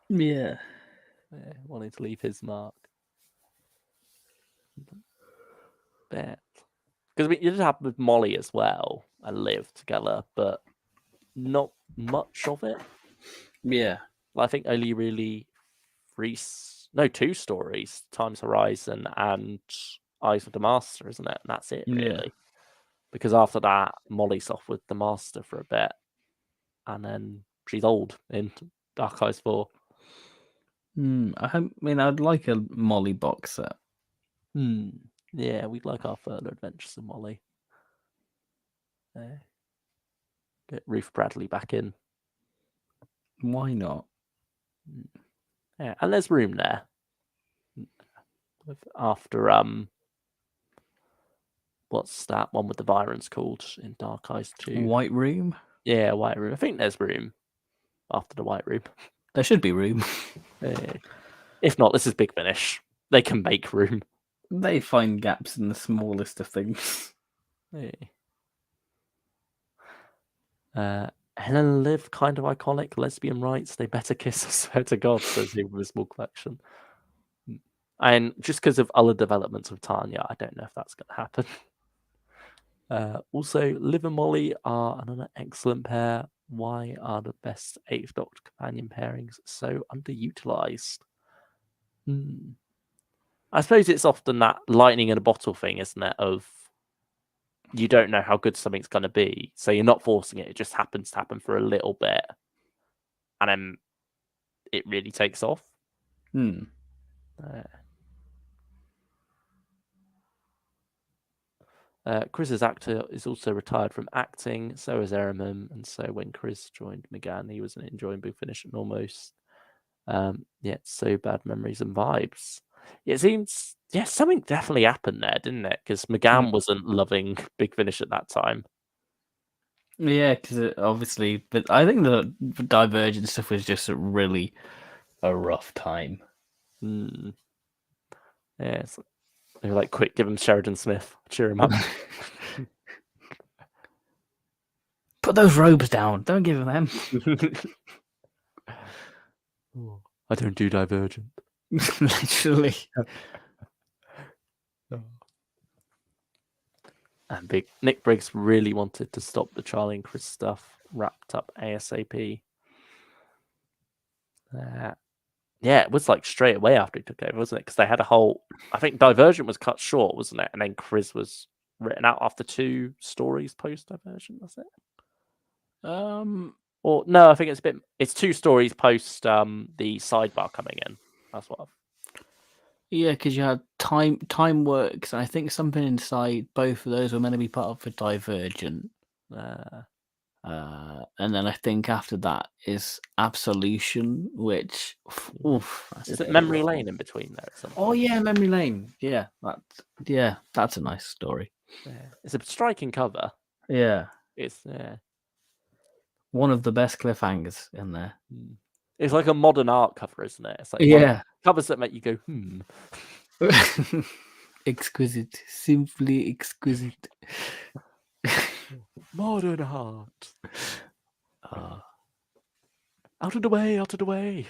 Yeah. Yeah, wanting to leave his mark. Because you did have with Molly as well and Liv together, but not much of it. Yeah. I think only really two stories: Time's Horizon and Eyes of the Master, isn't it? And that's it, really. Yeah. Because after that, Molly's off with the Master for a bit, and then she's old in Dark Eyes 4. I mean, I'd like a Molly box set. Yeah, we'd like our further adventures of Molly. Get Ruth Bradley back in. Why not? Yeah, and there's room there. After what's that one with the Byrons called in Dark Eyes 2? White Room? Yeah, White Room. I think there's room after the White Room. There should be room. If not, this is Big Finish. They can make room. They find gaps in the smallest of things. Helen and Liv, kind of iconic. Lesbian rights. They better kiss, I swear to God, says he with a small collection. And just because of other developments of Tanya, I don't know if that's going to happen. Also, Liv and Molly are another excellent pair. Why are the best Eighth Doctor companion pairings so underutilized? I suppose it's often that lightning in a bottle thing, isn't it? Of you don't know how good something's going to be, so you're not forcing it. It just happens to happen for a little bit, and then it really takes off. Chris's actor is also retired from acting, so is Ehrman, and so when Chris joined McGann, he wasn't enjoying Big Finish and almost. So bad memories and vibes. It seems, something definitely happened there, didn't it? Because McGann wasn't loving Big Finish at that time. Yeah, because obviously, but I think the Divergent stuff was just really a rough time. Yeah, they were like, quick, give him Sheridan Smith, cheer him up. Put those robes down. Don't give them. I don't do Divergent. Literally. And Nick Briggs really wanted to stop the Charlie and Chris stuff wrapped up ASAP. It was like straight away after he took over, wasn't it? Because they had a whole, I think Divergent was cut short, wasn't it? And then Chris was written out after 2 stories post Divergent, was it? Or no, I think it's 2 stories post the sidebar coming in. That's what Yeah, because you had time works, and I think something inside both of those were meant to be part of the Divergent. And then I think after that is Absolution, which is it Memory Lane in between there? Oh yeah, Memory Lane. Yeah, that's a nice story. It's a striking cover. Yeah, it's one of the best cliffhangers in there. It's like a modern art cover, isn't it? It's like covers that make you go Exquisite, simply exquisite. Modern art. Out of the way, out of the way.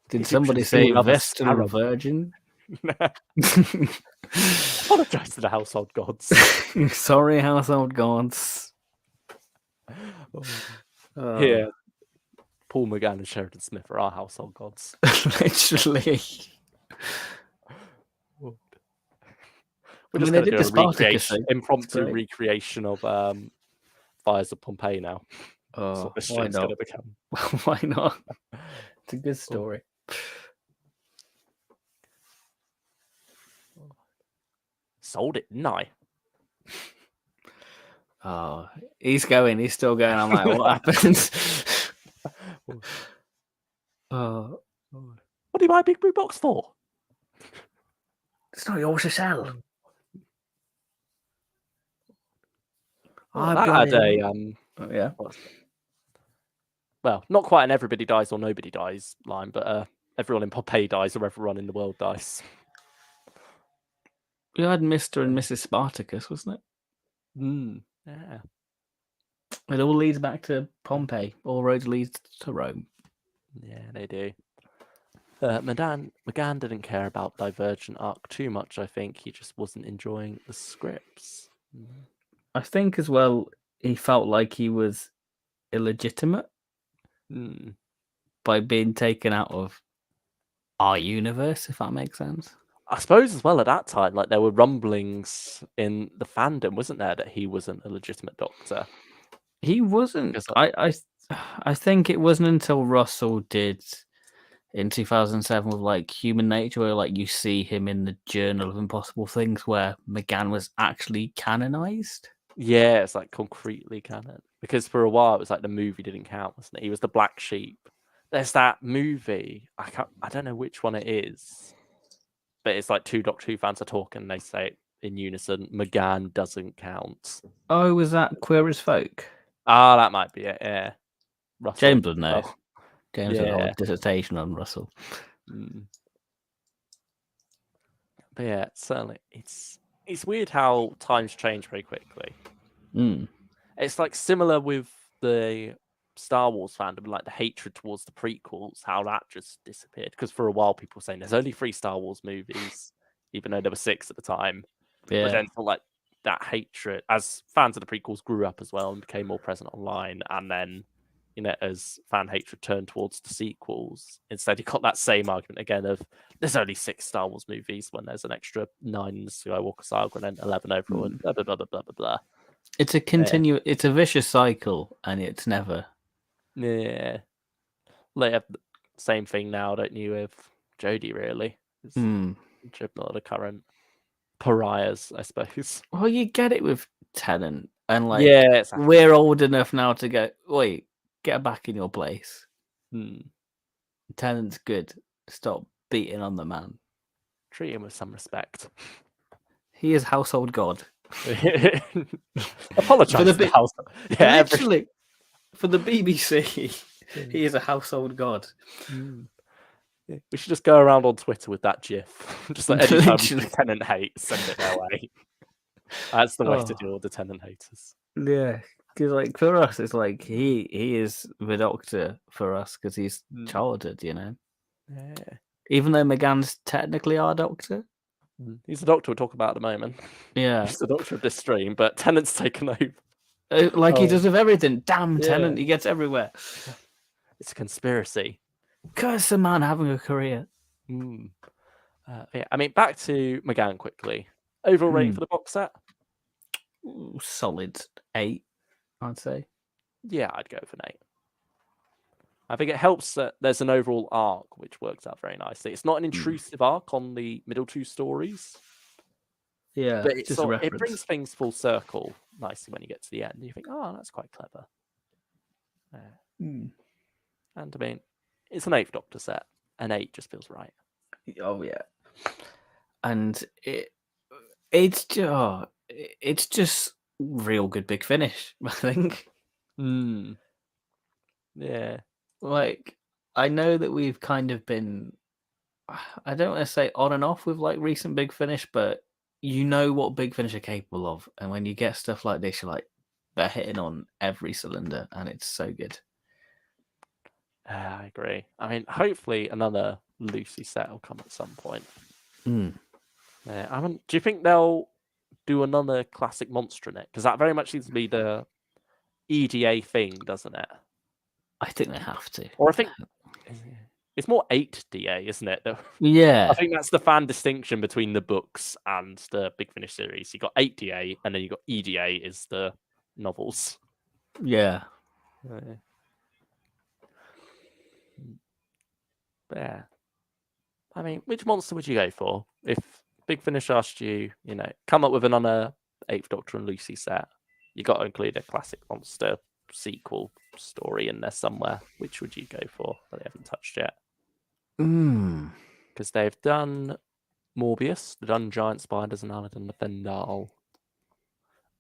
Did somebody say Vestal Virgin? Apologise to the household gods. Sorry, household gods. Here, Paul McGann and Sheridan Smith are our household gods. Literally. We're I just mean, going they to did do the a Spartacus thing. impromptu Great. recreation of Fires of Pompeii now. That's Oh, what this why stream's going not? to become. Why not? It's a good story. Sold it, didn't I? Oh, he's going. He's still going. I'm like, what happens? Oh, What do you buy a big blue box for? it's not yours to sell. Well, that had a yeah. well, not quite an everybody dies or nobody dies line, but everyone in Pompeii dies or everyone in the world dies. You had Mr. and Mrs. Spartacus, wasn't it? Yeah. It all leads back to Pompeii. All roads lead to Rome. Yeah, they do. McGann didn't care about Divergent Arc too much, I think. He just wasn't enjoying the scripts. I think as well, he felt like he was illegitimate by being taken out of our universe, if that makes sense. I suppose as well at that time, like there were rumblings in the fandom, wasn't there, that he wasn't a legitimate Doctor? He wasn't. I think it wasn't until Russell did in 2007 with like Human Nature, where like you see him in the Journal of Impossible Things, where McGann was actually canonized. Yeah, it's like concretely canon. Because for a while it was like the movie didn't count, wasn't it? He was the black sheep. There's that movie. I don't know which one it is, but it's like two Doctor Who fans are talking. And they say in unison, McGann doesn't count. Oh, was that Queer as Folk? Ah, that might be it. Yeah, Russell. James would know. James did a whole dissertation on Russell. But yeah, certainly it's weird how times change very quickly. It's like similar with the Star Wars fandom, like the hatred towards the prequels, how that just disappeared. Because for a while, people were saying there's only 3 Star Wars movies, even though there were 6 at the time. Yeah. But then, like that hatred, as fans of the prequels grew up as well and became more present online, and then as fan hatred turned towards the sequels, instead you got that same argument again of there's only 6 Star Wars movies when there's an extra 9 in the Skywalker saga and then 11 overall, and blah blah blah blah blah blah blah. It's a it's a vicious cycle, and it's never. Yeah, they have the same thing now, don't you, with Jodie? Really, driven a lot of current pariahs, I suppose. Well, you get it with Tennant, and like, exactly. We're old enough now to go. Wait, get back in your place. Tennant's good. Stop beating on the man. Treat him with some respect. He is household god. Apologise for the household. Yeah, literally. For the BBC, he is a household god. We should just go around on Twitter with that GIF. Just like anytime Tennant hate, send it their way. That's the way to deal with the Tennant haters. Yeah, because like for us, it's like he is the Doctor for us because he's childhood, Yeah. Even though McGann's technically our Doctor. He's the Doctor we'll talk about at the moment. Yeah. He's the Doctor of this stream, but Tennant's taken over. He does with everything. Damn Tennant, he gets everywhere. It's a conspiracy. Curse the man having a career. Yeah, I mean, back to McGann quickly. Overall rating for the box set? Solid 8, I'd say. Yeah, I'd go for an 8. I think it helps that there's an overall arc, which works out very nicely. It's not an intrusive arc on the middle 2 stories. Yeah, but it brings things full circle nicely when you get to the end. You think, oh, that's quite clever. And I mean, it's an 8th Doctor set. An 8 just feels right. Oh yeah, and it's just real good Big Finish, I think. Yeah. Like, I know that we've kind of been, I don't want to say on and off with like recent Big Finish, but you know what Big Finish are capable of. And when you get stuff like this, you're like, they're hitting on every cylinder and it's so good. I agree. I mean, hopefully another Lucie set will come at some point. Mm. Yeah, do you think they'll do another classic monster in it? Because that very much seems to be the EDA thing, doesn't it? I think they have to. Or I think it's more 8DA, isn't it? I Yeah. think that's the fan distinction between the books and the Big Finish series. You got 8DA, and then you got EDA is the novels. Yeah. Yeah. I mean, which monster would you go for if Big Finish asked you, come up with another Eighth Doctor and Lucy set? You got to include a classic monster sequel story in there somewhere. Which would you go for that they haven't touched yet? Because they've done Morbius, they've done Giant Spiders, and now they've done the Fendal.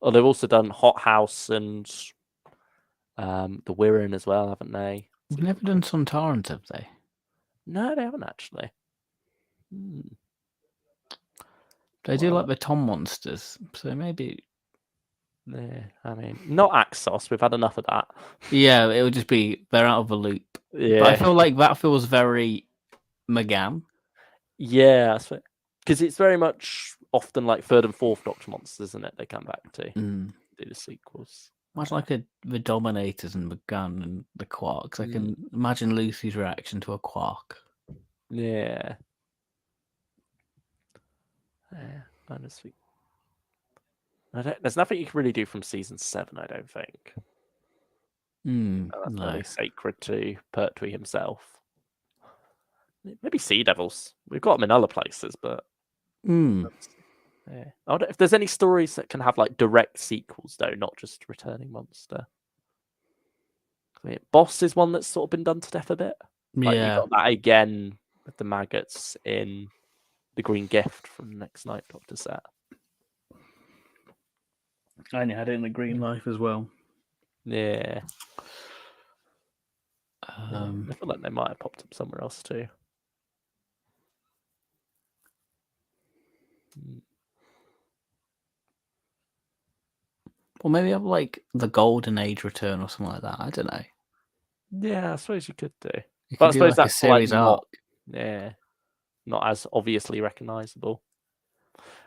Oh, they've also done Hot House and the Wirren as well, haven't they? We've never done Sontarans, have they? No, they haven't actually. They do like the Tom monsters, so maybe. Yeah, I mean, not Axos. We've had enough of that. Yeah, it would just be they're out of the loop. Yeah, But I feel like that feels very McGann. Yeah, because it's very much often like third and fourth Doctor monsters, isn't it? They come back to do the sequels. Much like the Dominators and McGann and the Quarks. I can imagine Lucy's reaction to a Quark. Yeah. Honestly. There's nothing you can really do from season 7, I don't think. That's really sacred to Pertwee himself. Maybe Sea Devils. We've got them in other places, but yeah. I wonder if there's any stories that can have like direct sequels, though, not just returning monster. I mean, Boss is one that's sort of been done to death a bit. Like, you got that again with the maggots in the Green Gift from the next Night Doctor set. And you had it in the Green Life as well. Yeah. I feel like they might have popped up somewhere else too. Or maybe have like the Golden Age return or something like that. I don't know. Yeah, I suppose you could do. You But I could do suppose like a that's series arc. Not as obviously recognisable.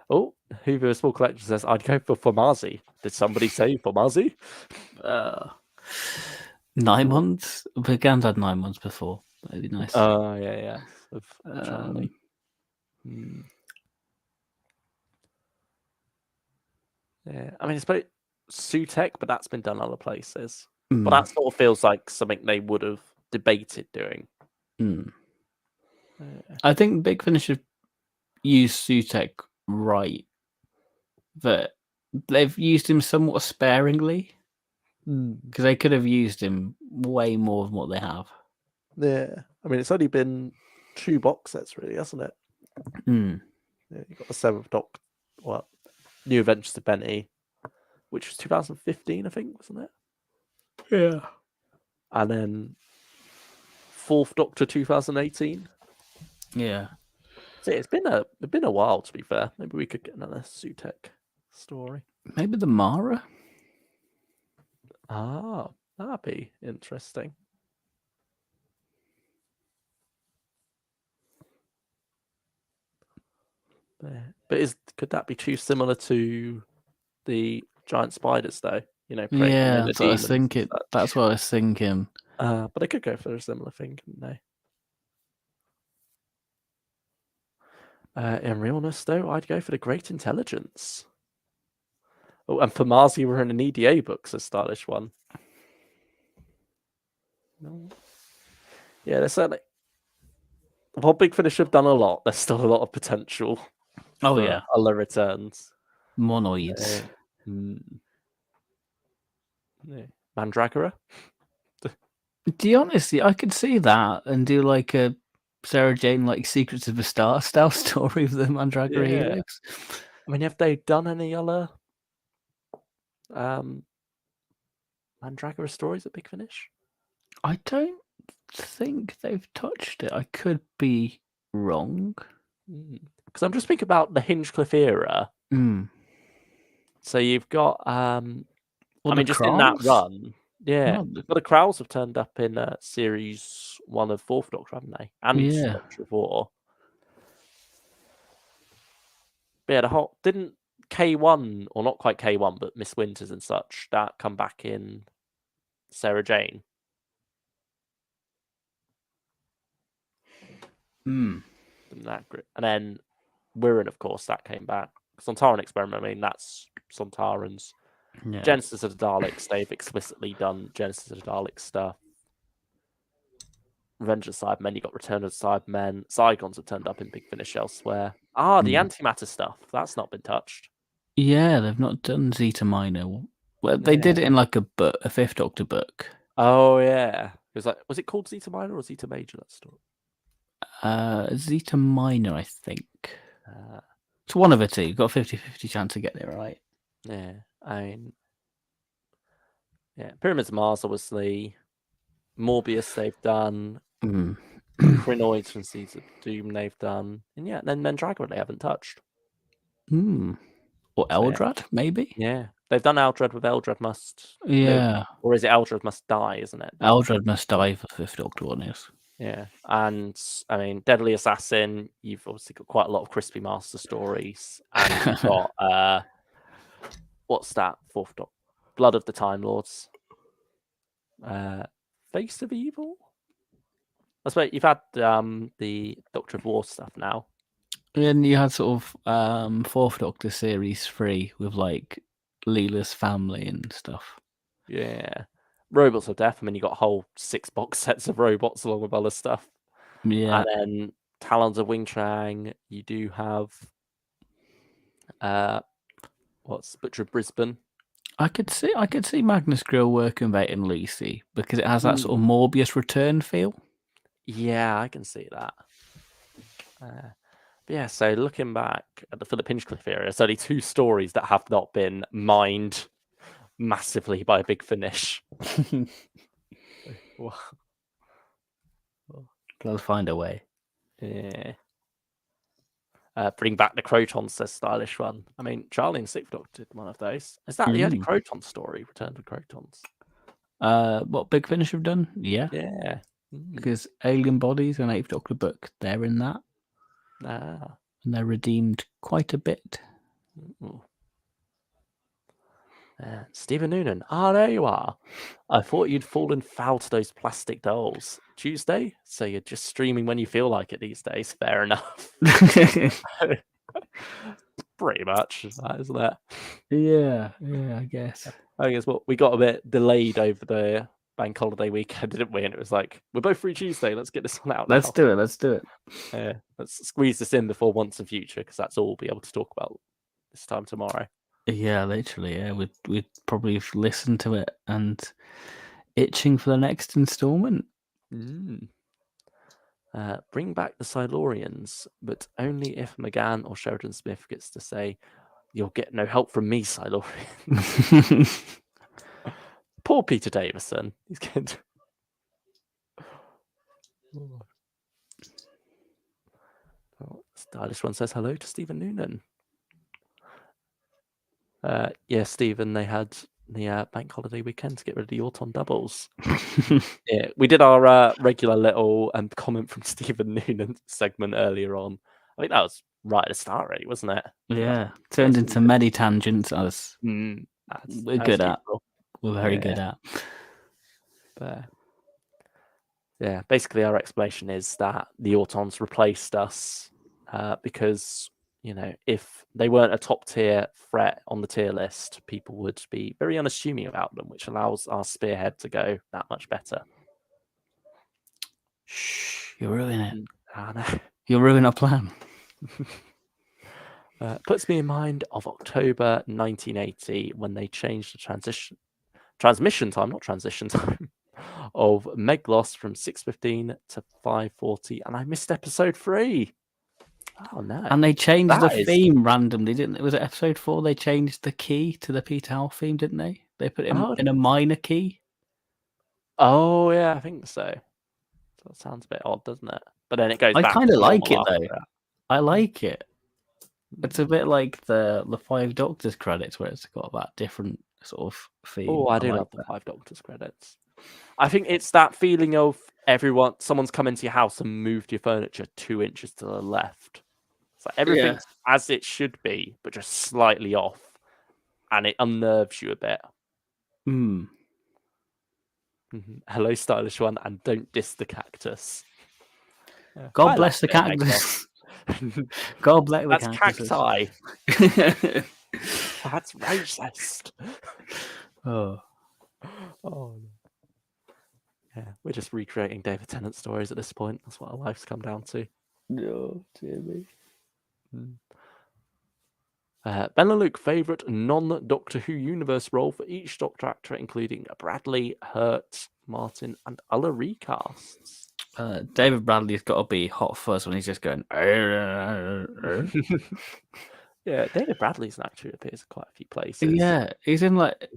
Oh, Hoover Small Collection says, I'd go for Formazi. Did somebody say Formazi? 9 months? Begans had 9 months before. That'd be nice. Oh, yeah. Of Charlie. Yeah, I mean, it's about Sutek, but that's been done other places. But that sort of feels like something they would have debated doing. I think Big Finish have used Sutek right, but they've used him somewhat sparingly because they could have used him way more than what they have. Yeah, I mean, it's only been 2 box sets, really, hasn't it? Yeah, you got the 7th Doctor, New Adventures of Benny, which was 2015, I think, wasn't it? Yeah. And then 4th Doctor 2018. Yeah. So it's been a while, to be fair. Maybe we could get another Sutek story. Maybe the Mara. Ah, that'd be interesting. But could that be too similar to the Giant Spiders, though? Yeah, that's what I was thinking. That's what I was thinking. But they could go for a similar thing, couldn't they? In realness, though, I'd go for the Great Intelligence. Oh, and for Marzi, we're in an EDA book, so stylish one. No. Yeah, there's certainly. While Big Finish have done a lot, there's still a lot of potential. Oh, yeah. Other returns. Monoids. Mandragora? Do you honestly, I could see that and do like a Sarah Jane, like Secrets of the Star style story with the Mandragora Helix. I mean, have they done any other Mandragora stories at Big Finish? I don't think they've touched it. I could be wrong. Because I'm just thinking about the Hinchcliffe era. So you've got, in that run, the Krauls have turned up in series 1 of 4th Doctor, haven't they? And Doctor of War. But yeah, the whole didn't K1 or not quite K1, but Miss Winters and such that come back in Sarah Jane. That great. And then Wirren, of course, that came back. Sontaran Experiment, I mean, that's Sontaran's. Yeah. Genesis of the Daleks, they've explicitly done Genesis of the Daleks stuff. Revenge of the Cybermen, you got Return of the Cybermen. Zygons have turned up in Big Finish elsewhere. The antimatter stuff, that's not been touched. Yeah, they've not done Zeta Minor. Well, they did it in like a book, a Fifth Doctor book. Oh yeah, it was it called Zeta Minor or Zeta Major? That story. Zeta Minor, I think. It's one of the two. You've got a 50-50 chance to get it right. Yeah, I mean, Pyramids of Mars, obviously. Morbius, they've done. Crinoids from Seeds of Doom, they've done. And then Mendragon, they haven't touched. Or Eldrad, maybe? Yeah, they've done Eldrad with Eldrad Must. Yeah. Or is it Eldrad Must Die, isn't it? Eldrad Must Die for Fifth Doctor one is. Yeah, and I mean, Deadly Assassin, you've obviously got quite a lot of Crispy Master stories, and you've got what's that? Fourth Doctor, Blood of the Time Lords, Face of Evil. I suppose you've had the Doctor of War stuff now. And you had sort of Fourth Doctor Series 3 with like Leela's family and stuff. Yeah. Robots of Death. I mean, you got whole 6 box sets of robots along with other stuff. Yeah. And then Talons of Wing Chang. You do have what's Butcher of Brisbane. I could see Magnus Grill working that in Lucie because it has that sort of Morbius return feel. Yeah, I can see that. But yeah, so looking back at the Philip Hinchcliffe era, there's only 2 stories that have not been mined massively by a Big Finish. They'll find a way. Yeah. Bring back the Crotons, says Stylish One. I mean, Charlie and Sixth Doctor did one of those. Is that the only Croton story? Return to Crotons. What Big Finish have done? Yeah. Yeah. Because Alien Bodies and Eighth Doctor book, they're in that. And they're redeemed quite a bit. Stephen Noonan. There you are. I thought you'd fallen foul to those plastic dolls. Tuesday? So you're just streaming when you feel like it these days. Fair enough. Pretty much, isn't it? Yeah, I guess. I guess what we got a bit delayed over the bank holiday weekend, didn't we? And it was like, we're both free Tuesday. Let's get this one out. Let's do it. Let's squeeze this in before Once and Future, because that's all we'll be able to talk about this time tomorrow. Yeah, literally. Yeah, we'd probably listen to it and itching for the next installment. Bring back the Silurians, but only if McGann or Sheridan Smith gets to say, "You'll get no help from me, Silurians." Poor Peter Davison. He's getting. Stylish One says hello to Stephen Noonan. Yeah, Stephen, they had the bank holiday weekend to get rid of the Auton doubles. Yeah, we did our regular little comment from Stephen Noonan segment earlier on. I think that was right at the start, really, wasn't it? Yeah, turned into many tangents as we're good at. We're very good at. But yeah, basically our explanation is that the Autons replaced us because, you know, if they weren't a top tier threat on the tier list, people would be very unassuming about them, which allows our spearhead to go that much better. Shh, you're ruining it. I know. You're ruining our plan. Puts me in mind of October 1980 when they changed the transmission time of Meglos from 6:15 to 5:40, and I missed episode 3. Oh no! And they changed the theme randomly, didn't it? Was it episode 4? They changed the key to the Peter Howl theme, didn't they? They put it in a minor key. Oh yeah, I think so. That sounds a bit odd, doesn't it? But then it goes. I kind of like it though. I like it. It's a bit like the 5 Doctors credits, where it's got that different sort of theme. Oh, I do love the 5 Doctors credits. I think it's that feeling of someone's come into your house and moved your furniture 2 inches to the left. It's like everything's as it should be, but just slightly off, and it unnerves you a bit. Hmm. Hello, stylish one, and don't diss the cactus. God bless the cactus. God bless the That's cactuses. cacti. That's racist. Oh. Oh. Yeah, we're just recreating David Tennant stories at this point. That's what our life's come down to. No, dear me. Ben and Luke favourite non-Doctor Who universe role for each Doctor actor, including Bradley, Hurt, Martin, and other recasts. David Bradley's got to be Hot Fuzz when he's just going. Yeah, David Bradley's an actor who appears in quite a few places. Yeah, he's in like.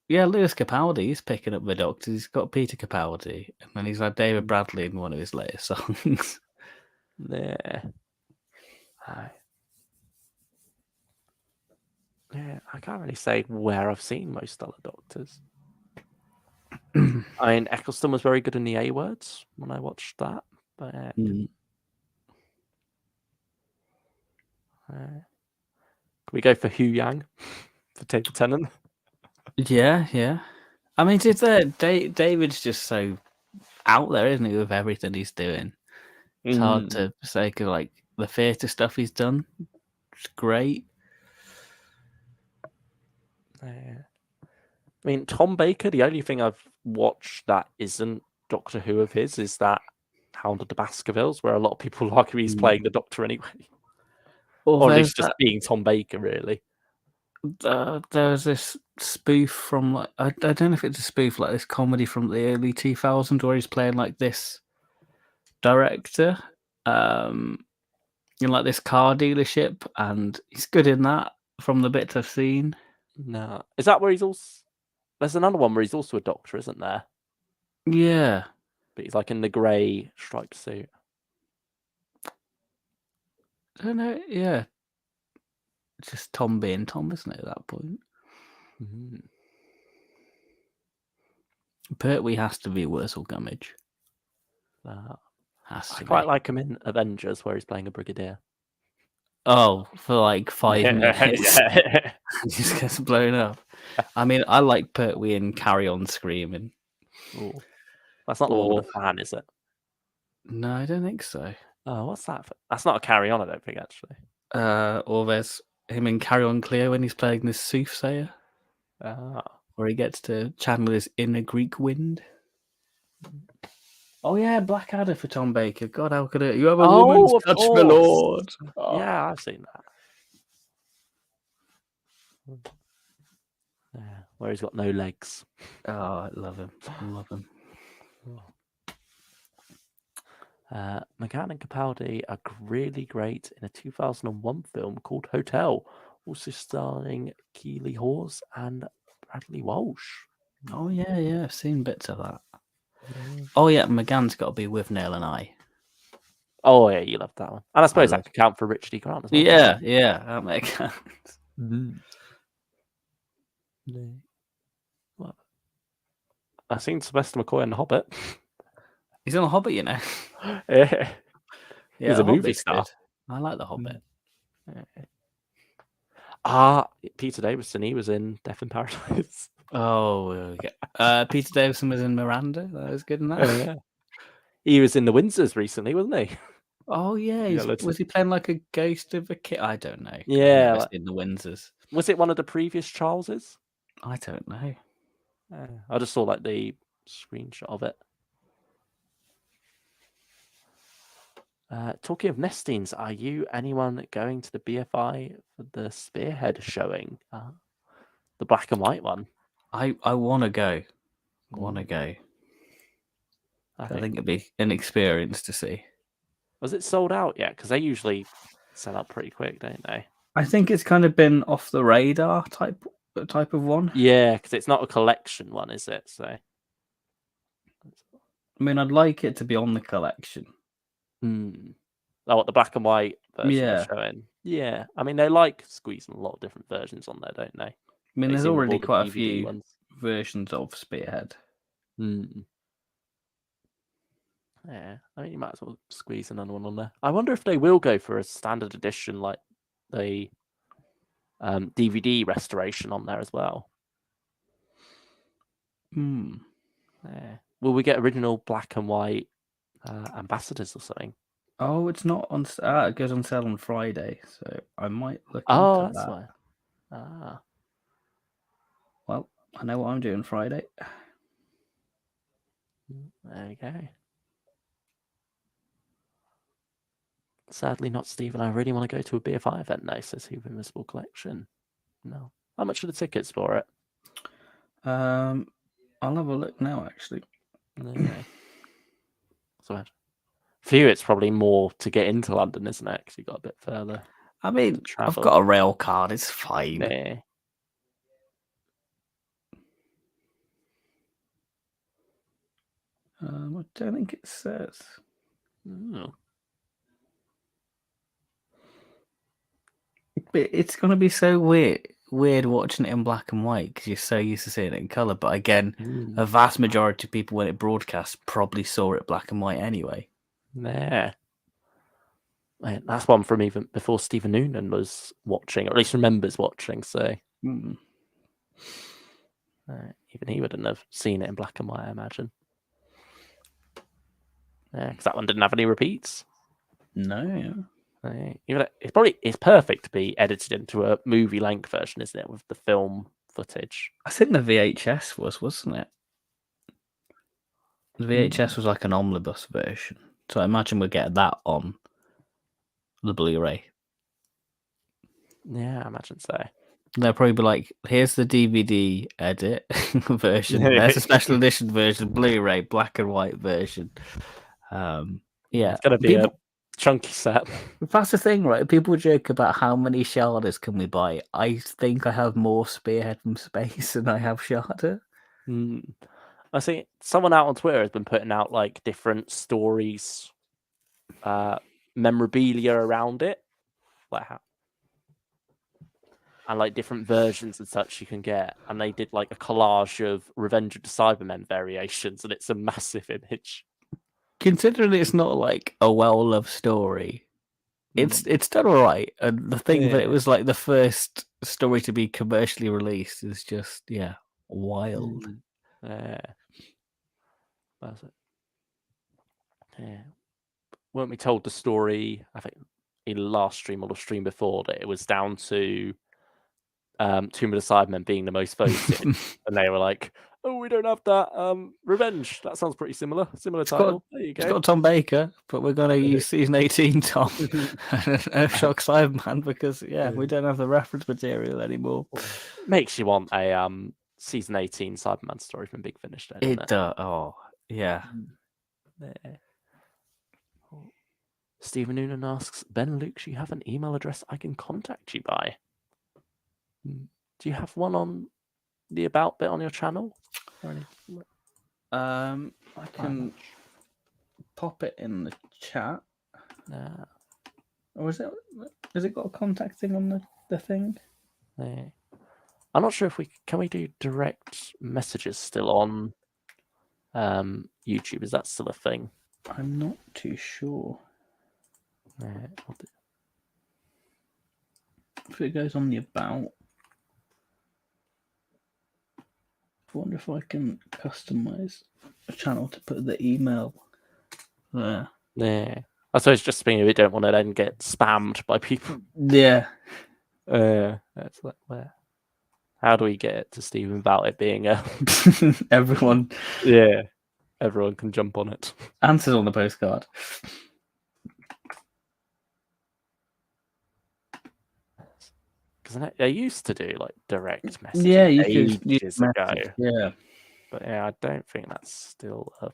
Yeah, Lewis Capaldi, he's picking up the Doctors. He's got Peter Capaldi, and then he's had David Bradley in one of his latest songs. Yeah. Yeah, I can't really say where I've seen most other Doctors. I mean, Eccleston was very good in the A words when I watched that. But can we go for Hu Yang for David Tennant? Yeah. I mean, David's just so out there, isn't he, with everything he's doing? It's hard to say because, like, the theatre stuff he's done, it's great. I mean, Tom Baker, the only thing I've watched that isn't Doctor Who of his is that Hound of the Baskervilles, where a lot of people argue he's playing the Doctor anyway. Or at least just being Tom Baker, really. There was this spoof from, like, I don't know if it's a spoof, like this comedy from the early 2000s where he's playing like this director in like this car dealership, and he's good in that from the bits I've seen. No. Is that where he's also... There's another one where he's also a doctor, isn't there? Yeah. But he's like in the grey striped suit. I don't know, yeah. It's just Tom being Tom, isn't it, at that point? Pertwee has to be Wurzel Gummidge. I quite like him in Avengers, where he's playing a brigadier. Oh, for like 5 minutes. He just gets blown up. I mean, I like Pertwee in Carry On Screaming. Ooh. That's not the one with the fan, is it? No, I don't think so. Oh, what's that? That's not a Carry On, I don't think, actually. Or there's him in Carry On Cleo when he's playing this soothsayer. Where he gets to channel his inner Greek wind. Oh yeah, Blackadder for Tom Baker. God, how could it? You have a woman's touch, my lord. Oh. Yeah, I've seen that. Yeah, where he's got no legs. Oh, I love him. McGann and Capaldi are really great in a 2001 film called Hotel, also starring Keeley Hawes and Bradley Walsh. Oh yeah, I've seen bits of that. Oh yeah, McGann's got to be With Nail and I. Oh yeah, you love that one. And I suppose that could count for Richard E. Grant as well. Yeah, that makes sense. Well, I've seen Sylvester McCoy in The Hobbit. He's in The Hobbit, you know. Yeah, he's a movie star. Good. I like The Hobbit. Peter Davison, he was in Death in Paradise. Oh, Peter Davison was in Miranda. That was good in that. Yeah. He was in The Windsors recently, wasn't he? Oh yeah, was he playing like a ghost of a kid? I don't know. Yeah, I've seen The Windsors. Was it one of the previous Charleses? I don't know. I just saw like the screenshot of it. Talking of Nestines, are you anyone going to the BFI for the Spearhead showing? The black and white one? I want to go. I think it'd be an experience to see. Was it sold out yet? Because they usually sell out pretty quick, don't they? I think it's kind of been off the radar type of one. Yeah, because it's not a collection one, is it? So, I mean, I'd like it to be on the collection. Oh, what, the black and white version they're showing? Yeah, I mean, they like squeezing a lot of different versions on there, don't they? I mean, there's already quite a few versions of Spearhead. Yeah, I mean, you might as well squeeze another one on there. I wonder if they will go for a standard edition, like the DVD restoration on there as well. Yeah. Will we get original black and white ambassadors or something? Oh, it's not on. It goes on sale on Friday, so I might look Oh, into that's that. why. Well, I know what I'm doing Friday. There you go. Sadly, not Stephen. I really want to go to a BFI event now, says Hoover Invisible Collection. No. How much are the tickets for it? I'll have a look now, actually. Yeah. So for you, it's probably more to get into London, isn't it? Because you got a bit further. I mean, I've Travel. got a rail card. It's fine. Yeah. I don't think it says. Oh. But it's going to be so weird watching it in black and white because you're so used to seeing it in color. But again, a vast majority of people when it broadcasts probably saw it black and white anyway. Yeah. That's one from even before Stephen Noonan was watching, or at least remembers watching. So even he wouldn't have seen it in black and white, I imagine. Yeah, because that one didn't have any repeats. No. It's perfect to be edited into a movie length version, isn't it, with the film footage? I think the VHS wasn't it? The VHS was like an omnibus version, so I imagine we'll get that on the Blu-ray. Yeah, I imagine so. They'll probably be like, "Here's the DVD edit version. There's a special edition version, Blu-ray, black and white version." Yeah, it's gonna be a chunky set. That's the thing, right? People joke about how many Shardas can we buy. I think I have more Spearhead from Space than I have Sharda. I see someone out on Twitter has been putting out like different stories, memorabilia around it, like how, and like different versions and such you can get. And they did like a collage of Revenge of the Cybermen variations, and it's a massive image. Considering it's not like a well-loved story, it's done all right. And the thing that it was like the first story to be commercially released is just wild. That's it. Yeah. Weren't we told the story? I think in the last stream or the stream before that it was down to Tomb of the Cybermen being the most voted, and they were like, "Oh, we don't have that. Revenge. That sounds pretty similar. Similar title. There you go. It's got Tom Baker, but we're going to use season 18 Tom and Shock Cyberman because we don't have the reference material anymore. Makes you want a season 18 Cyberman story from Big Finish, doesn't it? It does. Oh, yeah. Stephen Noonan asks, Ben and Luke, you have an email address I can contact you by? Do you have one on the about bit on your channel? I can pop it in the chat. Or is it got a contact thing on the thing? I'm not sure if can we do direct messages still on YouTube? Is that still a thing? I'm not too sure. If it goes on the about, I wonder if I can customize a channel to put the email there. Yeah. I suppose just being we don't want to then get spammed by people. Yeah. That's like where. How do we get it to Stephen without it being a everyone? Yeah, everyone can jump on it. Answers on the postcard. Because I used to do like direct messages. Yeah, you ages could ago. Yeah, but I don't think that's still a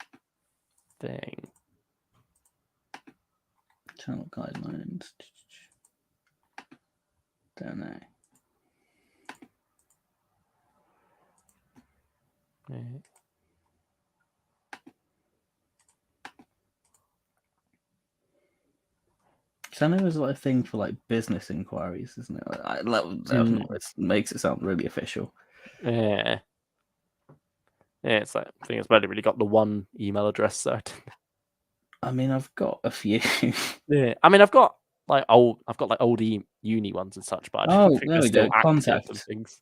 thing. Channel guidelines. Don't know. So I know there's like a thing for like business inquiries, isn't it? It makes it sound really official. Yeah, it's like I think it's barely really got the one email address, so I mean, I've got a few. Yeah, I mean, I've got old uni ones and such, but I don't Oh, think there they're we go. still active and Contact. things.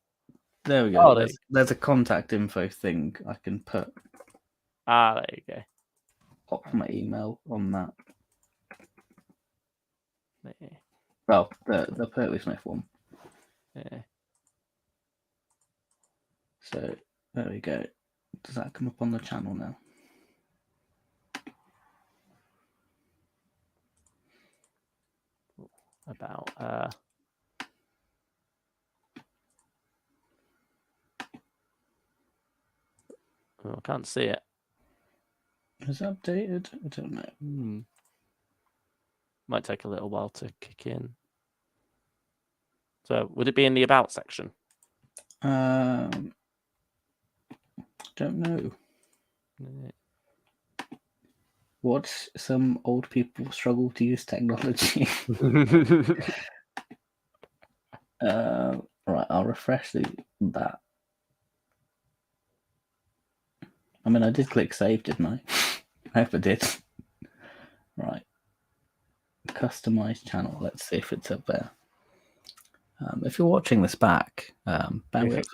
There we go. Oh, There's a contact info thing I can put there you go. pop my email on that. Yeah. Well, the Pertwee Smith one. Yeah. So there we go. Does that come up on the channel now? About I can't see it. Is it updated? I don't know. Might take a little while to kick in. So would it be in the about section? Don't know. Watch some old people struggle to use technology. Right, I'll refresh that. I mean, I did click save, didn't I? I hope I did. Right. Customize channel. Let's see if it's up there. If you're watching this back, bear with.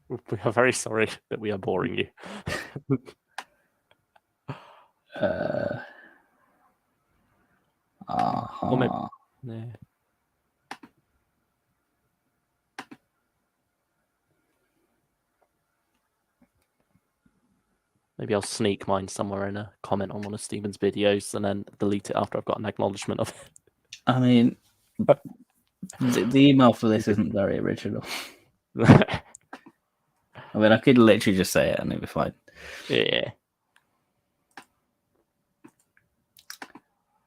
We are very sorry that we are boring you. Yeah. Maybe I'll sneak mine somewhere in a comment on one of Stephen's videos and then delete it after I've got an acknowledgement of it. I mean, the email for this isn't very original. I mean, I could literally just say it and it'd be fine. Yeah.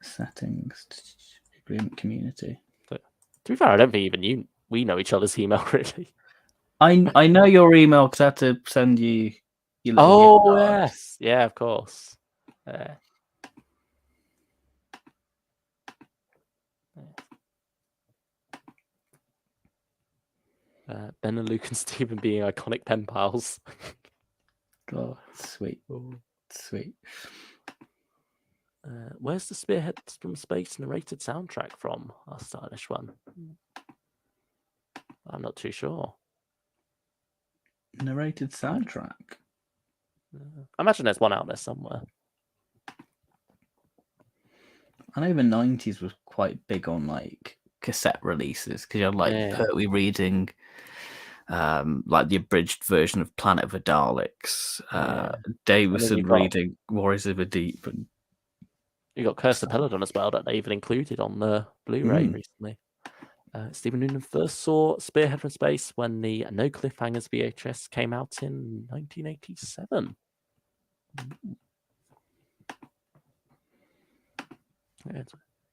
Settings, agreement, community. To be fair, I don't think even we know each other's email really. I know your email because I had to send you your little gift card. Yes, yeah, of course. Ben and Luke and Stephen being iconic pen pals. Oh, sweet, sweet. Where's the Spearhead from Space narrated soundtrack from? Our stylish one. I'm not too sure. Narrated soundtrack. I imagine there's one out there somewhere. I know the 90s was quite big on like cassette releases because you had like Pertwee reading like the abridged version of Planet of the Daleks, Davison reading Warriors of the Deep, and you got Curse of Peladon as well that they even included on the Blu-ray recently. Stephen Noonan first saw Spearhead from Space when the No Cliffhangers VHS came out in 1987.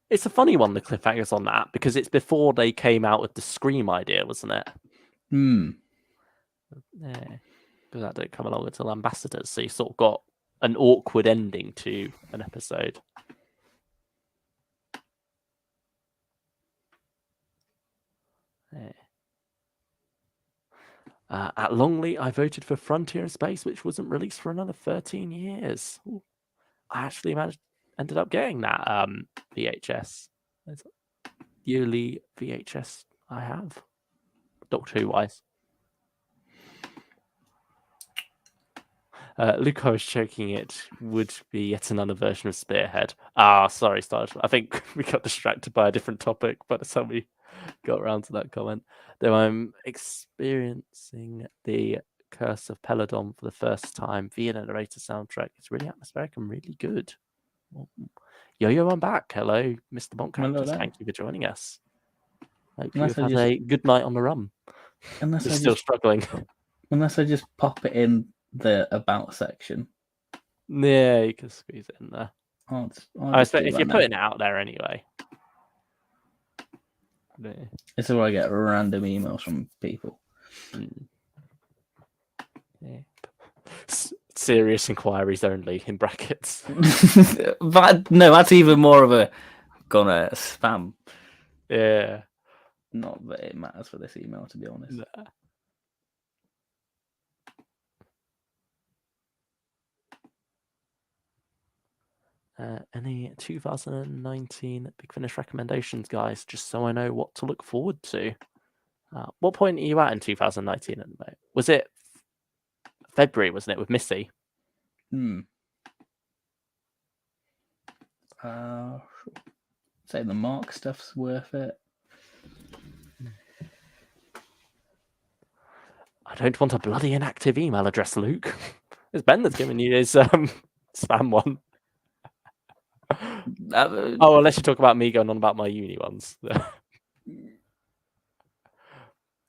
It's a funny one, the cliffhangers on that, because it's before they came out with the Scream idea, wasn't it? Yeah, because that didn't come along until Ambassadors, so you sort of got an awkward ending to an episode. Yeah. At Longley, I voted for Frontier in Space, which wasn't released for another 13 years. Ooh. I actually ended up getting that VHS. It's the only VHS I have, Doctor Who wise. Luke, I was joking it would be yet another version of Spearhead. Sorry, Star. I think we got distracted by a different topic, but that's how we got around to that comment. Though I'm experiencing the Curse of Peladon for the first time via the narrator soundtrack. It's really atmospheric and really good. Yo, I'm back. Hello, Mr. Bonkcactus. Thank you for joining us. Hope you've had a good night on the rum. You're still struggling. Unless I just pop it in the about section. Yeah, you can squeeze it in there. I expect if you're putting it out there anyway. It's where I get random emails from people. Yeah. Serious inquiries only in brackets. But no, that's even more of a gonna spam. Yeah. Not that it matters for this email, to be honest. Any 2019 Big Finish recommendations, guys, just so I know what to look forward to. What point are you at in 2019 at the moment? Was it February, wasn't it, with Missy? Say the Mark stuff's worth it. I don't want a bloody inactive email address, Luke. It's Ben that's giving you his spam one. Oh, unless you talk about me going on about my uni ones.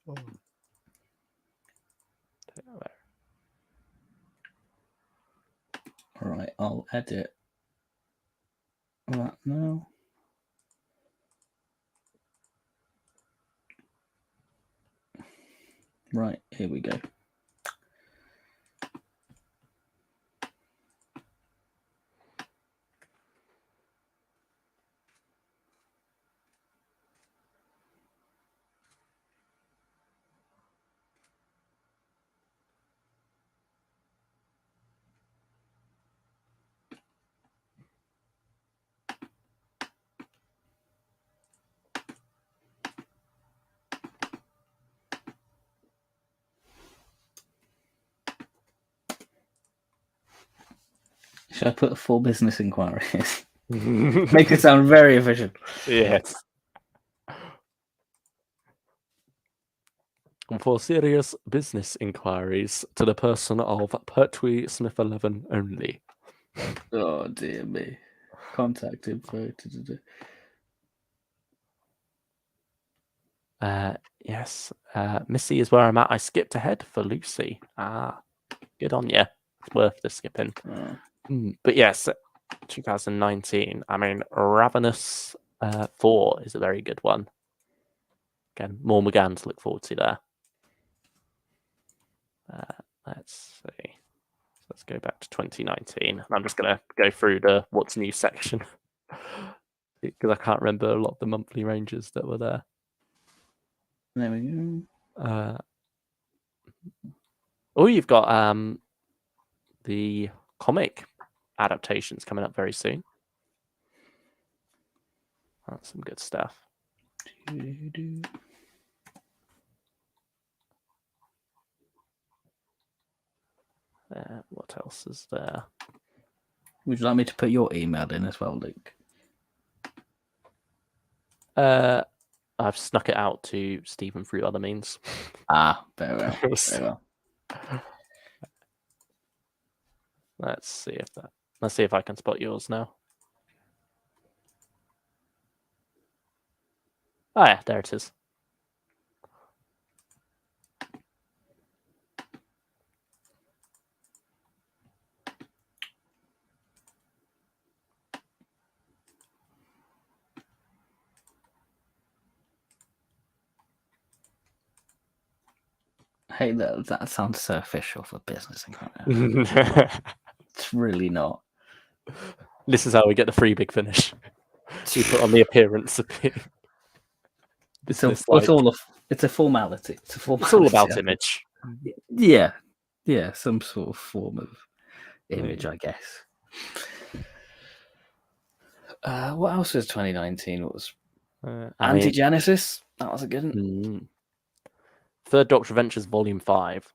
All right, I'll edit that now. Right, here we go. Should I put 4 business inquiries? Make it sound very efficient. Yes. For serious business inquiries to the person of Pertwee Smith 11 only. Oh dear me. Contact info. Yes. Missy is where I'm at. I skipped ahead for Lucie. Good on you. It's worth the skipping. But yes, 2019. I mean, Ravenous 4 is a very good one. Again, more McGann to look forward to there. Let's see. Let's go back to 2019. I'm just going to go through the what's new section because I can't remember a lot of the monthly ranges that were there. There we go. You've got the comic adaptations coming up very soon. That's some good stuff. What else is there? Would you like me to put your email in as well, Luke? I've snuck it out to Stephen through other means. Very well. Very well. Let's see if I can spot yours now. Oh yeah, there it is. Hey, that sounds so official for business. It's really not. This is how we get the free Big Finish. We put on the appearance of being it's a formality. It's a formality. It's all about image. Yeah, some sort of form of image, I guess. What else was 2019? What was Anti-Genesis? That was a good one. Third Doctor Adventures Volume 5.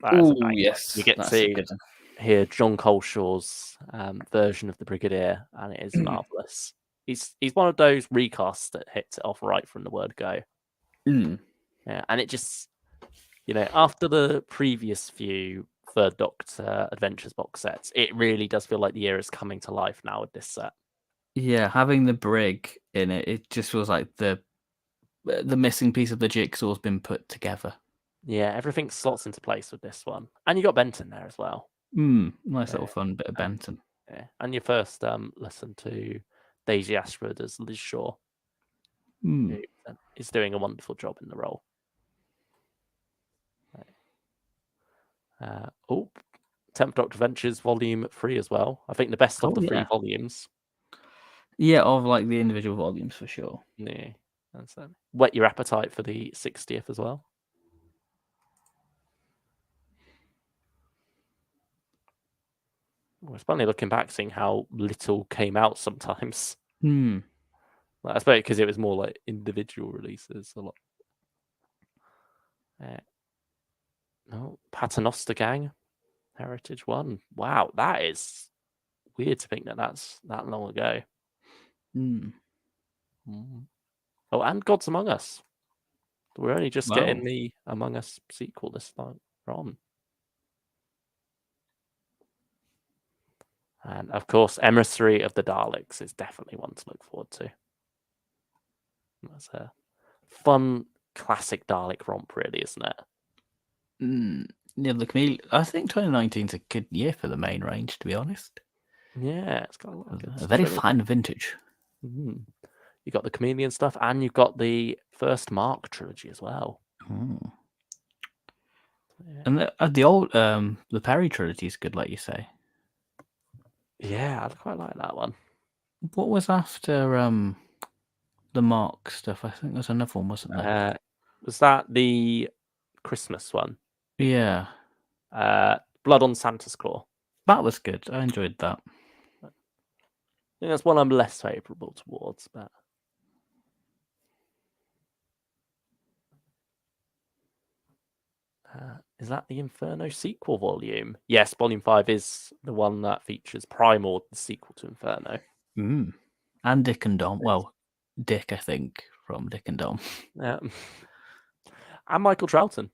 Oh yes, you get to hear John Colshaw's version of the Brigadier, and it is marvelous. He's one of those recasts that hits it off right from the word go. Yeah, and it just, after the previous few Third Doctor Adventures box sets, it really does feel like the year is coming to life now with this set. Yeah, having the brig in it, it just feels like the missing piece of the jigsaw's been put together. Yeah, everything slots into place with this one, and you got Benton there as well. Nice little fun bit of Benton. Yeah, and your first listen to Daisy Ashford as Liz Shaw, who is doing a wonderful job in the role. 10th Doctor Adventures Volume 3 as well. I think the best of the 3 volumes. Yeah, of like the individual volumes for sure. Yeah, that's whet your appetite for the 60th as well. it's funny looking back, seeing how little came out sometimes. Hmm. Like, I suppose because it was more like individual releases a lot. No, Paternoster Gang, Heritage 1. Wow, that is weird to think that that's that long ago. Hmm. Oh, and Gods Among Us. We're only just Wow. getting the Among Us sequel this time on. And of course, Emissary of the Daleks is definitely one to look forward to. That's a fun, classic Dalek romp, really, isn't it? Yeah, I think 2019 is a good year for the main range, to be honest. Yeah, it's got a lot of good A stuff. very fine vintage. You got the Chameleon stuff, and you've got the first Mark trilogy as well. Yeah. And the old the Perry trilogy is good, like you say. Yeah, I quite like that one. What was after the Mark stuff? I think there's another one, wasn't there? Was that the Christmas one? Yeah. Blood on Santa's Claw. That was good. I enjoyed that. I think that's one I'm less favourable towards, but is that the Inferno sequel volume? Yes, volume 5 is the one that features Primal, the sequel to Inferno. And Dick and Dom. Well, Dick, I think, from Dick and Dom. Yeah. And Michael Troughton.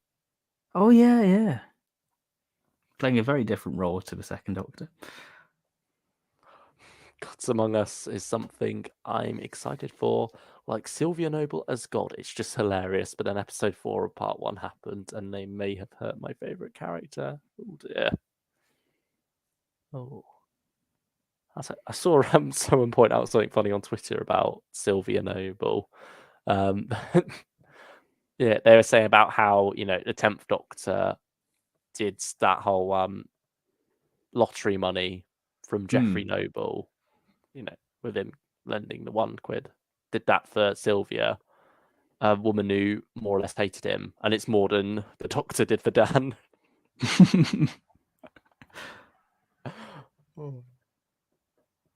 Oh, yeah. Playing a very different role to the second Doctor. Gods Among Us is something I'm excited for. Like Sylvia Noble as God, it's just hilarious. But then episode 4 of part 1 happened, and they may have hurt my favourite character. Oh dear. Oh. I saw someone point out something funny on Twitter about Sylvia Noble. Yeah, they were saying about how, the 10th Doctor did that whole lottery money from Jeffrey Noble, with him lending the £1. Did that for Sylvia, a woman who more or less hated him, and it's more than the Doctor did for Dan.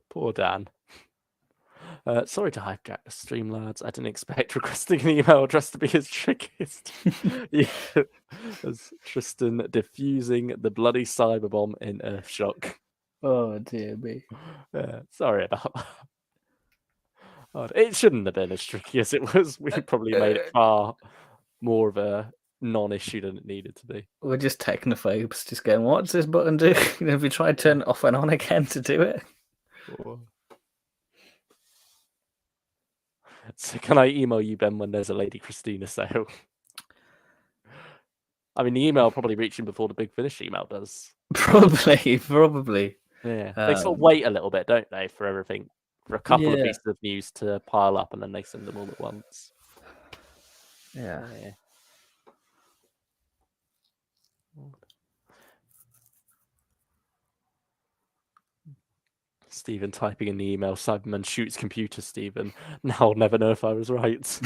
Poor Dan. Sorry to hijack the stream, lads. I didn't expect requesting an email address to be as trickiest. As Tristan diffusing the bloody cyber bomb in Earthshock. Oh, dear me. Sorry about that. It shouldn't have been as tricky as it was. We probably made it far more of a non-issue than it needed to be. We're just technophobes, just going, what's this button do? Have you tried to turn it off and on again to do it? So can I email you, Ben, when there's a Lady Christina sale? I mean, the email probably reaching before the Big Finish email does. Probably. Yeah, they sort of wait a little bit, don't they, for everything, for a couple of pieces of news to pile up, and then they send them all at once. Yeah. Stephen typing in the email, Cyberman shoots computer, Stephen. Now I'll never know if I was right. So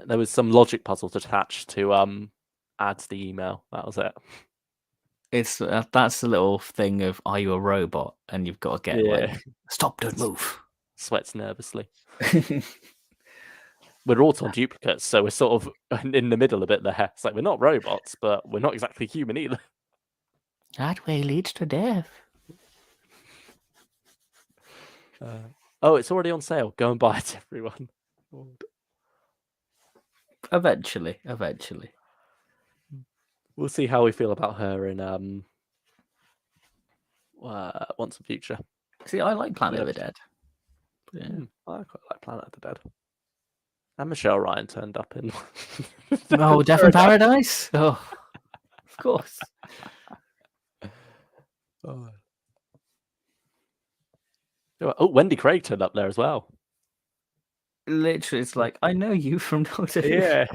there was some logic puzzle to attach to add to the email. That was it. It's that's the little thing of, are you a robot? And you've got to get like, stop, don't move. Sweats nervously. We're auton duplicates, so we're sort of in the middle a bit there. It's like we're not robots, but we're not exactly human either. That way leads to death. It's already on sale. Go and buy it, everyone. Eventually. We'll see how we feel about her in Once and Future. See, I like Planet of the Dead. Yeah. I quite like Planet of the Dead. And Michelle Ryan turned up in. Oh, Death in Paradise? Oh, of course. Oh, Wendy Craig turned up there as well. Literally, it's like, I know you from Doctor Who. Yeah.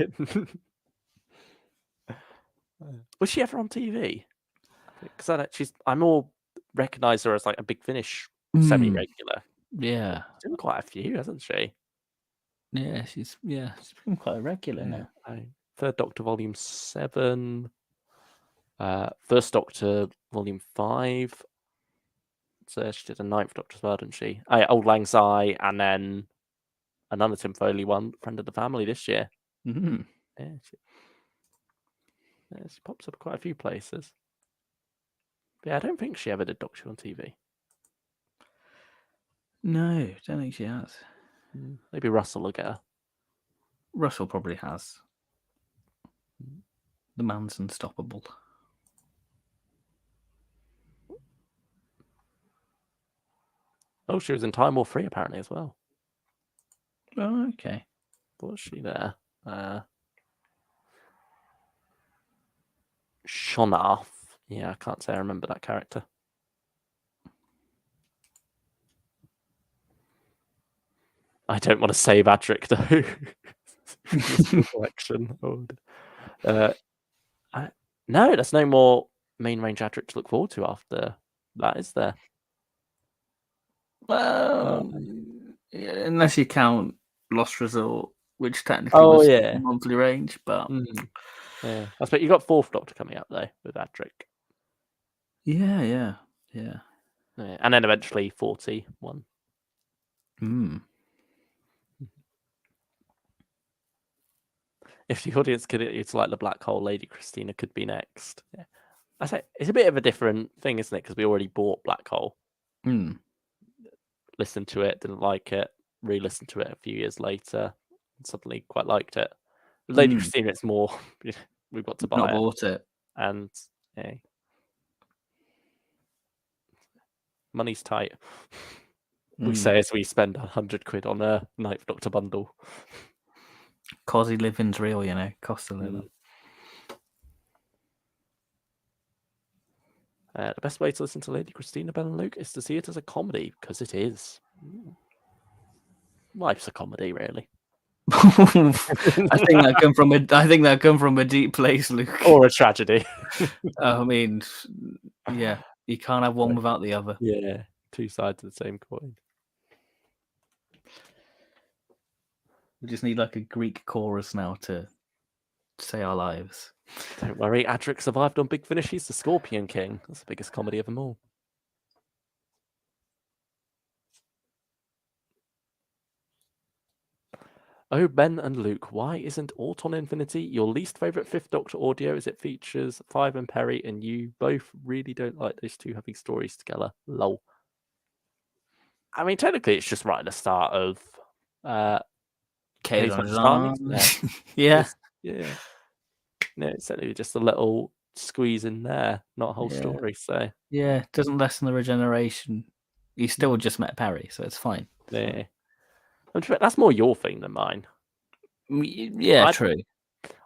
Was she ever on TV? Because I more recognise her as like a Big Finish semi-regular. Yeah. She's done quite a few, hasn't she? Yeah, she's become quite a regular now. Third Doctor Volume 7. First Doctor Volume 5. So she did a Ninth Doctor as well, didn't she? Old Lang Syne, and then another Tim Foley one, Friend of the Family this year. Mm. Yeah, she pops up quite a few places. But yeah, I don't think she ever did Doctor Who on TV. No, don't think she has. Maybe Russell will get her. Russell probably has. The man's unstoppable. Oh, she was in Time War 3 apparently as well. Oh, okay. Was she there? Shonarth. Yeah, I can't say I remember that character. I don't want to save Adric though. This collection. No, there's no more main range Adric to look forward to after that, is there? Well, unless you count Lost Resort, which technically was monthly range, but yeah, I suppose you got Fourth Doctor coming up though with Adric. Yeah. And then eventually 41. If the audience could, it's like the black hole. Lady Christina could be next. Yeah. I say it's a bit of a different thing, isn't it? Because we already bought Black Hole. Listened to it, didn't like it. Re-listened to it a few years later, and suddenly quite liked it. Lady Christina, it's more we've got to buy not it. bought it, and money's tight. We say as we spend £100 on a Ninth Doctor bundle. Cosy living's real, you know. Cost of living. The best way to listen to Lady Christina, Ben and Luke, is to see it as a comedy, because it is. Life's a comedy, really. I think that come from a deep place, Luke. Or a tragedy. I mean, yeah, you can't have one without the other. Yeah, two sides of the same coin. We just need like a Greek chorus now to say our lives. Don't worry, Adric survived on Big Finish. He's the Scorpion King. That's the biggest comedy of them all. Oh, Ben and Luke, why isn't Autumn Infinity your least favourite Fifth Doctor audio, as it features Five and Perry, and you both really don't like those two having stories together? Lol. I mean, technically, it's just right at the start of Case yeah. No, it's certainly just a little squeeze in there, not a whole story. So yeah, it doesn't lessen the regeneration. You still just met Perry, so it's fine. Yeah, that's more your thing than mine. Yeah, true.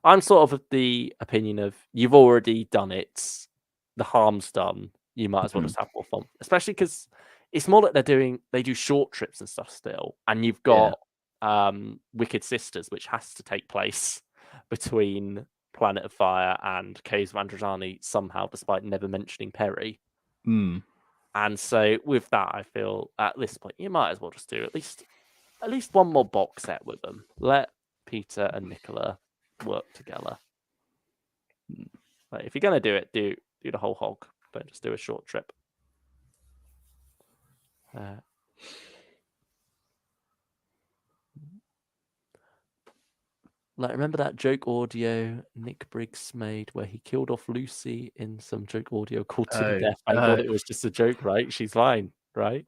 I'm sort of the opinion of you've already done it, the harm's done. You might as well just have more fun, especially because it's more that they do short trips and stuff still, and you've got Wicked Sisters, which has to take place between Planet of Fire and Caves of Androzani somehow, despite never mentioning Perry. And so with that, I feel at this point you might as well just do at least one more box set with them. Let Peter and Nicola work together. Like, if you're gonna do it, do the whole hog. Don't just do a short trip. Like, remember that joke audio Nick Briggs made where he killed off Lucie in some joke audio called To the Death? I thought it was just a joke, right? She's fine, right?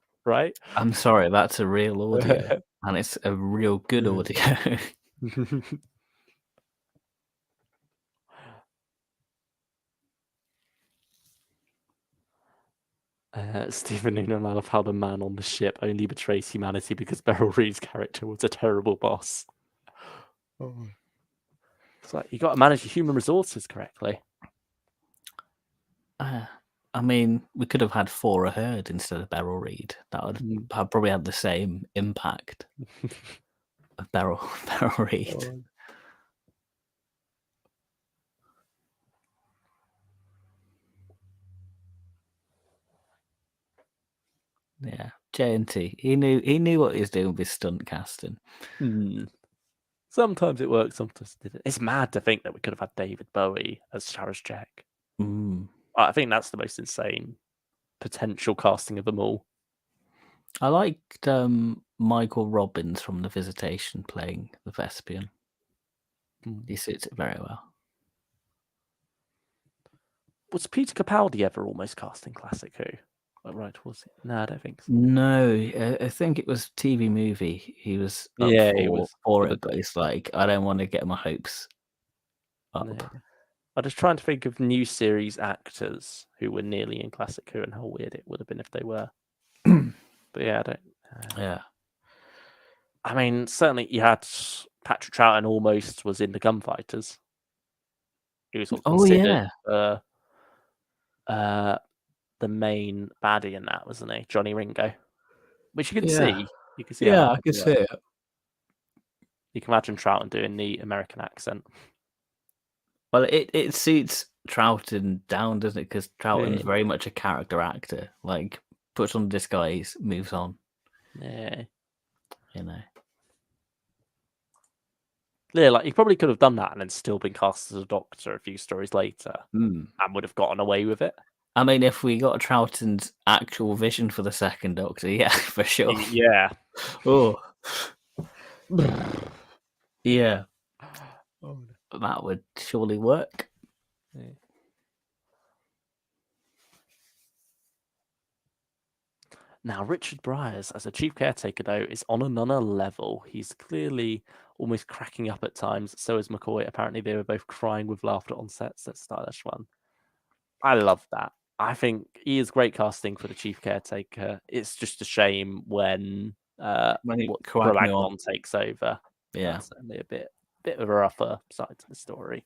I'm sorry, that's a real audio, and it's a real good audio. Stephen Noonan, I love how the man on the ship only betrays humanity because Beryl Reid's character was a terrible boss. It's like, you got to manage your human resources correctly. I mean, we could have had Fora Hurd instead of Beryl Reid. That would have probably had the same impact of Beryl Reid. Yeah, JNT. He knew what he was doing with his stunt casting. Sometimes it works, sometimes it didn't. It's mad to think that we could have had David Bowie as Sharaz Jack. I think that's the most insane potential casting of them all. I liked Michael Robbins from The Visitation playing the Vespian. He suits it very well. Was Peter Capaldi ever almost casting Classic Who? Right, was it? No, I don't think so. No, I think it was TV movie. He was up He was for it, but it's like I don't want to get my hopes up. No. I'm just trying to think of new series actors who were nearly in Classic Who and how weird it would have been if they were. But yeah, I don't. Yeah. I mean, certainly you had Patrick Troughton almost was in the Gunfighters. He was considered the main baddie in that, wasn't he? Johnny Ringo. Which you can see. You can see how that I can see it. You can imagine Troughton doing the American accent. Well, it suits Troughton down, doesn't it? Because Troughton's very much a character actor. Like, puts on disguise, moves on. Yeah. You know. Yeah, like he probably could have done that and then still been cast as a doctor a few stories later and would have gotten away with it. I mean, if we got Troughton's actual vision for the second Doctor, yeah, for sure. Yeah. Oh. Yeah. That would surely work. Yeah. Now, Richard Briers, as a chief caretaker, though, is on another level. He's clearly almost cracking up at times. So is McCoy. Apparently, they were both crying with laughter on sets. That's stylish one. I love that. I think he is great casting for the chief caretaker. It's just a shame when Ragnon takes over. Yeah, that's only a bit of a rougher side to the story.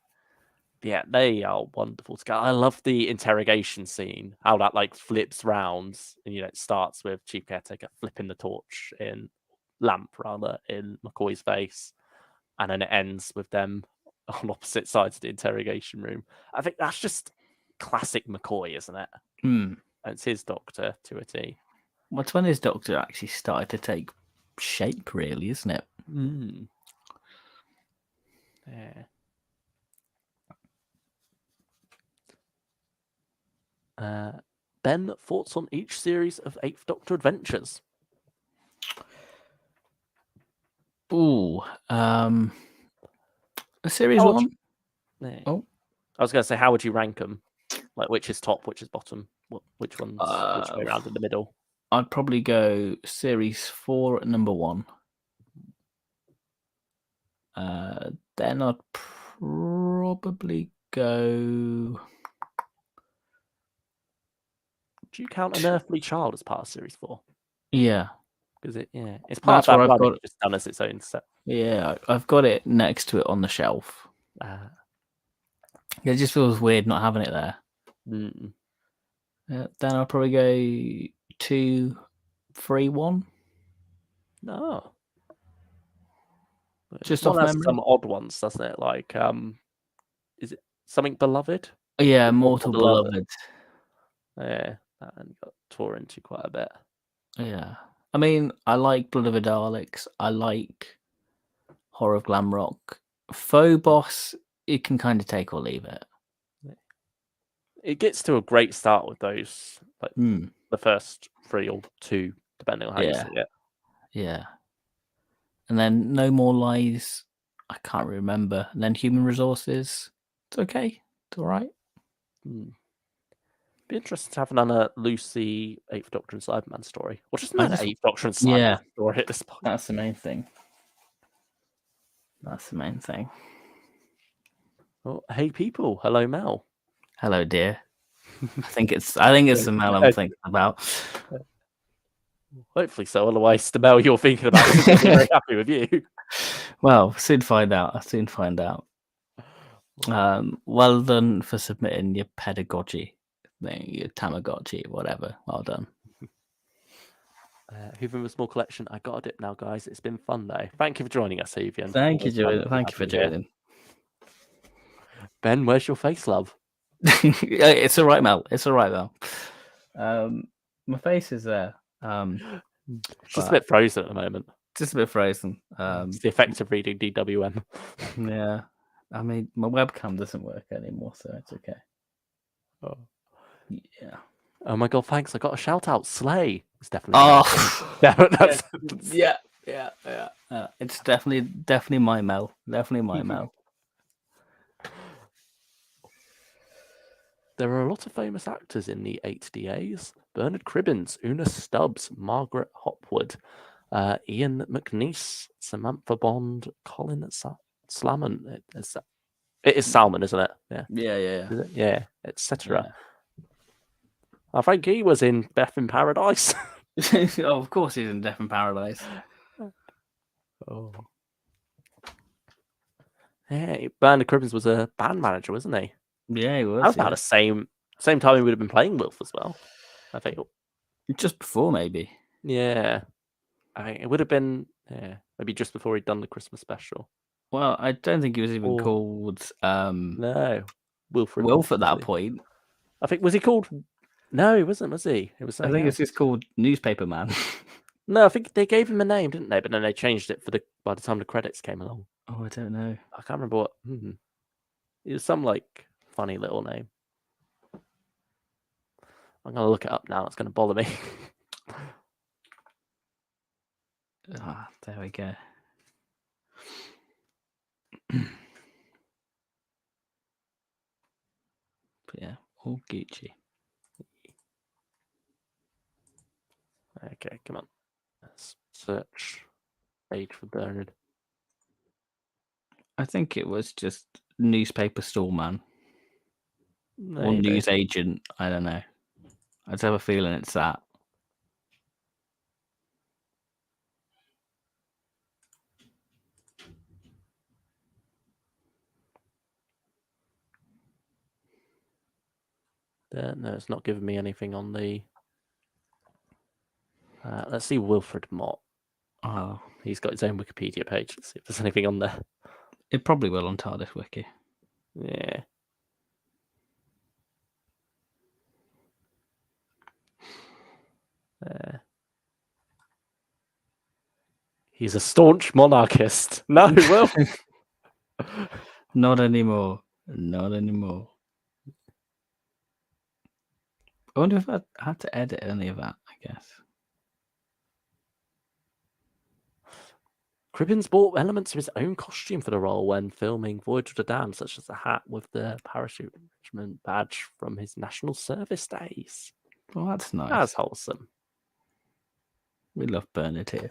Yeah, they are wonderful together. I love the interrogation scene, how that like flips round, and it starts with chief caretaker flipping the torch in McCoy's face, and then it ends with them on opposite sides of the interrogation room. I think that's just classic McCoy, isn't it? It's his Doctor to a T. Well, it's when his Doctor actually started to take shape, really, isn't it? Yeah. Ben, thoughts on each series of Eighth Doctor adventures? Ooh, series one. Oh, I was going to say, how would you rank them? Like, which is top, which is bottom? Which one's which way around in the middle? I'd probably go series 4 at number 1. Then I'd probably go. Do you count An Earthly Child as part of series 4? Yeah, because it's part of that run. It's just done as its own set. Yeah, I've got it next to it on the shelf. It just feels weird not having it there. Then I'll probably go 2, 3, 1. No. Just off memory. Some odd ones, doesn't it? Like, is it Something Beloved? Yeah, Mortal Beloved. Yeah, that got tore into quite a bit. Yeah. I mean, I like Blood of the Daleks. I like Horror of Glamrock. Phobos, you can kind of take or leave it. It gets to a great start with those, like the first 3 or 2, depending on how you see it. Yeah. And then No More Lies, I can't remember. And then Human Resources, it's okay. It's all right. Be interesting to have another Lucie, 8th Doctor and Cyberman story. Or just another 8th Doctor and Cyberman story at this point. That's the main thing. Oh, hey people. Hello, Mel. Hello, dear. I think it's the Mel I'm thinking about. Hopefully so. Otherwise, the Mel you're thinking about is going to be very happy with you. Well, soon find out. I'll soon find out. Well done for submitting your pedagogy thing, your Tamagotchi, whatever. Well done. Hoovian with Small Collection. I got a dip now, guys. It's been fun, though. Thank you for joining us, Hoovian. Thank you, Jordan. Thank you for joining. Ben, where's your face, love? It's all right, Mel. It's all right, Mel. My face is there. It's just a bit frozen at the moment. just a bit frozen. It's the effect of reading DWM. Yeah, I mean, my webcam doesn't work anymore, so it's okay. Oh. Yeah. Oh my god! Thanks. I got a shout out. Slay. It's definitely. Oh, That's yeah. It's definitely my Mel. Definitely my Mel. There are a lot of famous actors in the 8DAs. Bernard Cribbins, Una Stubbs, Margaret Hopwood, Ian McNeice, Samantha Bond, Colin Slamon. It is Salmon, isn't it? Yeah. Yeah. Is it? Yeah, etc. Yeah. I think he was in Death in Paradise. Oh, of course he's in Death in Paradise. Oh. Yeah, Bernard Cribbins was a band manager, wasn't he? Yeah, he was. That was about the same time he would have been playing Wilf as well. I think. Just before, maybe. Yeah. I think it would have been maybe just before he'd done the Christmas special. Well, I don't think he was even called No, Wilfred. Wilf at that point. I think was he called? No, he wasn't. Was he? It was. I think it's just called Newspaper Man. No, I think they gave him a name, didn't they? But then they changed it by the time the credits came along. Oh, I don't know. I can't remember what. It was some like funny little name. I'm gonna look it up now. It's gonna bother me. There we go. But yeah, all Gucci. Okay, come on. Let's search age for Bernard. I think it was just newspaper store man. Maybe. Or news agent. I don't know. I just have a feeling it's that. No, it's not giving me anything on the. Let's see Wilfred Mott. Oh, he's got his own Wikipedia page. Let's see if there's anything on there. It probably will on TARDIS Wiki. Yeah. He's a staunch monarchist. No, Will. Not anymore. Not anymore. I wonder if I had to edit any of that, I guess. Cribbins bought elements of his own costume for the role when filming Voyage of the Damned, such as the hat with the parachute regiment badge from his national service days. Well, that's nice. That's wholesome. We love Bernard here.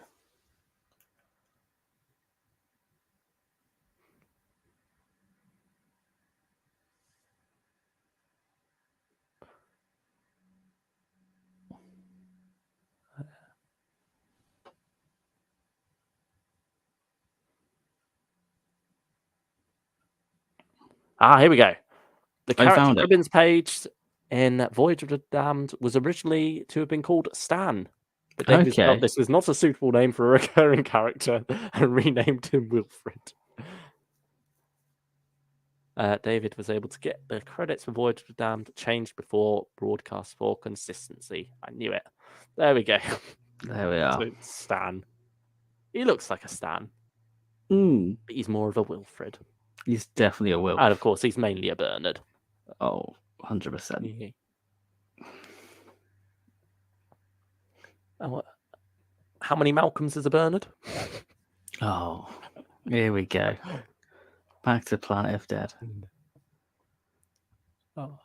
Here we go. The I character found it. Cribbins page in Voyage of the Damned was originally to have been called Stan. But David felt this was not a suitable name for a recurring character and renamed him Wilfred. David was able to get the credits for Voyage of the Damned changed before broadcast for consistency. I knew it. There we go. There we are. So it's Stan. He looks like a Stan. But he's more of a Wilfred. He's definitely a Wilf. And of course, he's mainly a Bernard. Oh, 100%. How many Malcolms is a Bernard? Oh, here we go. Back to Planet of Dead. God.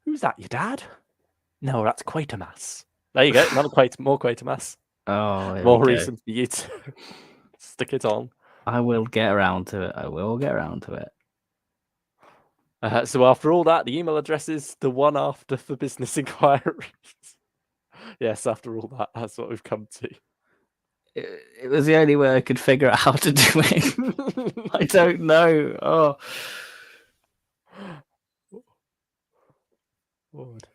Who's that, your dad? No, that's Quatermass. There you go, more Quatermass. Oh, more reason for you to stick it on. I will get around to it. So after all that, the email address is the one after for business inquiries. Yes, after all that, that's what we've come to. It was the only way I could figure out how to do it. I don't know. Oh. Lord.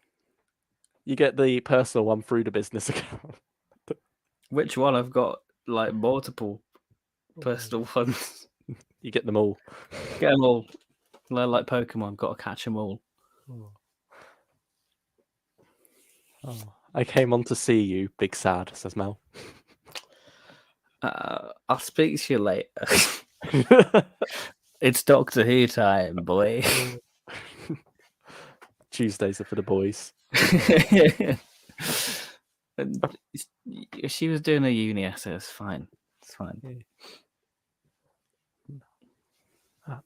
You get the personal one through the business account. Which one? I've got like multiple personal ones. You get them all. Get them all. Like Pokemon, got to catch them all. Oh. I came on to see you, big sad, says Mel. I'll speak to you later. It's Doctor Who time, boy. Tuesdays are for the boys. And she was doing a uni essay. It's fine. It's fine.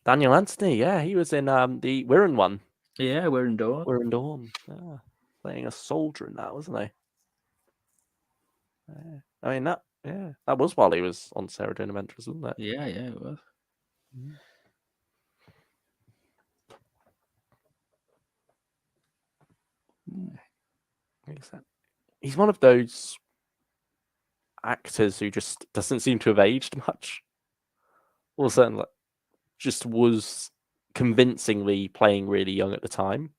Daniel Anthony, yeah, he was in the Wirren one. Yeah, we're in Dawn. Wirren Dawn, yeah, playing a soldier in that, wasn't he? Yeah. I mean that was while he was on Sarah Jane Adventures, wasn't it? Yeah, it was. He's one of those actors who just doesn't seem to have aged much. Or certainly just was convincingly playing really young at the time.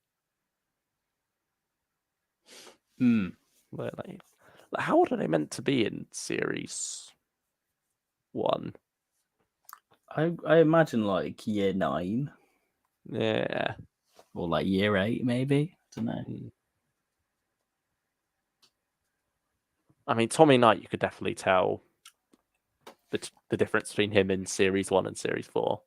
But like, how old are they meant to be in series 1? I imagine like year 9. Yeah. Or like year 8, maybe. I don't know. I mean, Tommy Knight, you could definitely tell the difference between him in series 1 and series 4.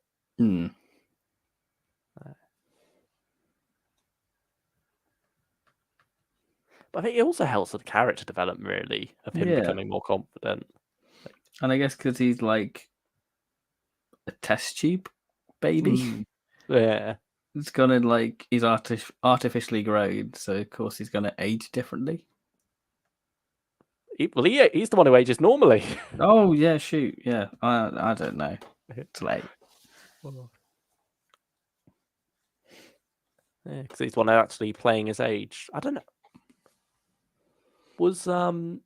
But I think it also helps with the character development, really, of him becoming more confident. And I guess because he's like a test tube baby. Yeah. It's gonna like he's artificially grown, so of course he's gonna age differently. He's the one who ages normally. Oh yeah, shoot, yeah. I don't know. It's late. Yeah, because he's the one actually playing his age. I don't know. Was Anjali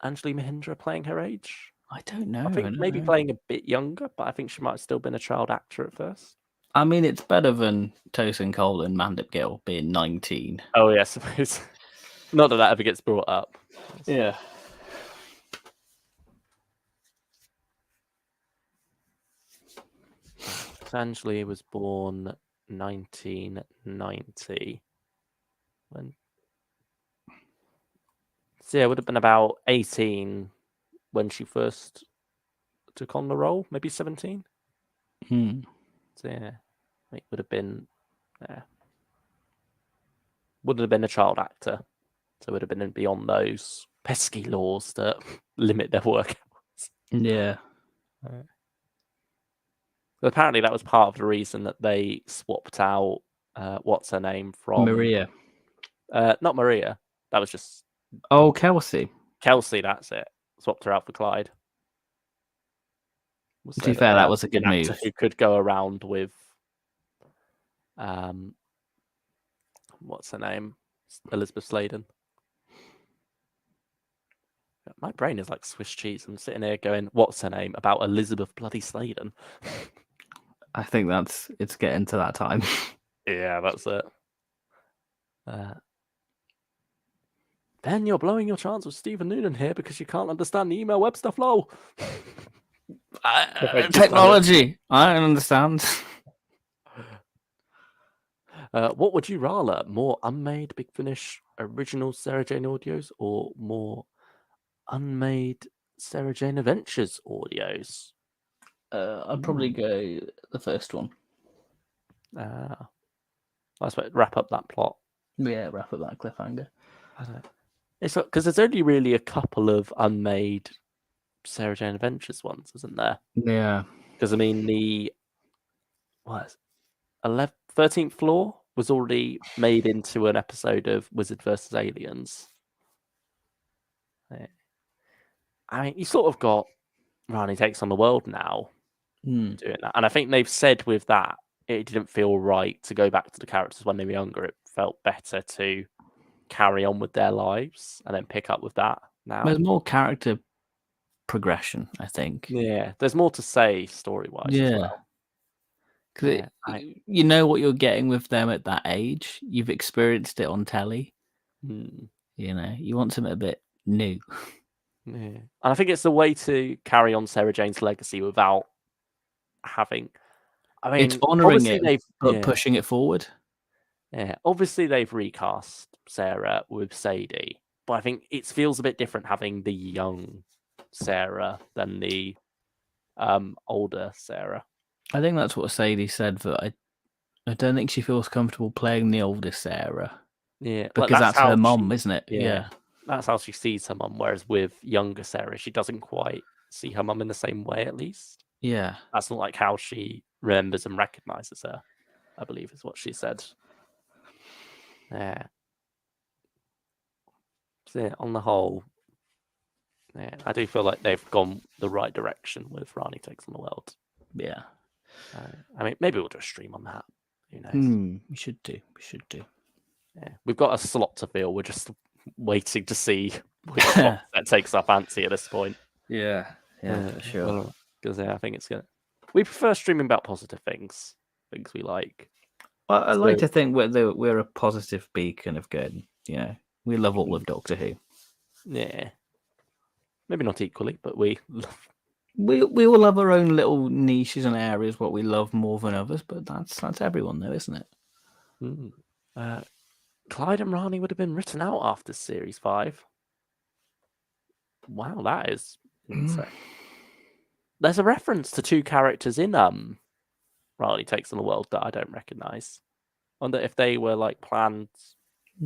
Mahindra playing her age? I don't know. I think maybe playing a bit younger, but I think she might have still been a child actor at first. I mean, it's better than Tosin Cole and Mandip Gill being 19. Oh, yeah, I suppose. Not that ever gets brought up. Yeah. Anjali was born 1990. So yeah, it would have been about 18 when she first took on the role, maybe 17. So yeah, it would have been, wouldn't have been a child actor. So it would have been beyond those pesky laws that limit their work hours. Yeah. But apparently that was part of the reason that they swapped out, what's her name from... Maria. Not Maria. That was just... Oh, Kelsey. Kelsey, that's it. Swapped her out for Clyde. To be fair, that was a good move. Who could go around with... what's her name? Elizabeth Sladen. My brain is like Swiss cheese. I'm sitting here going, what's her name? About Elizabeth bloody Sladen. I think it's getting to that time. Yeah, that's it. Ben, you're blowing your chance with Stephen Noonan here because you can't understand the email web stuff, lol. Technology. I don't understand. What would you rather? More unmade Big Finish original Sarah Jane audios or more unmade Sarah Jane Adventures audios? I'd probably go the first one. Let's wrap up that plot. Yeah, wrap up that cliffhanger. It's because there's only really a couple of unmade Sarah Jane Adventures ones, isn't there? Yeah. Because I mean the 13th floor was already made into an episode of Wizard vs. Aliens. I mean, you sort of got Rani Takes on the World now doing that. And I think they've said with that, it didn't feel right to go back to the characters when they were younger. It felt better to carry on with their lives and then pick up with that now. There's more character progression, I think. Yeah, there's more to say story-wise as well. Because you know what you're getting with them at that age. You've experienced it on telly. You know, you want something a bit new. Yeah. And I think it's the way to carry on Sarah Jane's legacy without having... I mean, it's honouring it, but pushing it forward. Yeah, obviously they've recast Sarah with Sadie, but I think it feels a bit different having the young Sarah than the older Sarah. I think that's what Sadie said, but I don't think she feels comfortable playing the older Sarah. Yeah, Because that's her mom, isn't it? Yeah, that's how she sees her mum. Whereas with younger Sarah, she doesn't quite see her mum in the same way, at least. Yeah. That's not like how she remembers and recognizes her, I believe is what she said. Yeah. So yeah, on the whole, yeah, I do feel like they've gone the right direction with Rani Takes on the World. Yeah. I mean, maybe we'll do a stream on that. Who knows? We should do. Yeah, we've got a slot to fill. We're just waiting to see which box that takes our fancy at this point. Yeah, for sure. Because I think it's gonna. We prefer streaming about positive things we like. I like to think we're a positive beacon of good. You know, we love all of Doctor Who. Yeah, maybe not equally, but we love. We all have our own little niches and areas what we love more than others, but that's everyone though, isn't it? Clyde and Rani would have been written out after Series 5. Wow, that is insane. There's a reference to two characters in Rani Takes on the World that I don't recognise. I wonder if they were like planned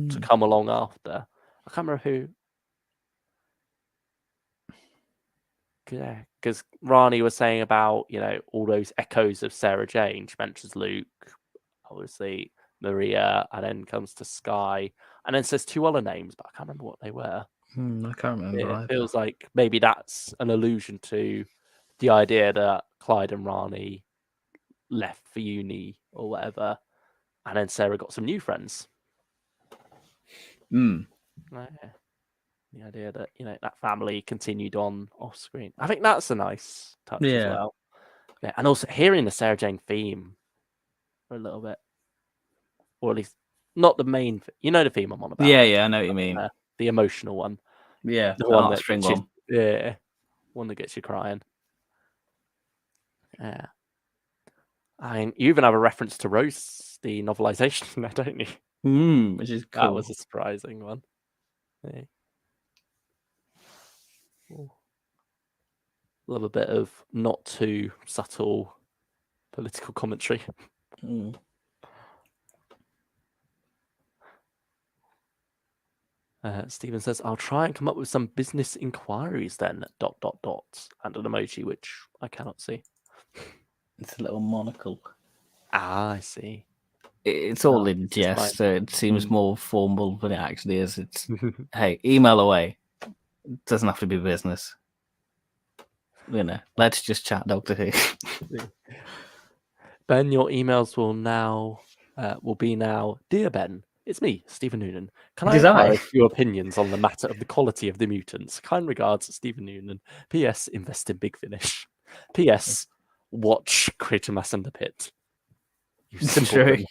to come along after. I can't remember who. Yeah, because Rani was saying about, all those echoes of Sarah Jane. She mentions Luke, obviously Maria, and then comes to Sky, and then says two other names, but I can't remember what they were. I can't remember either. It feels like maybe that's an allusion to the idea that Clyde and Rani left for uni or whatever, and then Sarah got some new friends. The idea that that family continued on off screen. I think that's a nice touch as well. Yeah, and also hearing the Sarah Jane theme for a little bit, or at least not the main. The theme I'm on about. Yeah, I know what you mean. The emotional one. Yeah, the one that string one. Yeah, one that gets you crying. Yeah. I mean, you even have a reference to Rose, the novelization there, don't you? Which is cool. That was a surprising one. Yeah. Love a bit of not too subtle political commentary. Stephen says, I'll try and come up with some business inquiries then, ... and an emoji, which I cannot see. It's a little monocle. Ah, I see. It's all in jest, so it seems more formal than it actually is. It's, hey, email away. It doesn't have to be business. Let's just chat Doctor Who. Ben, your emails will be now, Dear Ben, it's me, Stephen Noonan. Can I inquire a few opinions on the matter of the quality of the mutants? Kind regards, Stephen Noonan. P.S. Invest in Big Finish. P.S. Watch Creature Mass and the Pit. You simpleton.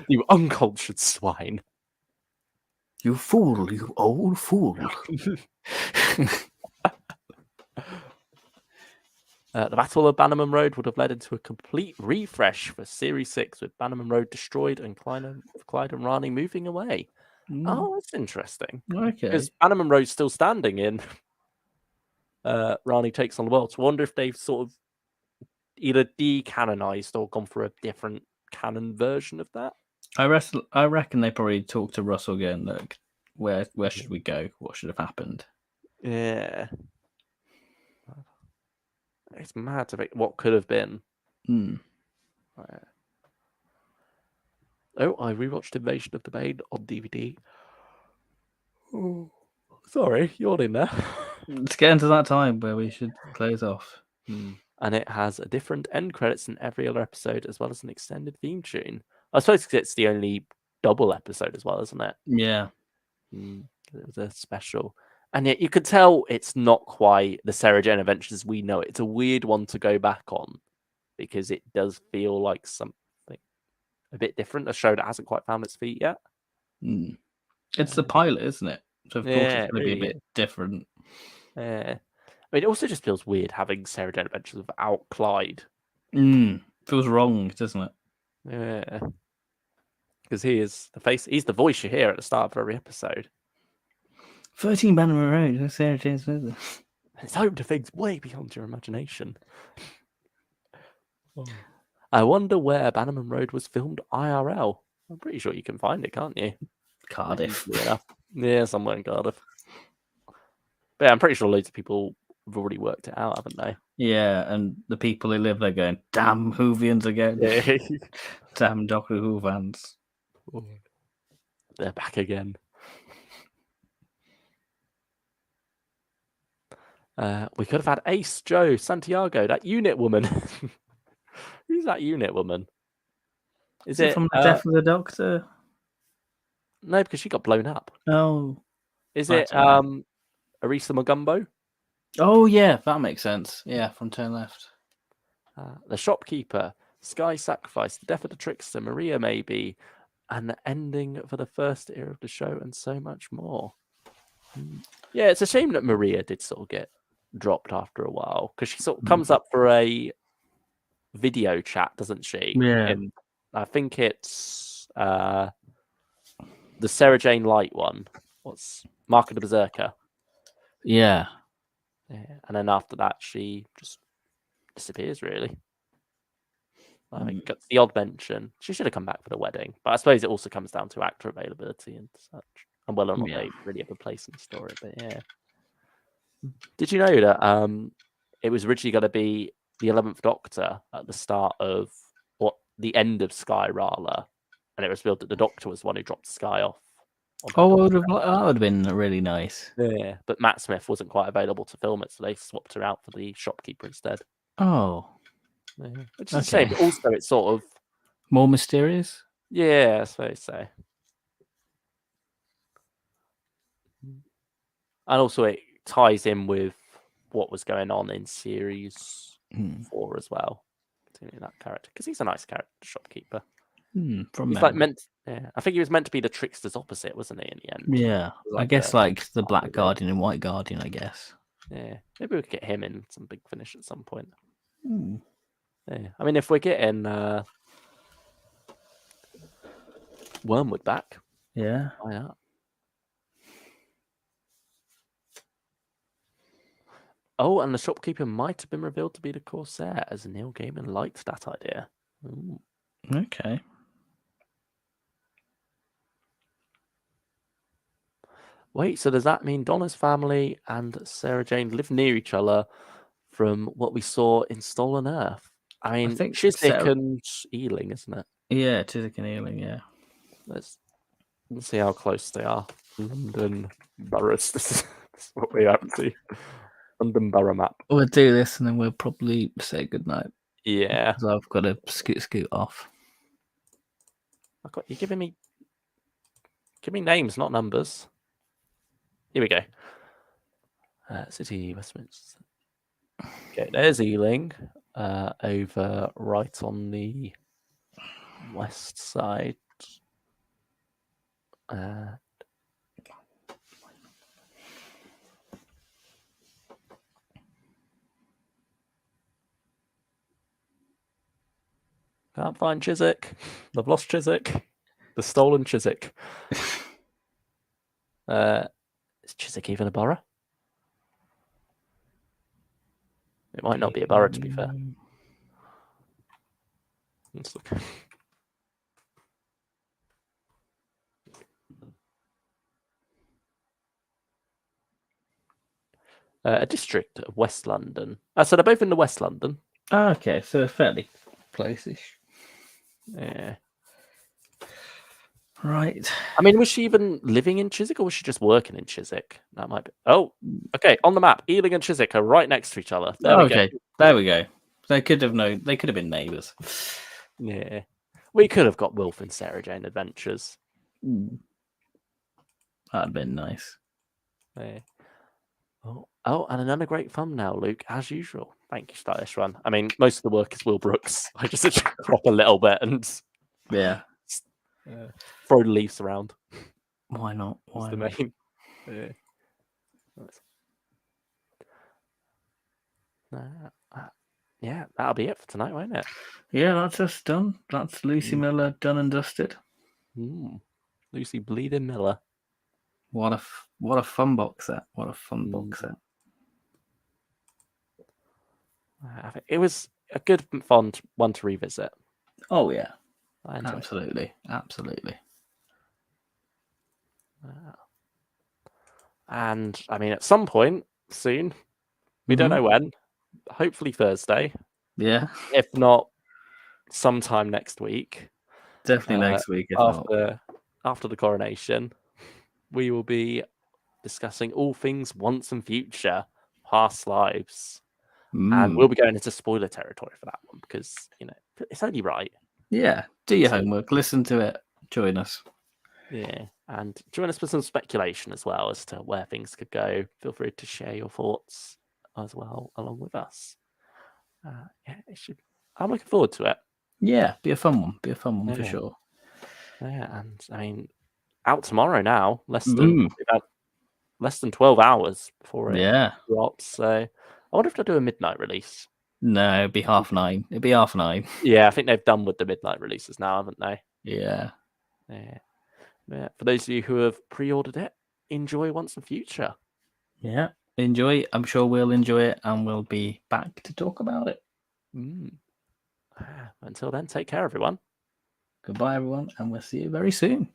You uncultured swine. You fool, you old fool. The Battle of Bannerman Road would have led into a complete refresh for Series 6, with Bannerman Road destroyed and Clyde and Rani moving away. Oh, that's interesting. Okay. Because Bannerman Road's still standing in Rani Takes on the World. So I wonder if they've sort of either decanonized or gone for a different canon version of that. I reckon they probably talked to Russell again. Look, where should we go? What should have happened? Yeah. It's mad to think what could have been. Oh, I rewatched Invasion of the Domain on DVD. Oh, sorry, yawning there. Let's get into that time where we should close off. And it has a different end credits than every other episode, as well as an extended theme tune. I suppose it's the only double episode as well, isn't it? Yeah. It was a special. And yet you could tell it's not quite the Sarah Jane Adventures we know. It's a weird one to go back on because it does feel like something a bit different, a show that hasn't quite found its feet yet. It's the pilot, isn't it? So of course it's going to be a bit different. I mean, it also just feels weird having Sarah Jane Adventures without Clyde. Feels wrong, doesn't it? Yeah. Because he is the face, he's the voice you hear at the start of every episode. 13 Bannerman Road. That's there it is. It's home to things way beyond your imagination. I wonder where Bannerman Road was filmed IRL. I'm pretty sure you can find it, can't you? Cardiff. Easily enough. Yeah, somewhere in Cardiff. But yeah, I'm pretty sure loads of people have already worked it out, haven't they? Yeah, and the people who live there going, damn Whovians again. Yeah. Damn Doctor Who fans. They're back again. We could have had Ace, Joe, Santiago, that unit woman. Who's that unit woman? Is it from the Death of the Doctor? No, because she got blown up. Oh. Is I it don't Arisa Mugumbo? Oh, yeah, that makes sense. Yeah, from Turn Left. The Shopkeeper, Sky Sacrifice, The Death of the Trickster, Maria maybe, and the ending for the first era of the show, and so much more. Yeah, it's a shame that Maria did sort of get dropped after a while, because she sort of comes up for a video chat, doesn't she? Yeah. And I think it's the Sarah Jane Light one. What's Mark of the Berserker? Yeah. Yeah. And then after that, she just disappears, really. Like, got the odd mention. She should have come back for the wedding, but I suppose it also comes down to actor availability and such, and whether or not they really have a place in the story. But yeah, did you know that it was originally going to be the 11th Doctor at the start of the end of Sky Rala, and it was revealed that the Doctor was the one who dropped Sky off. Oh, that would have been really nice. Yeah, but Matt Smith wasn't quite available to film it, so they swapped her out for the Shopkeeper instead. Oh. Yeah. Which is a shame, but also it's sort of more mysterious. Yeah, I suppose so. And also it ties in with what was going on in series 4 as well. That character, because he's a nice character, the Shopkeeper. From he's like I think he was meant to be the Trickster's opposite, wasn't he? In the end, yeah. I guess like the Black Guardian and White Guardian. I guess. Yeah, maybe we could get him in some Big Finish at some point. Yeah, I mean, if we're getting Wormwood back, yeah, why not? Oh, and the Shopkeeper might have been revealed to be the Corsair, as Neil Gaiman liked that idea. Ooh. Okay. Wait, so does that mean Donna's family and Sarah Jane live near each other from what we saw in Stolen Earth? I mean, Chiswick and Ealing, isn't it? Yeah, Chiswick and Ealing, yeah. Let's see how close they are. London boroughs. This is what we have to. London borough map. We'll do this and then we'll probably say goodnight. Yeah. Because I've got to scoot off. You're giving me names, not numbers. Here we go. City, Westminster. Okay, there's Ealing. Over right on the west side. Can't find Chiswick. They've lost Chiswick. The stolen Chiswick. Is Chiswick even a borough? It might not be a borough, to be fair. Let's look. A district of West London. So they're both in the West London. Oh, okay, so fairly close-ish. Yeah. Right. I mean, was she even living in Chiswick or was she just working in Chiswick? That might be. Oh, okay. On the map, Ealing and Chiswick are right next to each other. There we go. There we go. They could have been neighbours. Yeah. We could have got Wilf and Sarah Jane Adventures. That'd have been nice. Yeah. Oh, and another great thumbnail, Luke, as usual. Thank you, Stylish One. I mean, most of the work is Will Brooks. I just had to crop a little bit and throw the leaves around. Why not? Why the main? Yeah, that'll be it for tonight, won't it? Yeah, that's us done. That's Lucie Miller done and dusted. Lucie Bleeding Miller. What a fun box set. What a fun Mm. box set. I think it was a good, fun one to revisit. Oh yeah, I enjoyed absolutely. And I mean, at some point soon, we don't know when, hopefully Thursday, Yeah, if not sometime next week, definitely next week, if not. after the coronation, we will be discussing all things once and future, past lives. And we'll be going into spoiler territory for that one because, it's only right. Yeah, do your homework, listen to it, join us. Yeah, and join us for some speculation as well as to where things could go. Feel free to share your thoughts as well along with us. Yeah, I'm looking forward to it. Yeah, be a fun one. For sure. Yeah, and I mean, out tomorrow now, less Mm. than 12 hours before it Yeah. drops. So I wonder if they'll do a midnight release. No, it'd be 9:30. It'd be 9:30. Yeah, I think they've done with the midnight releases now, haven't they? Yeah. Yeah. For those of you who have pre-ordered it, enjoy Once and Future. Yeah. Enjoy. I'm sure we'll enjoy it, and we'll be back to talk about it. Until then, take care, everyone. Goodbye, everyone, and we'll see you very soon.